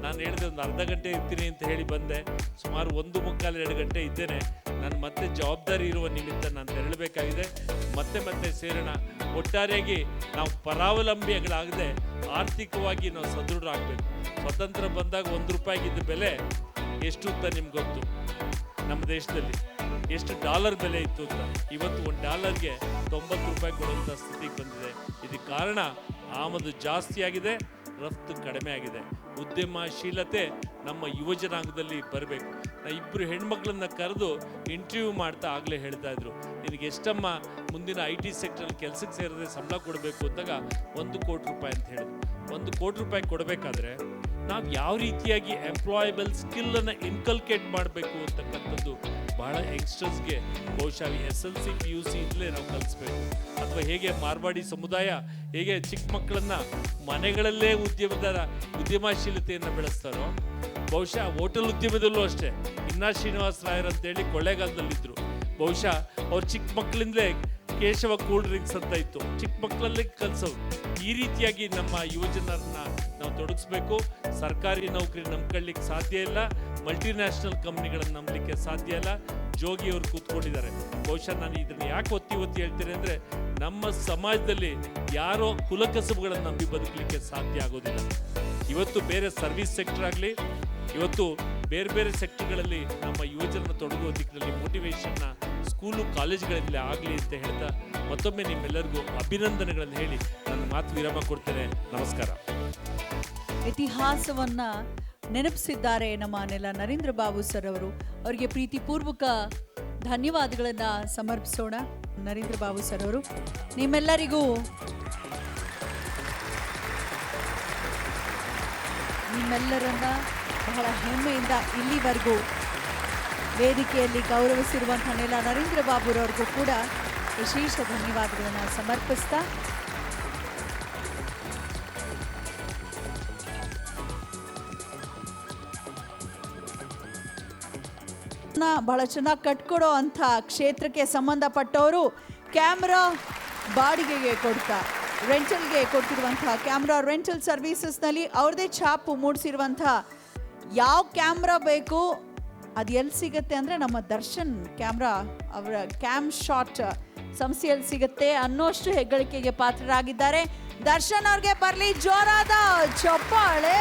ನಾನು ಹೇಳಿದೆ ಒಂದು ಅರ್ಧ ಗಂಟೆ ಇರ್ತೀನಿ ಅಂತ ಹೇಳಿ ಬಂದೆ, ಸುಮಾರು 1:45-2 ಗಂಟೆ ಇದ್ದೇನೆ. ನಾನು ಮತ್ತೆ ಜವಾಬ್ದಾರಿ ಇರುವ ನಿಮಿತ್ತ ನಾನು ತೆರಳಬೇಕಾಗಿದೆ. ಮತ್ತೆ ಸೇರೋಣ. ಒಟ್ಟಾರೆಯಾಗಿ ನಾವು ಪರಾವಲಂಬಿಗಳಾಗದೆ ಆರ್ಥಿಕವಾಗಿ ನಾವು ಸದೃಢರಾಗಬೇಕು. ಸ್ವತಂತ್ರ ಬಂದಾಗ $1 ಬೆಲೆ ಎಷ್ಟು ಅಂತ ನಿಮ್ಗೆ ಗೊತ್ತು. ನಮ್ಮ ದೇಶದಲ್ಲಿ ಎಷ್ಟು ಡಾಲರ್ ಬೆಲೆ ಇತ್ತು ಅಂತ. ಇವತ್ತು $1ಗೆ $90 ಕೊಡುವಂಥ ಸ್ಥಿತಿಗೆ ಬಂದಿದೆ. ಇದಕ್ಕೆ ಕಾರಣ ಆಮದು ಜಾಸ್ತಿ ಆಗಿದೆ, ರಫ್ತು ಕಡಿಮೆ ಆಗಿದೆ. ಉದ್ಯಮಶೀಲತೆ ನಮ್ಮ ಯುವಜನಾಂಗದಲ್ಲಿ ಬರಬೇಕು. ನಾ 2 ಹೆಣ್ಮಕ್ಳನ್ನ ಕರೆದು ಇಂಟರ್ವ್ಯೂ ಮಾಡ್ತಾ ಆಗಲೇ ಹೇಳ್ತಾ ಇದ್ರು, ನಿನಗೆ ಎಷ್ಟಮ್ಮ ಮುಂದಿನ IT ಸೆಕ್ಟರಲ್ಲಿ ಕೆಲಸಕ್ಕೆ ಸೇರಿದ್ರೆ ಸಂಬಳ ಕೊಡಬೇಕು ಅಂದಾಗ $1 ಕೋಟಿ ಅಂತ ಹೇಳಿದ್ರು. $1 ಕೋಟಿ ಕೊಡಬೇಕಾದ್ರೆ ನಾವು ಯಾವ ರೀತಿಯಾಗಿ ಎಂಪ್ಲಾಯಬಲ್ ಸ್ಕಿಲ್ಲನ್ನು ಇನ್ಕಲ್ಕೇಟ್ ಮಾಡಬೇಕು ಅಂತಕ್ಕಂಥದ್ದು ಬಹಳ ಯಂಗ್ಸ್ಟರ್ಸ್ಗೆ ಬಹುಶಃ SLC PUC ಇಂದಲೇ ನಾವು ಕಲಿಸ್ಬೇಕು. ಅಥವಾ ಹೇಗೆ ಮಾರ್ವಾಡಿ ಸಮುದಾಯ ಹೇಗೆ ಚಿಕ್ಕ ಮಕ್ಕಳನ್ನ ಮನೆಗಳಲ್ಲೇ ಉದ್ಯಮಶೀಲತೆಯನ್ನು ಬೆಳೆಸ್ತಾರೋ, ಬಹುಶಃ ಹೋಟೆಲ್ ಉದ್ಯಮದಲ್ಲೂ ಅಷ್ಟೇ. ಇನ್ನ ಶ್ರೀನಿವಾಸ ರಾಯರ್ ಅಂತೇಳಿ ಕೊಳ್ಳೇಗಾಲದಲ್ಲಿದ್ದರು. ಬಹುಶಃ ಅವ್ರು ಚಿಕ್ಕ ಮಕ್ಕಳಿಂದಲೇ ಕೇಶವ ಕೂಲ್ ಡ್ರಿಂಕ್ಸ್ ಅಂತ ಇತ್ತು, ಚಿಕ್ಕ ಮಕ್ಕಳಲ್ಲೇ ಕಲಿಸೋರು. ಈ ರೀತಿಯಾಗಿ ನಮ್ಮ ಯುವಜನರನ್ನ ನಾವು ತೊಡಗಿಸ್ಬೇಕು. ಸರ್ಕಾರಿ ನೌಕರಿ ನಂಬ್ಕೊಳ್ಳಿಕ್ಕೆ ಸಾಧ್ಯ ಇಲ್ಲ, ಮಲ್ಟಿನ್ಯಾಷನಲ್ ಕಂಪ್ನಿಗಳನ್ನು ನಂಬಲಿಕ್ಕೆ ಸಾಧ್ಯ ಇಲ್ಲ. ಜೋಗಿಯವರು ಕೂತ್ಕೊಂಡಿದ್ದಾರೆ. ಬಹುಶಃ ನಾನು ಇದನ್ನು ಯಾಕೆ ಒತ್ತಿ ಹೇಳ್ತೇನೆ ಅಂದರೆ, ನಮ್ಮ ಸಮಾಜದಲ್ಲಿ ಯಾರೋ ಕುಲಕಸಬುಗಳನ್ನು ನಂಬಿ ಬದುಕಲಿಕ್ಕೆ ಸಾಧ್ಯ ಆಗೋದಿಲ್ಲ. ಇವತ್ತು ಬೇರೆ ಸರ್ವಿಸ್ ಸೆಕ್ಟರ್ ಆಗಲಿ, ಇವತ್ತು ಬೇರೆ ಬೇರೆ ಸೆಕ್ಟರ್ಗಳಲ್ಲಿ ನಮ್ಮ ಯುವಜನರ ತೊಡಗುವ ದಿಕ್ಕಿನಲ್ಲಿ ಮೋಟಿವೇಶನ್ನ ಸ್ಕೂಲು ಕಾಲೇಜುಗಳಿಂದಲೇ ಆಗಲಿ ಅಂತ ಹೇಳ್ತಾ ಮತ್ತೊಮ್ಮೆ ನಿಮ್ಮೆಲ್ಲರಿಗೂ ಅಭಿನಂದನೆಗಳನ್ನು ಹೇಳಿ ನನ್ನ ಮಾತು ವಿರಾಮ ಕೊಡ್ತೇನೆ. ನಮಸ್ಕಾರ. ಇತಿಹಾಸವನ್ನ ನೆನಪಿಸಿದ್ದಾರೆ ನಮ್ಮ ನೆಲ ನರೇಂದ್ರ ಬಾಬು ಸರ್ ಅವರು. ಅವರಿಗೆ ಪ್ರೀತಿಪೂರ್ವಕ ಧನ್ಯವಾದಗಳನ್ನು ಸಮರ್ಪಿಸೋಣ. ನರೇಂದ್ರ ಬಾಬು ಸರ್ ಅವರು ನಿಮ್ಮೆಲ್ಲರಿಗೂ ನಿಮ್ಮೆಲ್ಲರನ್ನ ಬಹಳ ಹೆಮ್ಮೆಯಿಂದ ಇಲ್ಲಿವರೆಗೂ ವೇದಿಕೆಯಲ್ಲಿ ಗೌರವಿಸಿರುವಂಥ ನೆಲ ನರೇಂದ್ರ ಬಾಬುರವ್ರಿಗೂ ಕೂಡ ವಿಶೇಷ ಧನ್ಯವಾದಗಳನ್ನು ಸಮರ್ಪಿಸ್ತಾ ಬಹಳ ಚೆನ್ನಾಗಿ ಕಟ್ಕೊಡೋ ಅಂಥ ಕ್ಷೇತ್ರಕ್ಕೆ ಸಂಬಂಧಪಟ್ಟವರು ಕ್ಯಾಮ್ರಾ ಬಾಡಿಗೆಗೆ ರೆಂಟಲ್ಗೆ ಕೊಡ್ತಿರುವಂಥ ಕ್ಯಾಮ್ರಾ ರೆಂಟಲ್ ಸರ್ವೀಸಸ್ನಲ್ಲಿ ಅವ್ರದ್ದೇ ಛಾಪು ಮೂಡಿಸಿರುವಂಥ ಯಾವ ಕ್ಯಾಮ್ರಾ ಬೇಕು ಅದು ಎಲ್ಲಿ ಸಿಗುತ್ತೆ ಅಂದರೆ ನಮ್ಮ ದರ್ಶನ್ ಕ್ಯಾಮ್ರಾ ಅವರ ಕ್ಯಾಮ್ ಶಾಟ್ ಸಂಸ್ಥೆಯಲ್ಲಿ ಸಿಗುತ್ತೆ ಅನ್ನೋಷ್ಟು ಹೆಗ್ಗಳಿಕೆಗೆ ಪಾತ್ರರಾಗಿದ್ದಾರೆ. ದರ್ಶನ್ ಅವ್ರಿಗೆ ಬರಲಿ ಜೋರಾದ ಚಪ್ಪಾಳೆ,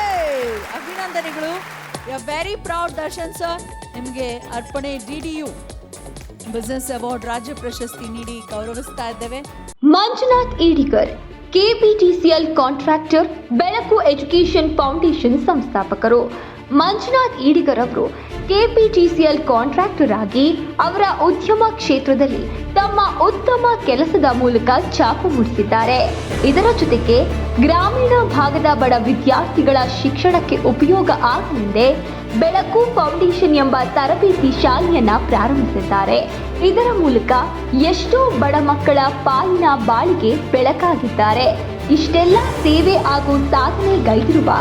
ಅಭಿನಂದನೆಗಳು. You are very proud Darshan sir. ನಿಮಗೆ ಅರ್ಪಣೆ DDU ಬಿಸ್ನೆಸ್ ಅವಾರ್ಡ್ ರಾಜ್ಯ ಪ್ರಶಸ್ತಿ ನೀಡಿ ಗೌರವಿಸ್ತಾ ಇದ್ದೇವೆ. ಮಂಜುನಾಥ್ ಈಡಿಗರ್, KPTCL ಕಾಂಟ್ರಾಕ್ಟರ್, ಬೆಳಕು ಎಜುಕೇಷನ್ ಫೌಂಡೇಶನ್ ಸಂಸ್ಥಾಪಕರು. ಮಂಜುನಾಥ್ ಈಡಿಗರ್ ಅವರು KPTCL ಕಾಂಟ್ರಾಕ್ಟರ್ ಆಗಿ ಅವರ ಉದ್ಯಮ ಕ್ಷೇತ್ರದಲ್ಲಿ ತಮ್ಮ ಉತ್ತಮ ಕೆಲಸದ ಮೂಲಕ ಛಾಪು ಮೂಡಿಸಿದ್ದಾರೆ. ಇದರ ಜೊತೆಗೆ ಗ್ರಾಮೀಣ ಭಾಗದ ಬಡ ವಿದ್ಯಾರ್ಥಿಗಳ ಶಿಕ್ಷಣಕ್ಕೆ ಉಪಯೋಗ ಆಗಲೆಂದೇ ಬೆಳಕು ಫೌಂಡೇಶನ್ ಎಂಬ ತರಬೇತಿ ಶಾಲೆಯನ್ನ ಪ್ರಾರಂಭಿಸಿದ್ದಾರೆ. ಇದರ ಮೂಲಕ ಎಷ್ಟೋ ಬಡ ಮಕ್ಕಳ ಪಾಲಿನ ಬಾಳಿಗೆ ಬೆಳಕಾಗಿದ್ದಾರೆ. ಇಷ್ಟೆಲ್ಲ ಸೇವೆ ಹಾಗೂ ಸಾಧನೆಗೈದಿರುವ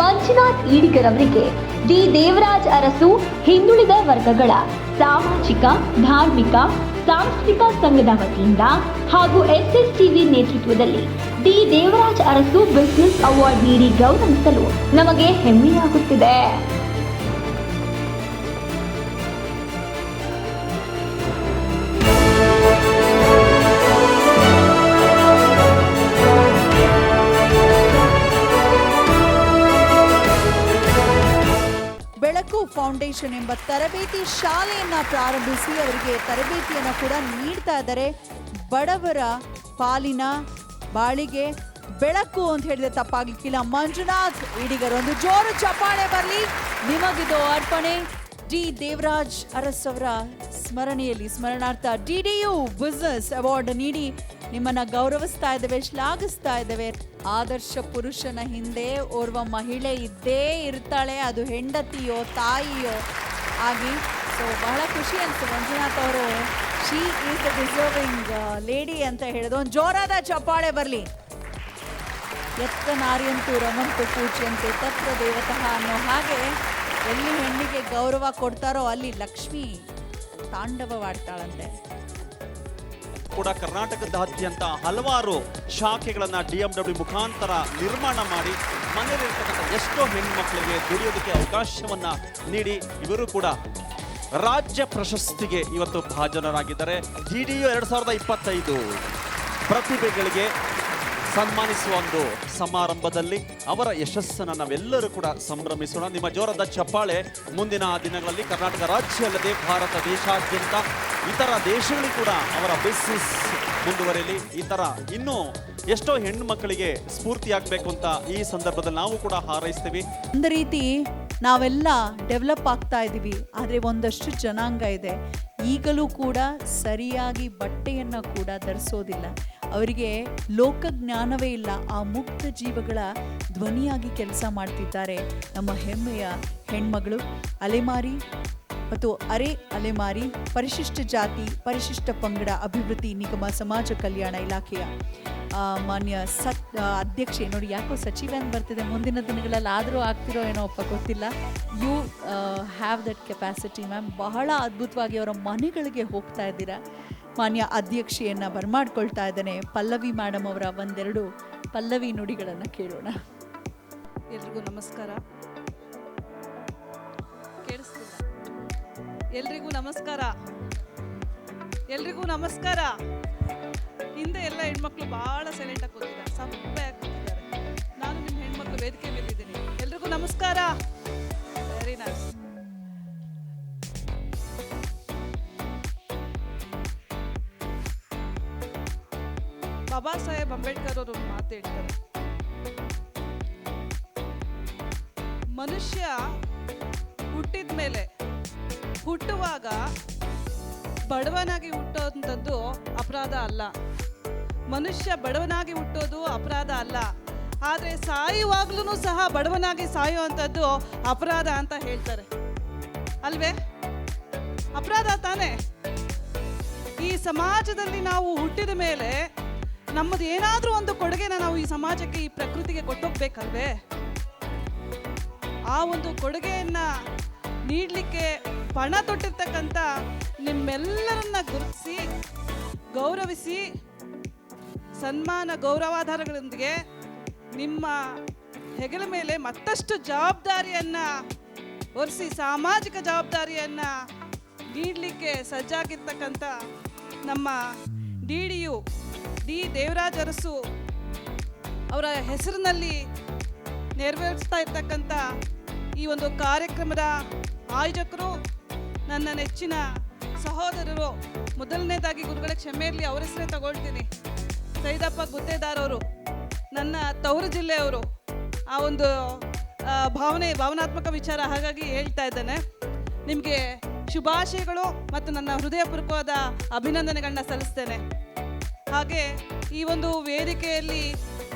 ಮಂಜುನಾಥ್ ಈಡಿಗರ್ ಅವರಿಗೆ ಡಿ ದೇವರಾಜ್ ಅರಸು ಹಿಂದುಳಿದ ವರ್ಗಗಳ ಸಾಮಾಜಿಕ, ಧಾರ್ಮಿಕ, ಸಾಂಸ್ಕೃತಿಕ ಸಂಘದ ವತಿಯಿಂದ ಹಾಗೂ SSTV ನೇತೃತ್ವದಲ್ಲಿ D Devaraj Urs business award ನೀಡಿ ಗೌರವಿಸಲು ನಮಗೆ ಹೆಮ್ಮೆಯಾಗುತ್ತಿದೆ. ಬೆಳಕು ಫೌಂಡೇಶನ್ ಎಂಬ ತರಬೇತಿ ಶಾಲೆಯನ್ನ ಪ್ರಾರಂಭಿಸಿ ಅವರಿಗೆ ತರಬೇತಿಯನ್ನು ಕೂಡ ನೀಡ್ತಾ ಇದ್ದಾರೆ. ಬಡವರ ಪಾಲಿನ ಬಾಳಿಗೆ ಬೆಳಕು ಅಂತ ಹೇಳಿದ್ರೆ ತಪ್ಪಾಗ್ಲಿಕ್ಕಿಲ್ಲ. ಮಂಜುನಾಥ್ ಈಡಿಗರ್, ಒಂದು ಜೋರು ಚಪ್ಪಾಳೆ ಬರಲಿ. ನಿಮಗಿದು ಅರ್ಪಣೆ. ಡಿ ದೇವರಾಜ್ ಅರಸ್ ಅವರ ಸ್ಮರಣಾರ್ಥ DDU ಬಿಸ್ನೆಸ್ ಅವಾರ್ಡ್ ನೀಡಿ ನಿಮ್ಮನ್ನ ಗೌರವಿಸ್ತಾ ಇದ್ದೇವೆ, ಶ್ಲಾಘಿಸ್ತಾ ಇದ್ದೇವೆ. ಆದರ್ಶ ಪುರುಷನ ಹಿಂದೆ ಓರ್ವ ಮಹಿಳೆ ಇದ್ದೇ ಇರ್ತಾಳೆ, ಅದು ಹೆಂಡತಿಯೋ ತಾಯಿಯೋ ಆಗಿ. ಸೊ ಬಹಳ ಖುಷಿ ಅನ್ಸುತ್ತೆ ಮಂಜುನಾಥ್ ಅವರು she is the deserving lady ಅಂತ ಹೇಳಿದ್ರು. ಒಂದು ಜೋರಾದ ಚಪ್ಪಾಳೆ ಬರಲಿ. ಎತ್ತ ನಾರಿಯಂತೂ ರಮಂತು ಪೂಜ್ಯಂತೆ ತತ್ರ ದೇವತಃ ಅನ್ನೋ ಹಾಗೆ ಎಲ್ಲಿ ಹೆಣ್ಣಿಗೆ ಗೌರವ ಕೊಡ್ತಾರೋ ಅಲ್ಲಿ ಲಕ್ಷ್ಮಿ ತಾಂಡವವಾಡ್ತಾಳಂತೆ. ಕೂಡ ಕರ್ನಾಟಕದಾದ್ಯಂತ ಹಲವಾರು ಶಾಖೆಗಳನ್ನು DMW ಮುಖಾಂತರ ನಿರ್ಮಾಣ ಮಾಡಿ ಮನೆಯಲ್ಲಿರ್ತಕ್ಕಂಥ ಎಷ್ಟೋ ಹೆಣ್ಮಕ್ಳಿಗೆ ದುಡಿಯೋದಕ್ಕೆ ಅವಕಾಶವನ್ನ ನೀಡಿ ಇವರು ಕೂಡ ರಾಜ್ಯ ಪ್ರಶಸ್ತಿಗೆ ಇವತ್ತು ಭಾಜನರಾಗಿದ್ದಾರೆ. DDU 2025 ಪ್ರತಿಭೆಗಳಿಗೆ ಸನ್ಮಾನಿಸುವ ಒಂದು ಸಮಾರಂಭದಲ್ಲಿ ಅವರ ಯಶಸ್ಸನ್ನು ನಾವೆಲ್ಲರೂ ಕೂಡ ಸಂಭ್ರಮಿಸೋಣ. ನಿಮ್ಮ ಜೋರದ ಚಪ್ಪಾಳೆ ಮುಂದಿನ ದಿನಗಳಲ್ಲಿ ಕರ್ನಾಟಕ ರಾಜ್ಯ ಅಲ್ಲದೆ ಭಾರತ ದೇಶಾದ್ಯಂತ ಇತರ ದೇಶಗಳಿಗೂ ಕೂಡ ಅವರ ಬಿಸ್ನೆಸ್ ಮುಂದುವರಿಯಲಿ. ಈ ಥರ ಇನ್ನೂ ಎಷ್ಟೋ ಹೆಣ್ಣು ಮಕ್ಕಳಿಗೆ ಸ್ಫೂರ್ತಿಯಾಗಬೇಕು ಅಂತ ಈ ಸಂದರ್ಭದಲ್ಲಿ ನಾವು ಕೂಡ ಹಾರೈಸ್ತೀವಿ. ಒಂದು ರೀತಿ ನಾವೆಲ್ಲ ಡೆವಲಪ್ ಆಗ್ತಾ ಇದ್ದೀವಿ, ಆದರೆ ಒಂದಷ್ಟು ಜನಾಂಗ ಇದೆ ಈಗಲೂ ಕೂಡ ಸರಿಯಾಗಿ ಬಟ್ಟೆಯನ್ನು ಕೂಡ ಧರಿಸೋದಿಲ್ಲ. ಅವರಿಗೆ ಲೋಕಜ್ಞಾನವೇ ಇಲ್ಲ. ಆ ಮುಕ್ತ ಜೀವಗಳ ಧ್ವನಿಯಾಗಿ ಕೆಲಸ ಮಾಡ್ತಿದ್ದಾರೆ ನಮ್ಮ ಹೆಮ್ಮೆಯ ಹೆಣ್ಮಗಳು. ಅಲೆಮಾರಿ ಮತ್ತು ಅರೆ ಅಲೆಮಾರಿ ಪರಿಶಿಷ್ಟ ಜಾತಿ ಪರಿಶಿಷ್ಟ ಪಂಗಡ ಅಭಿವೃದ್ಧಿ ನಿಗಮ ಸಮಾಜ ಕಲ್ಯಾಣ ಇಲಾಖೆಯ ಮಾನ್ಯ ಅಧ್ಯಕ್ಷೆ. ನೋಡಿ ಯಾಕೋ ಸಚಿವ ಅಂತ ಬರ್ತಿದೆ, ಮುಂದಿನ ದಿನಗಳಲ್ಲಿ ಆದರೂ ಆಗ್ತಿರೋ ಏನೋ ಒಪ್ಪ ಗೊತ್ತಿಲ್ಲ. You have that capacity ma'am. ಬಹಳ ಅದ್ಭುತವಾಗಿ ಅವರ ಮನೆಗಳಿಗೆ ಹೋಗ್ತಾ ಇದ್ದೀರಾ. ಮಾನ್ಯ ಅಧ್ಯಕ್ಷೆಯನ್ನು ಬರಮಾಡ್ಕೊಳ್ತಾ ಇದ್ದಾನೆ. ಪಲ್ಲವಿ ಮೇಡಮ್ ಅವರ ಒಂದೆರಡು ಪಲ್ಲವಿ ನುಡಿಗಳನ್ನು ಕೇಳೋಣ. ಎಲ್ರಿಗೂ ನಮಸ್ಕಾರ. ಕೇಳಿಸ್ತಿಲ್ಲ? ಎಲ್ರಿಗೂ ನಮಸ್ಕಾರ. ಎಲ್ರಿಗೂ ನಮಸ್ಕಾರ. ಹಿಂದೆ ಎಲ್ಲ ಹೆಣ್ಮಕ್ಳು ಭಾಳ ಸೈಲೆಂಟಾಗಿ ಕೂತಿದ್ದಾರೆ, ಸಪ್ಪೆಯಾಗಿ ಕೂತಿದ್ದಾರೆ. ನಾನು ನಿಮ್ಮ ಹೆಣ್ಮಕ್ಳು ವೇದಿಕೆ ಮೇಲಿದ್ದೀನಿ. ಎಲ್ರಿಗೂ ನಮಸ್ಕಾರ. Very nice. ಬಾಬಾ ಸಾಹೇಬ್ ಅಂಬೇಡ್ಕರ್ ಅವರು ಮಾತು ಹೇಳ್ತಾರೆ, ಮನುಷ್ಯ ಹುಟ್ಟಿದ ಮೇಲೆ ಹುಟ್ಟುವಾಗ ಬಡವನಾಗಿ ಹುಟ್ಟೋಂಥದ್ದು ಅಪರಾಧ ಅಲ್ಲ. ಮನುಷ್ಯ ಬಡವನಾಗಿ ಹುಟ್ಟೋದು ಅಪರಾಧ ಅಲ್ಲ, ಆದರೆ ಸಾಯುವಾಗ್ಲೂ ಸಹ ಬಡವನಾಗಿ ಸಾಯುವಂಥದ್ದು ಅಪರಾಧ ಅಂತ ಹೇಳ್ತಾರೆ ಅಲ್ವೇ? ಅಪರಾಧ ತಾನೇ? ಈ ಸಮಾಜದಲ್ಲಿ ನಾವು ಹುಟ್ಟಿದ ಮೇಲೆ ನಮ್ಮದು ಏನಾದರೂ ಒಂದು ಕೊಡುಗೆನ ನಾವು ಈ ಸಮಾಜಕ್ಕೆ, ಈ ಪ್ರಕೃತಿಗೆ ಕೊಟ್ಟೋಗ್ಬೇಕಲ್ವೇ? ಆ ಒಂದು ಕೊಡುಗೆಯನ್ನ ನೀಡಲಿಕ್ಕೆ ಪಣ ತೊಟ್ಟಿರ್ತಕ್ಕಂಥ ನಿಮ್ಮೆಲ್ಲರನ್ನ ಗುರುತಿಸಿ ಗೌರವಿಸಿ ಸನ್ಮಾನ ಗೌರವಾಧಾರಗಳೊಂದಿಗೆ ನಿಮ್ಮ ಹೆಗಲ ಮೇಲೆ ಮತ್ತಷ್ಟು ಜವಾಬ್ದಾರಿಯನ್ನ ಹೊರಿಸಿ ಸಾಮಾಜಿಕ ಜವಾಬ್ದಾರಿಯನ್ನ ನೀಡಲಿಕ್ಕೆ ಸಜ್ಜಾಗಿರ್ತಕ್ಕಂಥ ನಮ್ಮ DDU ಡಿ ದೇವರಾಜ್ ಅರಸು ಅವರ ಹೆಸರಿನಲ್ಲಿ ನೆರವೇರಿಸ್ತಾ ಇರ್ತಕ್ಕಂಥ ಈ ಒಂದು ಕಾರ್ಯಕ್ರಮದ ಆಯೋಜಕರು, ನನ್ನ ನೆಚ್ಚಿನ ಸಹೋದರರು, ಮೊದಲನೇದಾಗಿ ಗುರುಗಳ ಕ್ಷಮೆ ಇರಲಿ, ಅವರ ಹೆಸರೇ ತಗೊಳ್ತೀನಿ, ಸೈದಪ್ಪ ಗುತ್ತೇದಾರ್ ಅವರು, ನನ್ನ ತವರು ಜಿಲ್ಲೆಯವರು. ಆ ಒಂದು ಭಾವನಾತ್ಮಕ ವಿಚಾರ, ಹಾಗಾಗಿ ಹೇಳ್ತಾ ಇದ್ದೇನೆ. ನಿಮಗೆ ಶುಭಾಶಯಗಳು ಮತ್ತು ನನ್ನ ಹೃದಯಪೂರ್ವಕವಾದ ಅಭಿನಂದನೆಗಳನ್ನ ಸಲ್ಲಿಸ್ತೇನೆ. ಹಾಗೆ ಈ ಒಂದು ವೇದಿಕೆಯಲ್ಲಿ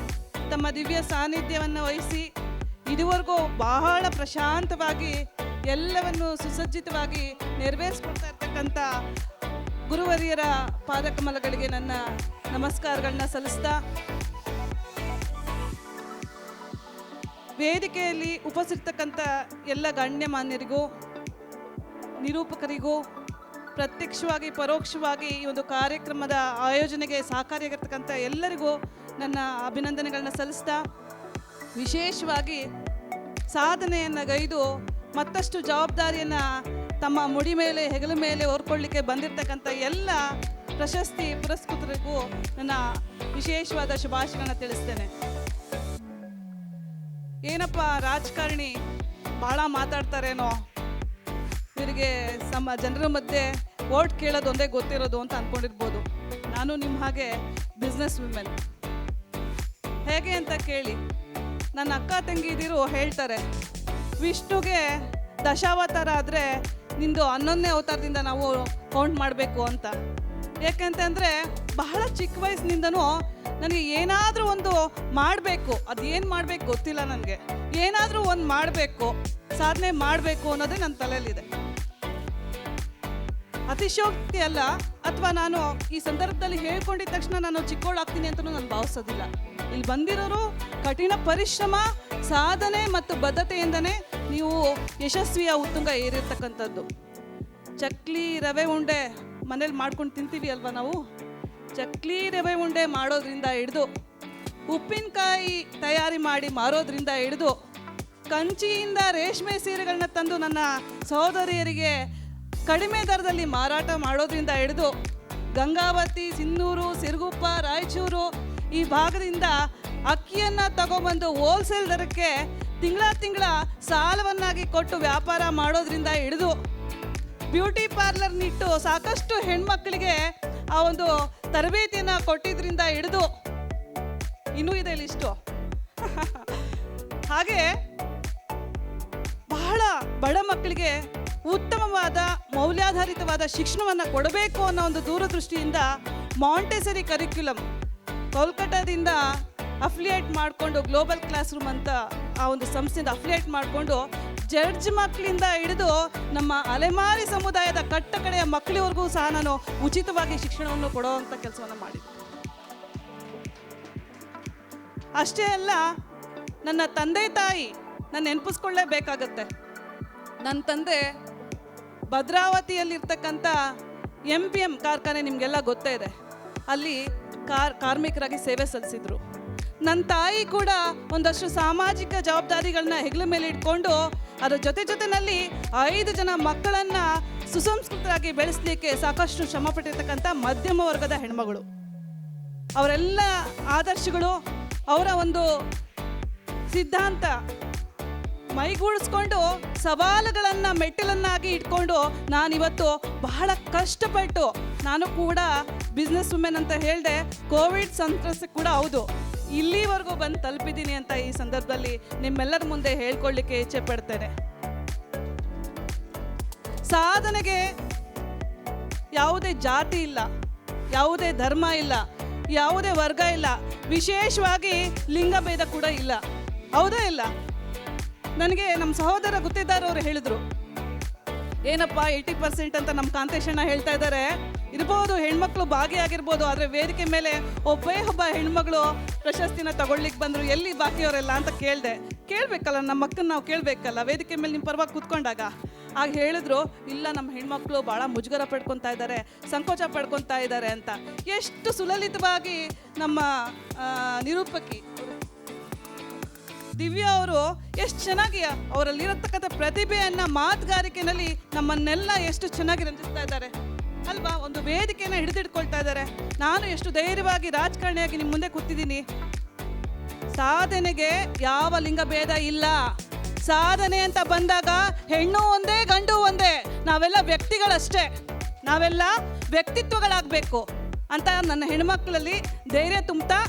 ತಮ್ಮ ದಿವ್ಯ ಸಾನ್ನಿಧ್ಯವನ್ನು ವಹಿಸಿ ಇದುವರೆಗೂ ಬಹಳ ಪ್ರಶಾಂತವಾಗಿ ಎಲ್ಲವನ್ನು ಸುಸಜ್ಜಿತವಾಗಿ ನೆರವೇರಿಸ್ಕೊಡ್ತಾ ಇರ್ತಕ್ಕಂಥ ಗುರುವರಿಯರ ಪಾದಕಮಲಗಳಿಗೆ ನನ್ನ ನಮಸ್ಕಾರಗಳನ್ನ ಸಲ್ಲಿಸ್ತಾ, ವೇದಿಕೆಯಲ್ಲಿ ಉಪಸ್ಥಿತಕ್ಕಂಥ ಎಲ್ಲ ಗಣ್ಯಮಾನ್ಯರಿಗೂ, ನಿರೂಪಕರಿಗೂ, ಪ್ರತ್ಯಕ್ಷವಾಗಿ ಪರೋಕ್ಷವಾಗಿ ಈ ಒಂದು ಕಾರ್ಯಕ್ರಮದ ಆಯೋಜನೆಗೆ ಸಹಕಾರಿಯಾಗಿರ್ತಕ್ಕಂಥ ಎಲ್ಲರಿಗೂ ನನ್ನ ಅಭಿನಂದನೆಗಳನ್ನ ಸಲ್ಲಿಸ್ತಾ, ವಿಶೇಷವಾಗಿ ಸಾಧನೆಯನ್ನು ಗೈದು ಮತ್ತಷ್ಟು ಜವಾಬ್ದಾರಿಯನ್ನು ತಮ್ಮ ಮುಡಿ ಮೇಲೆ ಹೆಗಲ ಮೇಲೆ ಹೊರ್ಕೊಳ್ಳಿಕ್ಕೆ ಬಂದಿರತಕ್ಕಂಥ ಎಲ್ಲ ಪ್ರಶಸ್ತಿ ಪುರಸ್ಕೃತರಿಗೂ ನನ್ನ ವಿಶೇಷವಾದ ಶುಭಾಶಯಗಳನ್ನ ತಿಳಿಸ್ತೇನೆ. ಏನಪ್ಪ ರಾಜಕಾರಣಿ ಭಾಳ ಮಾತಾಡ್ತಾರೇನೋ, ಇವರಿಗೆ ಜನರ ಮಧ್ಯೆ ವೋಟ್ ಕೇಳೋದು ಒಂದೇ ಗೊತ್ತಿರೋದು ಅಂತ ಅಂದ್ಕೊಂಡಿರ್ಬೋದು. ನಾನು ನಿಮ್ಮ ಹಾಗೆ ಬಿಸ್ನೆಸ್ ವುಮೆನ್. ಹೇಗೆ ಅಂತ ಕೇಳಿ, ನನ್ನ ಅಕ್ಕ ತಂಗಿದಿರು ಹೇಳ್ತಾರೆ, ವಿಷ್ಣುಗೆ ದಶಾವತಾರ ಆದರೆ ನಿಂದು 11ನೇ ಅವತಾರದಿಂದ ನಾವು ಕೌಂಟ್ ಮಾಡಬೇಕು ಅಂತ. ಯಾಕೆಂತಂದರೆ ಬಹಳ ಚಿಕ್ಕ ವಯಸ್ಸಿನಿಂದನೂ ನನಗೆ ಏನಾದರೂ ಒಂದು ಮಾಡಬೇಕು, ಅದು ಏನು ಮಾಡಬೇಕು ಗೊತ್ತಿಲ್ಲ ನನಗೆ, ಏನಾದರೂ ಒಂದು ಮಾಡಬೇಕು, ಸಾಧನೆ ಮಾಡಬೇಕು ಅನ್ನೋದೇ ನನ್ನ ತಲೆಯಲ್ಲಿದೆ. ಅತಿಶಯೋಕ್ತಿ ಅಲ್ಲ, ಅಥವಾ ನಾನು ಈ ಸಂದರ್ಭದಲ್ಲಿ ಹೇಳ್ಕೊಂಡಿದ್ದ ತಕ್ಷಣ ನಾನು ಚಿಕ್ಕವಳಾಗ್ತೀನಿ ಅಂತಲೂ ನಾನು ಭಾವಿಸೋದಿಲ್ಲ. ಇಲ್ಲಿ ಬಂದಿರೋರು ಕಠಿಣ ಪರಿಶ್ರಮ, ಸಾಧನೆ ಮತ್ತು ಬದ್ಧತೆಯಿಂದನೇ ನೀವು ಯಶಸ್ವಿಯ ಉತ್ತುಂಗ ಏರಿರ್ತಕ್ಕಂಥದ್ದು. ಚಕ್ಲಿ ರವೆ ಉಂಡೆ ಮನೇಲಿ ಮಾಡ್ಕೊಂಡು ತಿಂತೀವಿ ಅಲ್ವಾ ನಾವು? ಚಕ್ಲಿ ರವೆ ಉಂಡೆ ಮಾಡೋದ್ರಿಂದ ಹಿಡಿದು ಉಪ್ಪಿನಕಾಯಿ ತಯಾರಿ ಮಾಡಿ ಮಾರೋದ್ರಿಂದ ಹಿಡಿದು ಕಂಚಿಯಿಂದ ರೇಷ್ಮೆ ಸೀರೆಗಳನ್ನ ತಂದು ನನ್ನ ಸಹೋದರಿಯರಿಗೆ ಕಡಿಮೆ ದರದಲ್ಲಿ ಮಾರಾಟ ಮಾಡೋದ್ರಿಂದ ಹಿಡಿದು ಗಂಗಾವತಿ, ಸಿನ್ನೂರು, ಸಿರುಗುಪ್ಪ, ರಾಯಚೂರು ಈ ಭಾಗದಿಂದ ಅಕ್ಕಿಯನ್ನು ತಗೊಬಂದು ಹೋಲ್ಸೇಲ್ ದರಕ್ಕೆ ತಿಂಗಳ ಸಾಲವನ್ನಾಗಿ ಕೊಟ್ಟು ವ್ಯಾಪಾರ ಮಾಡೋದ್ರಿಂದ ಹಿಡಿದು ಬ್ಯೂಟಿ ಪಾರ್ಲರ್ನಿಟ್ಟು ಸಾಕಷ್ಟು ಹೆಣ್ಮಕ್ಳಿಗೆ ಆ ಒಂದು ತರಬೇತಿಯನ್ನು ಕೊಟ್ಟಿದ್ರಿಂದ ಹಿಡಿದು ಇನ್ನೂ ಇದೆ ಲಿಸ್ಟು. ಹಾಗೆ ಬಹಳ ಬಡ ಮಕ್ಕಳಿಗೆ ಉತ್ತಮವಾದ ಮೌಲ್ಯಾಧಾರಿತವಾದ ಶಿಕ್ಷಣವನ್ನು ಕೊಡಬೇಕು ಅನ್ನೋ ಒಂದು ದೂರದೃಷ್ಟಿಯಿಂದ ಮಾಂಟೆಸರಿ ಕರಿಕ್ಯುಲಮ್ ಕೋಲ್ಕತ್ತಾದಿಂದ ಅಫಿಲಿಯೇಟ್ ಮಾಡಿಕೊಂಡು ಗ್ಲೋಬಲ್ ಕ್ಲಾಸ್ ರೂಮ್ ಅಂತ ಆ ಒಂದು ಸಂಸ್ಥೆಯಿಂದ ಅಫಿಲಿಯೇಟ್ ಮಾಡಿಕೊಂಡು ಜಡ್ಜ್ ಮಕ್ಕಳಿಂದ ಹಿಡಿದು ನಮ್ಮ ಅಲೆಮಾರಿ ಸಮುದಾಯದ ಕಟ್ಟ ಕಡೆಯ ಮಕ್ಕಳಿವರೆಗೂ ಸಹ ನಾನು ಉಚಿತವಾಗಿ ಶಿಕ್ಷಣವನ್ನು ಕೊಡುವಂಥ ಕೆಲಸವನ್ನು ಮಾಡಿದ್ದೆ. ಅಷ್ಟೇ ಅಲ್ಲ, ನನ್ನ ತಂದೆ ತಾಯಿ ನಾನು ನೆನಪಿಸ್ಕೊಳ್ಳೇಬೇಕಾಗತ್ತೆ. ನನ್ನ ತಂದೆ ಭದ್ರಾವತಿಯಲ್ಲಿರ್ತಕ್ಕಂಥ MPM ಕಾರ್ಖಾನೆ ನಿಮಗೆಲ್ಲ ಗೊತ್ತೇ ಇದೆ, ಅಲ್ಲಿ ಕಾರ್ಮಿಕರಾಗಿ ಸೇವೆ ಸಲ್ಲಿಸಿದ್ರು. ನನ್ನ ತಾಯಿ ಕೂಡ ಒಂದಷ್ಟು ಸಾಮಾಜಿಕ ಜವಾಬ್ದಾರಿಗಳನ್ನ ಹೆಗಲ ಮೇಲೆ ಇಟ್ಕೊಂಡು ಅದರ ಜೊತೆನಲ್ಲಿ 5 ಜನ ಮಕ್ಕಳನ್ನು ಸುಸಂಸ್ಕೃತರಾಗಿ ಬೆಳೆಸಲಿಕ್ಕೆ ಸಾಕಷ್ಟು ಶ್ರಮ ಪಟ್ಟಿರ್ತಕ್ಕಂಥ ಮಧ್ಯಮ ವರ್ಗದ ಹೆಣ್ಮಗಳು. ಅವರೆಲ್ಲ ಆದರ್ಶಗಳು, ಅವರ ಒಂದು ಸಿದ್ಧಾಂತ ಮೈಗೂಡಿಸ್ಕೊಂಡು ಸವಾಲುಗಳನ್ನು ಮೆಟ್ಟಿಲನ್ನಾಗಿ ಇಟ್ಕೊಂಡು ನಾನಿವತ್ತು ಬಹಳ ಕಷ್ಟಪಟ್ಟು, ನಾನು ಕೂಡ ಬಿಸ್ನೆಸ್ ವುಮೆನ್ ಅಂತ ಹೇಳಿದೆ, ಕೋವಿಡ್ ಸಂತ್ರಸ್ತೆ ಕೂಡ ಹೌದು, ಇಲ್ಲಿವರೆಗೂ ಬಂದು ತಲುಪಿದ್ದೀನಿ ಅಂತ ಈ ಸಂದರ್ಭದಲ್ಲಿ ನಿಮ್ಮೆಲ್ಲರ ಮುಂದೆ ಹೇಳ್ಕೊಳ್ಳಿಕ್ಕೆ ಇಚ್ಛೆ ಪಡ್ತೇನೆ. ಸಾಧನೆಗೆ ಯಾವುದೇ ಜಾತಿ ಇಲ್ಲ, ಯಾವುದೇ ಧರ್ಮ ಇಲ್ಲ, ಯಾವುದೇ ವರ್ಗ ಇಲ್ಲ, ವಿಶೇಷವಾಗಿ ಲಿಂಗಭೇದ ಕೂಡ ಇಲ್ಲ. ಹೌದಾ ಇಲ್ಲ? ನನಗೆ ನಮ್ಮ ಸಹೋದರ ಗುತ್ತಿದ್ದಾರವರು ಹೇಳಿದ್ರು, ಏನಪ್ಪ 80% ಅಂತ ನಮ್ಮ ಕಾಂತೇಶಣ್ಣ ಹೇಳ್ತಾ ಇದ್ದಾರೆ, ಇರ್ಬೋದು ಹೆಣ್ಮಕ್ಳು ಭಾಗಿಯಾಗಿರ್ಬೋದು, ಆದರೆ ವೇದಿಕೆ ಮೇಲೆ ಒಬ್ಬ ಹೆಣ್ಮಗಳು ಪ್ರಶಸ್ತಿನ ತಗೊಳ್ಲಿಕ್ಕೆ ಬಂದರು, ಎಲ್ಲಿ ಬಾಕಿಯವರೆಲ್ಲ ಅಂತ ಕೇಳಬೇಕಲ್ಲ, ನಮ್ಮ ಮಕ್ಕಳನ್ನ ನಾವು ಕೇಳಬೇಕಲ್ಲ ವೇದಿಕೆ ಮೇಲೆ ನಿಮ್ಮ ಪರವಾಗಿ ಕೂತ್ಕೊಂಡಾಗ. ಆಗ ಹೇಳಿದ್ರು, ಇಲ್ಲ ನಮ್ಮ ಹೆಣ್ಮಕ್ಳು ಭಾಳ ಮುಜುಗರ ಪಡ್ಕೊತಾ ಇದ್ದಾರೆ, ಸಂಕೋಚ ಪಡ್ಕೊತಾ ಇದ್ದಾರೆ ಅಂತ. ಎಷ್ಟು ಸುಲಲಿತವಾಗಿ ನಮ್ಮ ನಿರೂಪಕಿ ದಿವ್ಯಾ ಅವರು ಎಷ್ಟು ಚೆನ್ನಾಗಿ ಅವರಲ್ಲಿರತಕ್ಕಂಥ ಪ್ರತಿಭೆಯನ್ನು ಮಾತುಗಾರಿಕೆಯಲ್ಲಿ ನಮ್ಮನ್ನೆಲ್ಲ ಎಷ್ಟು ಚೆನ್ನಾಗಿ ರಂಜಿಸ್ತಾ ಇದ್ದಾರೆ ಅಲ್ವಾ, ಒಂದು ವೇದಿಕೆಯನ್ನು ಹಿಡಿದಿಟ್ಕೊಳ್ತಾ ಇದ್ದಾರೆ. ನಾನು ಎಷ್ಟು ಧೈರ್ಯವಾಗಿ ರಾಜಕಾರಣಿಯಾಗಿ ನಿಮ್ಮ ಮುಂದೆ ಕೂತಿದ್ದೀನಿ. ಸಾಧನೆಗೆ ಯಾವ ಲಿಂಗಭೇದ ಇಲ್ಲ. ಸಾಧನೆ ಅಂತ ಬಂದಾಗ ಹೆಣ್ಣು ಒಂದೇ ಗಂಡು ಒಂದೇ, ನಾವೆಲ್ಲ ವ್ಯಕ್ತಿಗಳಷ್ಟೇ, ನಾವೆಲ್ಲ ವ್ಯಕ್ತಿತ್ವಗಳಾಗಬೇಕು ಅಂತ ನನ್ನ ಹೆಣ್ಮಕ್ಳಲ್ಲಿ ಧೈರ್ಯ ತುಂಬ್ತಾ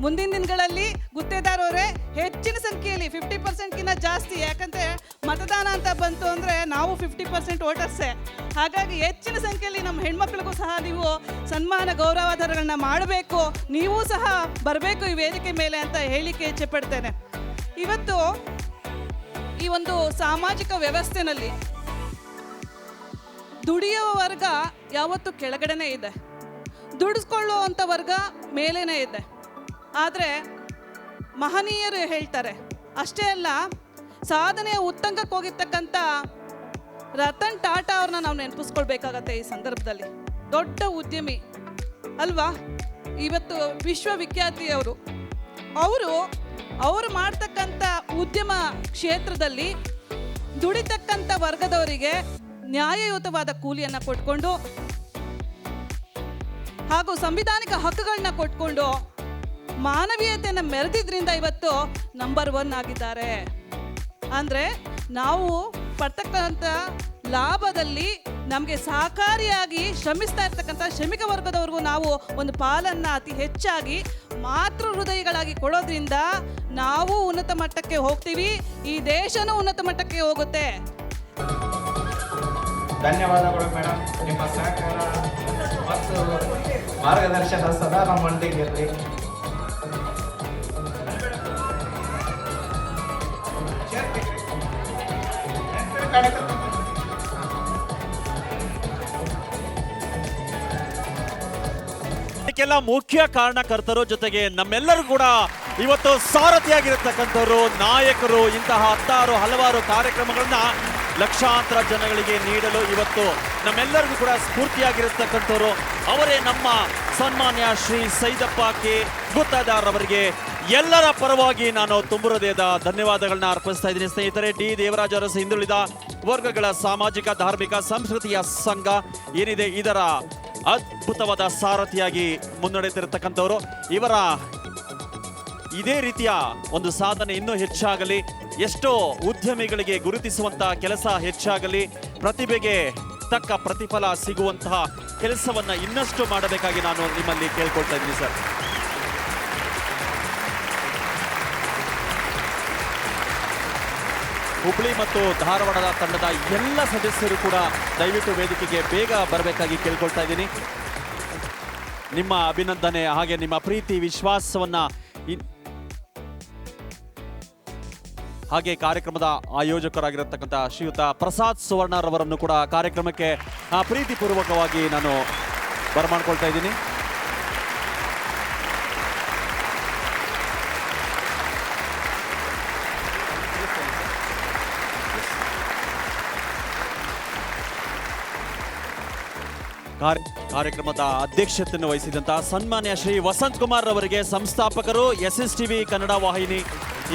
ಮುಂದಿನ ದಿನಗಳಲ್ಲಿ ಗುತ್ತೇದಾರವರೇ ಹೆಚ್ಚಿನ ಸಂಖ್ಯೆಯಲ್ಲಿ 50%ಗಿಂತ ಜಾಸ್ತಿ, ಯಾಕಂದರೆ ಮತದಾನ ಅಂತ ಬಂತು ಅಂದರೆ ನಾವು 50% ವೋಟರ್ಸೇ, ಹಾಗಾಗಿ ಹೆಚ್ಚಿನ ಸಂಖ್ಯೆಯಲ್ಲಿ ನಮ್ಮ ಹೆಣ್ಮಕ್ಳಿಗೂ ಸಹ ನೀವು ಸನ್ಮಾನ ಗೌರವಾಧಾರಗಳನ್ನ ಮಾಡಬೇಕು, ನೀವು ಸಹ ಬರಬೇಕು ಈ ವೇದಿಕೆ ಮೇಲೆ ಅಂತ ಹೇಳಿಕೆ ಇಚ್ಛೆ ಪಡ್ತೇನೆ. ಇವತ್ತು ಈ ಒಂದು ಸಾಮಾಜಿಕ ವ್ಯವಸ್ಥೆನಲ್ಲಿ ದುಡಿಯುವ ವರ್ಗ ಯಾವತ್ತೂ ಕೆಳಗಡೆನೇ ಇದೆ, ದುಡಿಸ್ಕೊಳ್ಳುವಂಥ ವರ್ಗ ಮೇಲೇನೇ ಇದೆ. ಆದರೆ ಮಹನೀಯರು ಹೇಳ್ತಾರೆ, ಅಷ್ಟೇ ಅಲ್ಲ, ಸಾಧನೆಯ ಉತ್ತಂಗಕ್ಕೆ ಹೋಗಿರ್ತಕ್ಕಂಥ ರತನ್ ಟಾಟಾ ಅವ್ರನ್ನ ನಾವು ನೆನಪಿಸ್ಕೊಳ್ಬೇಕಾಗತ್ತೆ ಈ ಸಂದರ್ಭದಲ್ಲಿ. ದೊಡ್ಡ ಉದ್ಯಮಿ ಅಲ್ವಾ, ಇವತ್ತು ವಿಶ್ವವಿಖ್ಯಾತಿಯವರು. ಅವರು ಮಾಡ್ತಕ್ಕಂಥ ಉದ್ಯಮ ಕ್ಷೇತ್ರದಲ್ಲಿ ದುಡಿತಕ್ಕಂಥ ವರ್ಗದವರಿಗೆ ನ್ಯಾಯಯುತವಾದ ಕೂಲಿಯನ್ನು ಕೊಟ್ಕೊಂಡು ಹಾಗೂ ಸಂವಿಧಾನಿಕ ಹಕ್ಕುಗಳನ್ನ ಕೊಟ್ಕೊಂಡು ಮಾನವೀಯತೆಯನ್ನು ಮೆರೆದಿದ್ರಿಂದ ಇವತ್ತು ನಂಬರ್ 1 ಆಗಿದ್ದಾರೆ. ಅಂದರೆ ನಾವು ಪಡ್ತಕ್ಕಂಥ ಲಾಭದಲ್ಲಿ ನಮಗೆ ಸಹಕಾರಿಯಾಗಿ ಶ್ರಮಿಸ್ತಾ ಇರ್ತಕ್ಕಂಥ ಶ್ರಮಿಕ ವರ್ಗದವ್ರಿಗೂ ನಾವು ಒಂದು ಪಾಲನ್ನು ಅತಿ ಹೆಚ್ಚಾಗಿ ಮಾತೃ ಹೃದಯಗಳಾಗಿ ಕೊಡೋದ್ರಿಂದ ನಾವು ಉನ್ನತ ಮಟ್ಟಕ್ಕೆ ಹೋಗ್ತೀವಿ, ಈ ದೇಶನೂ ಉನ್ನತ ಮಟ್ಟಕ್ಕೆ ಹೋಗುತ್ತೆ. ಧನ್ಯವಾದಗಳು ಮೇಡಮ್, ನಿಮ್ಮ ಸಹಕಾರ ಮತ್ತು ಮಾರ್ಗದರ್ಶನ ಸದಾ ನಮ್ಮೊಂದಿಗೆ ಇರಲಿ. ಇದಕ್ಕೆಲ್ಲ ಮುಖ್ಯ ಕಾರಣಕರ್ತರು, ಜೊತೆಗೆ ನಮ್ಮೆಲ್ಲರೂ ಕೂಡ ಇವತ್ತು ಸಾರಥಿಯಾಗಿರತಕ್ಕಂಥವ್ರು, ನಾಯಕರು. ಇಂತಹ ಹಲವಾರು ಕಾರ್ಯಕ್ರಮಗಳನ್ನ ಲಕ್ಷಾಂತರ ಜನಗಳಿಗೆ ನೀಡಲು ಇವತ್ತು ನಮ್ಮೆಲ್ಲರಿಗೂ ಕೂಡ ಸ್ಫೂರ್ತಿಯಾಗಿರತಕ್ಕಂಥವ್ರು ಅವರೇ ನಮ್ಮ ಸನ್ಮಾನ್ಯ ಶ್ರೀ ಸೈದಪ್ಪ ಕೆ ಗುತ್ತೇದಾರ್ ಅವರಿಗೆ ಎಲ್ಲರ ಪರವಾಗಿ ನಾನು ತುಂಬು ಹೃದಯದ ಧನ್ಯವಾದಗಳನ್ನ ಅರ್ಪಿಸ್ತಾ ಇದ್ದೀನಿ. ಸ್ನೇಹಿತರೆ, ಡಿ ದೇವರಾಜ ಅರಸು ಹಿಂದುಳಿದ ವರ್ಗಗಳ ಸಾಮಾಜಿಕ ಧಾರ್ಮಿಕ ಸಂಸ್ಕೃತಿಯ ಸಂಘ ಏನಿದೆ, ಇದರ ಅದ್ಭುತವಾದ ಸಾರಥಿಯಾಗಿ ಮುನ್ನಡೆತಿರತಕ್ಕಂಥವ್ರು. ಇವರ ಇದೇ ರೀತಿಯ ಒಂದು ಸಾಧನೆ ಇನ್ನೂ ಹೆಚ್ಚಾಗಲಿ, ಎಷ್ಟೋ ಉದ್ಯಮಿಗಳಿಗೆ ಗುರುತಿಸುವಂತಹ ಕೆಲಸ ಹೆಚ್ಚಾಗಲಿ, ಪ್ರತಿಭೆಗೆ ತಕ್ಕ ಪ್ರತಿಫಲ ಸಿಗುವಂತಹ ಕೆಲಸವನ್ನ ಇನ್ನಷ್ಟು ಮಾಡಬೇಕಾಗಿ ನಾನು ನಿಮ್ಮಲ್ಲಿ ಕೇಳ್ಕೊಳ್ತಾ ಇದ್ದೀನಿ ಸರ್. ಹುಬ್ಳಿ ಮತ್ತು ಧಾರವಾಡದ ತಂಡದ ಎಲ್ಲ ಸದಸ್ಯರು ಕೂಡ ದಯವಿಟ್ಟು ವೇದಿಕೆಗೆ ಬೇಗ ಬರಬೇಕಾಗಿ ಕೇಳ್ಕೊಳ್ತಾ ಇದ್ದೀನಿ. ನಿಮ್ಮ ಅಭಿನಂದನೆ ಹಾಗೆ ನಿಮ್ಮ ಪ್ರೀತಿ ವಿಶ್ವಾಸವನ್ನ ಹಾಗೆ ಕಾರ್ಯಕ್ರಮದ ಆಯೋಜಕರಾಗಿರತಕ್ಕಂಥ ಶ್ರೀಯುತ ಪ್ರಸಾದ್ ಸುವರ್ಣರವರನ್ನು ಕೂಡ ಕಾರ್ಯಕ್ರಮಕ್ಕೆ ಪ್ರೀತಿಪೂರ್ವಕವಾಗಿ ನಾನು ಬರಮಾಡ್ಕೊಳ್ತಾ ಇದ್ದೀನಿ. ಕಾರ್ಯಕ್ರಮದ ಅಧ್ಯಕ್ಷತೆಯನ್ನು ವಹಿಸಿದಂತಹ ಸನ್ಮಾನ್ಯ ಶ್ರೀ ವಸಂತ್ ಕುಮಾರ್ ಅವರಿಗೆ, ಸಂಸ್ಥಾಪಕರು SSTV ಕನ್ನಡ ವಾಹಿನಿ,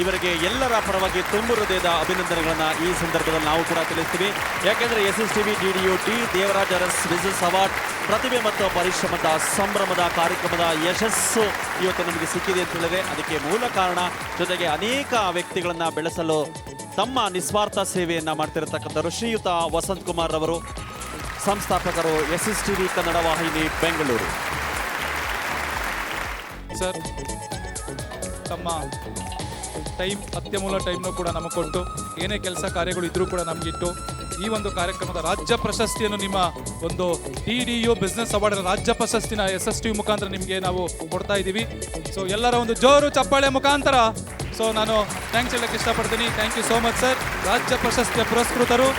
ಇವರಿಗೆ ಎಲ್ಲರ ಪರವಾಗಿ ತುಂಬು ಹೃದಯದ ಅಭಿನಂದನೆಗಳನ್ನ ಈ ಸಂದರ್ಭದಲ್ಲಿ ನಾವು ಕೂಡ ತಿಳಿಸ್ತೀವಿ. ಯಾಕೆಂದ್ರೆ SSTV DDO D Devaraj Urs business award ಪ್ರತಿಭೆ ಮತ್ತು ಪರಿಶ್ರಮದ ಸಂಭ್ರಮದ ಕಾರ್ಯಕ್ರಮದ ಯಶಸ್ಸು ಇವತ್ತು ನಮಗೆ ಸಿಕ್ಕಿದೆ ಅಂತ ಹೇಳಿದ್ರೆ ಅದಕ್ಕೆ ಮೂಲ ಕಾರಣ, ಜೊತೆಗೆ ಅನೇಕ ವ್ಯಕ್ತಿಗಳನ್ನ ಬೆಳೆಸಲು ತಮ್ಮ ನಿಸ್ವಾರ್ಥ ಸೇವೆಯನ್ನ ಮಾಡ್ತಿರತಕ್ಕಂಥವರು ಶ್ರೀಯುತ ವಸಂತ್ ಕುಮಾರ್ ಅವರು, ಸಂಸ್ಥಾಪಕರು SSTV ಕನ್ನಡ ವಾಹಿನಿ ಬೆಂಗಳೂರು. ಸರ್, ತಮ್ಮ ಅತ್ಯಮೂಲ ಟೈಮ್ನೂ ಕೂಡ ನಮಗೆ ಕೊಟ್ಟು ಏನೇ ಕೆಲಸ ಕಾರ್ಯಗಳು ಇದ್ರೂ ಕೂಡ ನಮಗಿಟ್ಟು ಈ ಒಂದು ಕಾರ್ಯಕ್ರಮದ ರಾಜ್ಯ ಪ್ರಶಸ್ತಿಯನ್ನು, ನಿಮ್ಮ ಒಂದು DDO ಬಿಸ್ನೆಸ್ ಅವಾರ್ಡ್ ರಾಜ್ಯ ಪ್ರಶಸ್ತಿನ SSTV ಮುಖಾಂತರ ನಿಮಗೆ ನಾವು ಕೊಡ್ತಾ ಇದ್ದೀವಿ. ಸೊ ಎಲ್ಲರ ಒಂದು ಜೋರು ಚಪ್ಪಾಳೆ ಮುಖಾಂತರ ಸೊ ನಾನು ಥ್ಯಾಂಕ್ಸ್ ಹೇಳಕ್ಕೆ ಇಷ್ಟಪಡ್ತೀನಿ. Thank you so much sir. ರಾಜ್ಯ ಪ್ರಶಸ್ತಿಯ ಪುರಸ್ಕೃತರು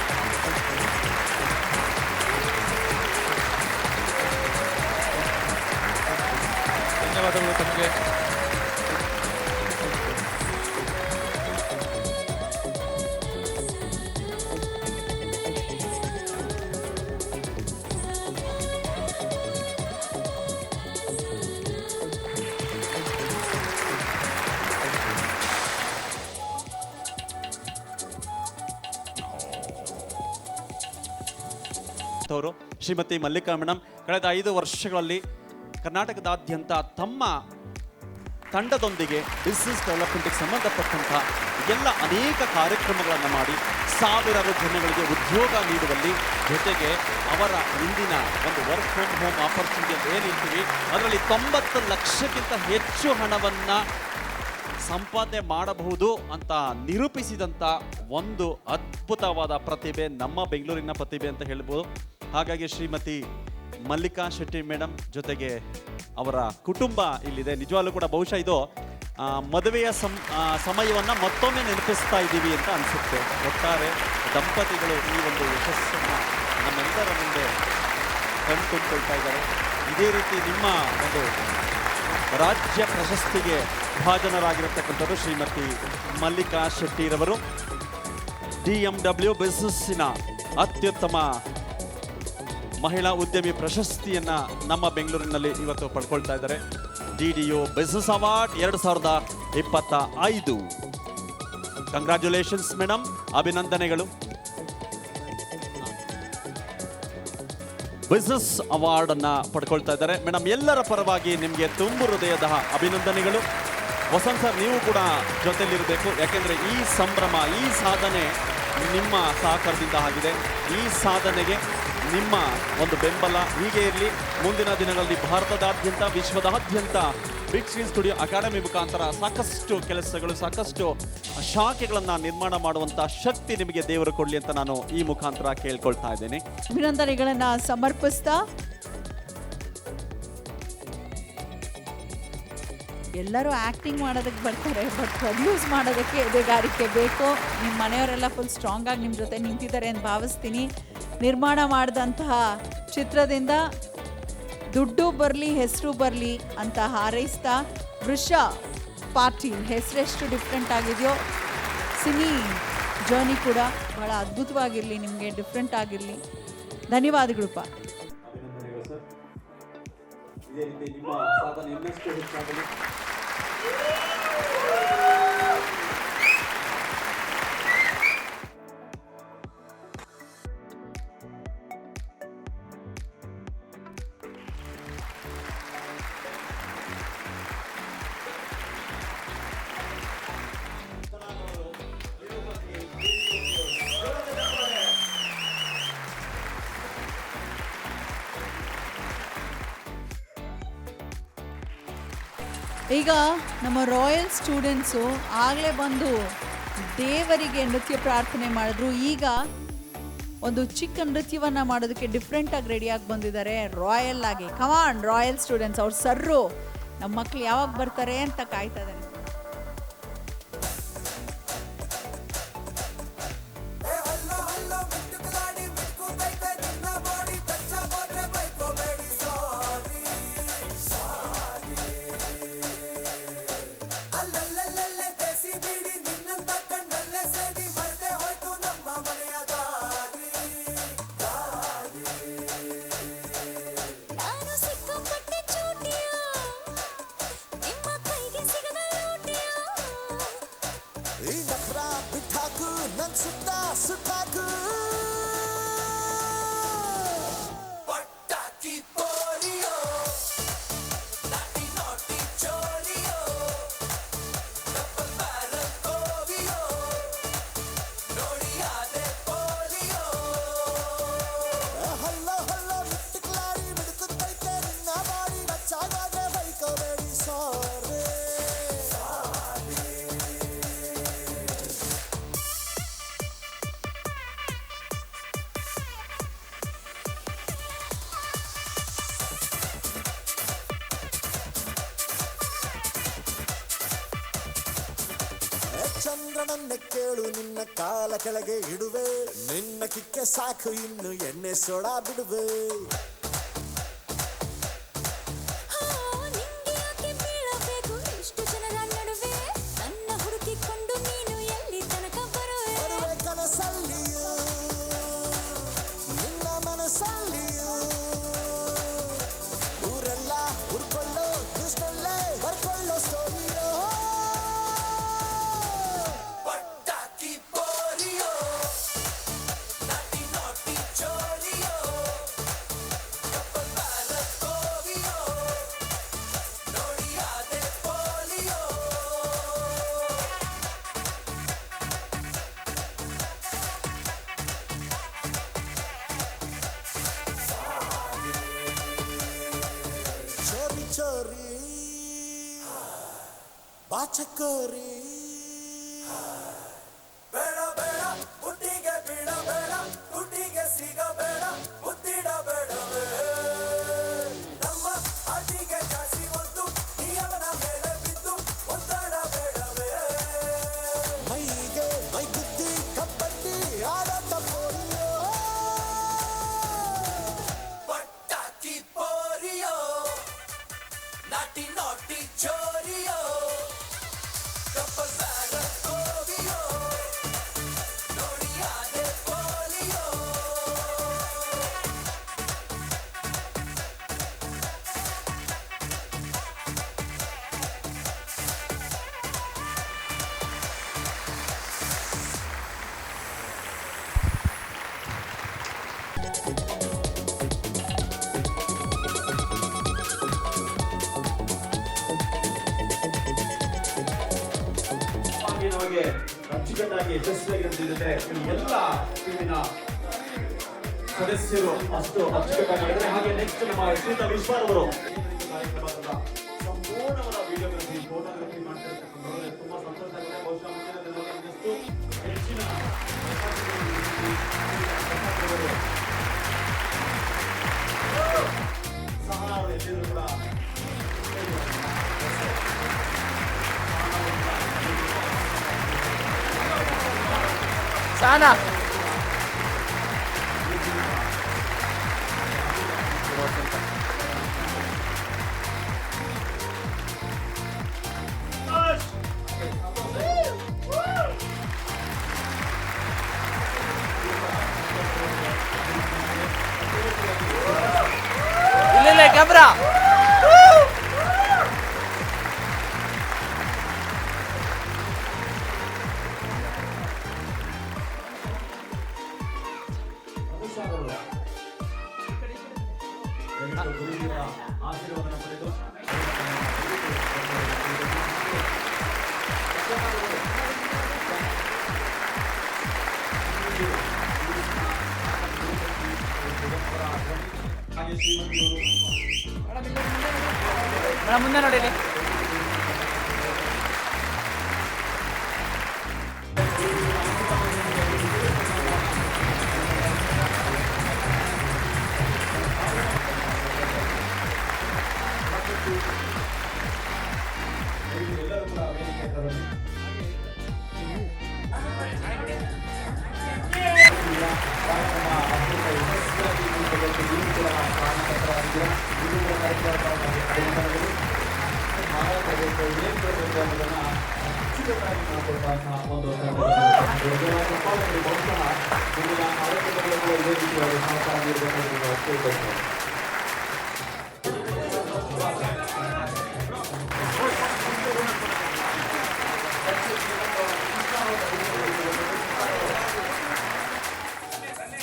ಧನ್ಯವಾದಗಳು ತಮಗೆ. ಶ್ರೀಮತಿ ಮಲ್ಲಿಕಾ ಮೇಡಮ್ ಕಳೆದ 5 ವರ್ಷಗಳಲ್ಲಿ ಕರ್ನಾಟಕದಾದ್ಯಂತ ತಮ್ಮ ತಂಡದೊಂದಿಗೆ ಬಿಸಿನೆಸ್ ಡೆವಲಪ್ಮೆಂಟ್ಗೆ ಸಂಬಂಧಪಟ್ಟಂತಹ ಎಲ್ಲ ಅನೇಕ ಕಾರ್ಯಕ್ರಮಗಳನ್ನು ಮಾಡಿ ಸಾವಿರಾರು ಜನಗಳಿಗೆ ಉದ್ಯೋಗ ನೀಡುವಲ್ಲಿ, ಜೊತೆಗೆ ಅವರ ಇಂದಿನ ಒಂದು ವರ್ಕ್ ಫ್ರಮ್ ಹೋಮ್ ಆಪರ್ಚುನಿಟಿ ಅಂತ ಏನಿರ್ತೀವಿ ಅದರಲ್ಲಿ 90 ಲಕ್ಷಕ್ಕಿಂತ ಹೆಚ್ಚು ಹಣವನ್ನು ಸಂಪಾದನೆ ಮಾಡಬಹುದು ಅಂತ ನಿರೂಪಿಸಿದಂಥ ಒಂದು ಅದ್ಭುತವಾದ ಪ್ರತಿಭೆ ನಮ್ಮ ಬೆಂಗಳೂರಿನ ಪ್ರತಿಭೆ ಅಂತ ಹೇಳ್ಬೋದು. ಹಾಗಾಗಿ ಶ್ರೀಮತಿ ಮಲ್ಲಿಕಾ ಶೆಟ್ಟಿ ಮೇಡಮ್ ಜೊತೆಗೆ ಅವರ ಕುಟುಂಬ ಇಲ್ಲಿದೆ. ನಿಜವಾಗ್ಲೂ ಕೂಡ ಬಹುಶಃ ಇದು ಮದುವೆಯ ಸಮಯವನ್ನು ಮತ್ತೊಮ್ಮೆ ನೆನಪಿಸ್ತಾ ಇದ್ದೀವಿ ಅಂತ ಅನಿಸುತ್ತೆ. ಒಟ್ಟಾರೆ ದಂಪತಿಗಳು ಈ ಒಂದು ಯಶಸ್ಸನ್ನು ನಮ್ಮೆಲ್ಲರ ಮುಂದೆ ಕಣ್ತುಂಬಿಕೊಳ್ತಾ ಇದ್ದಾರೆ. ಇದೇ ರೀತಿ ನಿಮ್ಮ ಒಂದು ರಾಜ್ಯ ಪ್ರಶಸ್ತಿಗೆ ಭಾಜನರಾಗಿರತಕ್ಕಂಥದ್ದು ಶ್ರೀಮತಿ ಮಲ್ಲಿಕಾ ಶೆಟ್ಟಿರವರು DMW ಬಿಸಿನೆಸ್ಸಿನ ಅತ್ಯುತ್ತಮ ಮಹಿಳಾ ಉದ್ಯಮಿ ಪ್ರಶಸ್ತಿಯನ್ನ ನಮ್ಮ ಬೆಂಗಳೂರಿನಲ್ಲಿ ಇವತ್ತು ಪಡ್ಕೊಳ್ತಾ ಇದ್ದಾರೆ. DDO business award 2025. Congratulations madam, ಅಭಿನಂದನೆಗಳು. ಬಿಸಿನೆಸ್ ಅವಾರ್ಡ್ ಅನ್ನ ಪಡ್ಕೊಳ್ತಾ ಇದ್ದಾರೆ ಮೇಡಮ್. ಎಲ್ಲರ ಪರವಾಗಿ ನಿಮಗೆ ತುಂಬು ಹೃದಯದ ಅಭಿನಂದನೆಗಳು. ವಸಂತ್ ಸರ್, ನೀವು ಕೂಡ ಜೊತೆಲಿರಬೇಕು. ಯಾಕೆಂದ್ರೆ ಈ ಸಂಭ್ರಮ, ಈ ಸಾಧನೆ ನಿಮ್ಮ ಸಹಕಾರದಿಂದ ಆಗಿದೆ. ಈ ಸಾಧನೆಗೆ ನಿಮ್ಮ ಒಂದು ಬೆಂಬಲ ಹೀಗೆ ಇರಲಿ. ಮುಂದಿನ ದಿನಗಳಲ್ಲಿ ಭಾರತದಾದ್ಯಂತ, ವಿಶ್ವದಾದ್ಯಂತ ಬಿಗ್ ಸ್ಕ್ರೀನ್ ಸ್ಟುಡಿಯೋ ಅಕಾಡೆಮಿ ಮುಖಾಂತರ ಸಾಕಷ್ಟು ಕೆಲಸಗಳು, ಸಾಕಷ್ಟು ಶಾಖೆಗಳನ್ನು ನಿರ್ಮಾಣ ಮಾಡುವಂಥ ಶಕ್ತಿ ನಿಮಗೆ ದೇವರು ಕೊಡಲಿ ಅಂತ ನಾನು ಈ ಮುಖಾಂತರ ಕೇಳ್ಕೊಳ್ತಾ ಇದ್ದೇನೆ. ಅಭಿನಂದನೆಗಳನ್ನು ಸಮರ್ಪಿಸ್ತಾ ಎಲ್ಲರೂ ಆ್ಯಕ್ಟಿಂಗ್ ಮಾಡೋದಕ್ಕೆ ಬರ್ತಾರೆ, ಬಟ್ ಪ್ರೊಡ್ಯೂಸ್ ಮಾಡೋದಕ್ಕೆ ಎದೆಗಾರಿಕೆ ಬೇಕು. ನಿಮ್ಮ ಮನೆಯವರೆಲ್ಲ ಫುಲ್ ಸ್ಟ್ರಾಂಗ್ ಆಗಿ ನಿಮ್ಮ ಜೊತೆ ನಿಂತಿದ್ದಾರೆ ಅಂತ ಭಾವಿಸ್ತೀನಿ. ನಿರ್ಮಾಣ ಮಾಡಿದಂತಹ ಚಿತ್ರದಿಂದ ದುಡ್ಡು ಬರಲಿ, ಹೆಸರು ಬರಲಿ ಅಂತ ಹಾರೈಸ್ತಾ, ವೃಷ ಪಾಟೀಲ್ ಹೆಸರೆಷ್ಟು ಡಿಫ್ರೆಂಟ್ ಆಗಿದೆಯೋ, ಸಿನಿ ಜರ್ನಿ ಕೂಡ ಬಹಳ ಅದ್ಭುತವಾಗಿರಲಿ, ನಿಮಗೆ ಡಿಫ್ರೆಂಟ್ ಆಗಿರಲಿ. ಧನ್ಯವಾದಗಳಪ್ಪ. ಇದೇ ರೀತಿ ನಿಮ್ಮ ಸಾಧನೆ ಇನ್ನಷ್ಟು ಹೆಚ್ಚಾಗಲಿ. ಈಗ ನಮ್ಮ ರಾಯಲ್ ಸ್ಟೂಡೆಂಟ್ಸು ಆಗಲೇ ಬಂದು ದೇವರಿಗೆ ನೃತ್ಯ ಪ್ರಾರ್ಥನೆ ಮಾಡಿದ್ರು. ಈಗ ಒಂದು ಚಿಕ್ಕ ನೃತ್ಯವನ್ನ ಮಾಡೋದಕ್ಕೆ ಡಿಫ್ರೆಂಟ್ ಆಗಿ ರೆಡಿಯಾಗಿ ಬಂದಿದ್ದಾರೆ ರಾಯಲ್ ಆಗಿ. ಕಮಾನ್ ರಾಯಲ್ ಸ್ಟೂಡೆಂಟ್ಸ್, ಅವ್ರ ಸರ್ರು ನಮ್ಮ ಮಕ್ಳು ಯಾವಾಗ ಬರ್ತಾರೆ ಅಂತ ಕಾಯ್ತಾ ಇದ್ದಾರೆ. ಚಂದ್ರನನ್ನೇ ಕೇಳು, ನಿನ್ನ ಕಾಲ ಕೆಳಗೆ ಇಡುವೆ, ನಿನ್ನ ಕಿಕ್ಕೆ ಸಾಕು, ಇನ್ನು ಎಣ್ಣೆ ಸೋಡಾ ಬಿಡುವೆ. ಕನಸಲ್ಲಿಯೂ ನಿನ್ನ ಮನಸ್ಸಲ್ಲಿಯೂ ಊರೆಲ್ಲ ಹುರ್ಕೊಳ್ಳೋ ಕೃಷ್ಣಲ್ಲೇ ಬರ್ಕೊಳ್ಳೋ ಸ್ಟೋರಿಯೋ. ಚೋರಿ ಬಾಚಕೋರಿ ಬೇಡ ಬೇಡ ಹುಟ್ಟಿಗೆ ಬಿಡಬೇಡ, ಹುಟ್ಟಿಗೆ ಸಿಗಬೇಡ, ಮುತ್ತಿಡಬೇಡವೇ. ನಮ್ಮ ಅಡಿಗೆ ಜಾಸ್ತಿ ಒಂದು ನೀಯವನ ಮೇಲೆ ಬಿದ್ದು ಒತ್ತಡಬೇಡವೇ. ಮೈಗೆ ಮೈ ಬುದ್ಧಿ ಕಬ್ಬಡ್ಡಿ ಆಡಾಟ ಪೋಲಿಯೋ, ಪಟಾಕಿ ಪೋರಿಯೋ, ನಾಟಿ ನಾಟಿ ಚೋರಿಯೋ, ಕಪ್ಪಲ್ ಬ್ಯಾಗ ಕೋವಿಯೋ, ನೋಡಿಯಾದೆ ಪೋಲಿಯೋ. ನಮಗೆ ಅಚ್ಚುಕಟ್ಟಾಗಿ ಯಶಸ್ವಿಯಾಗಿರುತ್ತಿದ್ದರೆ ಎಲ್ಲ ಟೀಮಿನ ಸದಸ್ಯರು ಅಷ್ಟು ಅಚ್ಚುಕಟ್ಟಾಗಿದ್ದಾರೆ. ಹಾಗೆ ನೆಕ್ಸ್ಟ್ ನಮ್ಮ ಶ್ರೀತಾ ವಿಶ್ವಾರ್ ಅವರು ಕಾರ್ಯಕ್ರಮದ ಸಂಪೂರ್ಣವಾದ ವಿಡಿಯೋಗ್ರಫಿ ಫೋಟೋಗ್ರಫಿ ಮಾಡ್ತಿರ್ತಕ್ಕಂಥವ್ರು ತುಂಬಾ ಸಂತೋಷ ಆಗಿದೆ. ಬಹುಶಃ ಮುಂದಿನ ದಿನಗಳಲ್ಲಿ ಇನ್ನಷ್ಟು ಹೆಚ್ಚಿನ ಸಹ ಎಲ್ಲರೂ ಕೂಡ ಸಾನಾ ಇಲ್ಲ ಕ್ಯಾಮ್ರಾ ಆಶೀರ್ವಾದ ಪಡೆದು ಮುಂದೆ ನೋಡಿ ನೀವು ಕೂಡ ಕಾರಣಕರ್ತರಾಗಿದ್ದೀರಾ. ಇದು ಕೂಡ ಕಾರ್ಯಕ್ರಮದಲ್ಲಿ ಭಾರತ ದೇಶ ಏನೇನು ಕೊಡಬೇಕು ಅನ್ನೋದನ್ನ ಅಚ್ಚುಕಟ್ಟಾಗಿ ಮಾಡಿಕೊಡುವಂತಹ ಒಂದು ಬಹುಶಃ ಮುಂದಿನ ಆರೋಗ್ಯದಲ್ಲೂ ಇದೇ ರೀತಿಯಾದ ಸಹಕಾರ ನೀಡಬೇಕು ಎಂದು ಕೇಳ್ಕೊಳ್ತೇನೆ.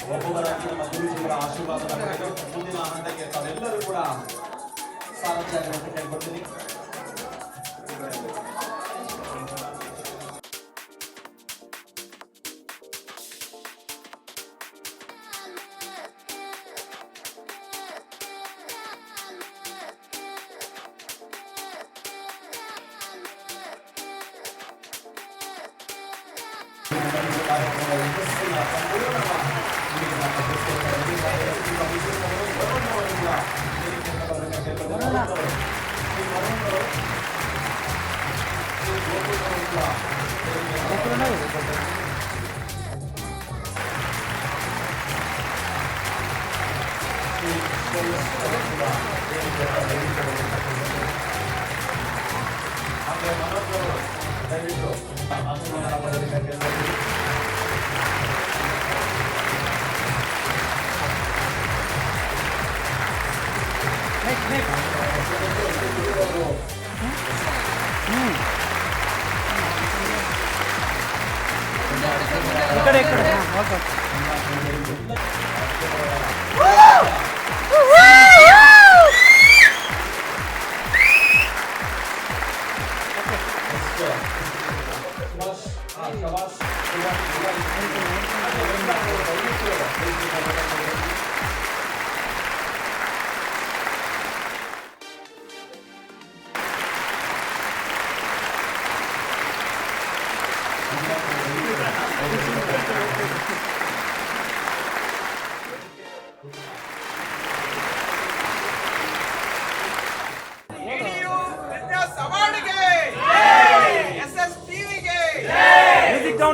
ಒಬ್ಬೊಬ್ಬರಾಗಿ ನಮ್ಮ ಗುರುಜಿಯವರ ಆಶೀರ್ವಾದ ಪಡೆದು ಮುಂದಿನ ಹಂತಕ್ಕೆ ತಾವೆಲ್ಲರೂ ಕೂಡ ಸಾರಥಿಯಾಗಿರುವಂತ ಕೇಳ್ಕೊಳ್ತೀನಿ.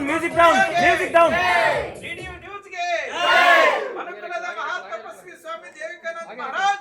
Music down. ರೇಡಿಯೋ ನ್ಯೂಸ್ಗೆ ಅನುಕೂಲದ ಮಹಾತಪಸ್ವಿ ಸ್ವಾಮಿ ದೇವಿಕಾನಂದ ಮಹಾರಾಜ್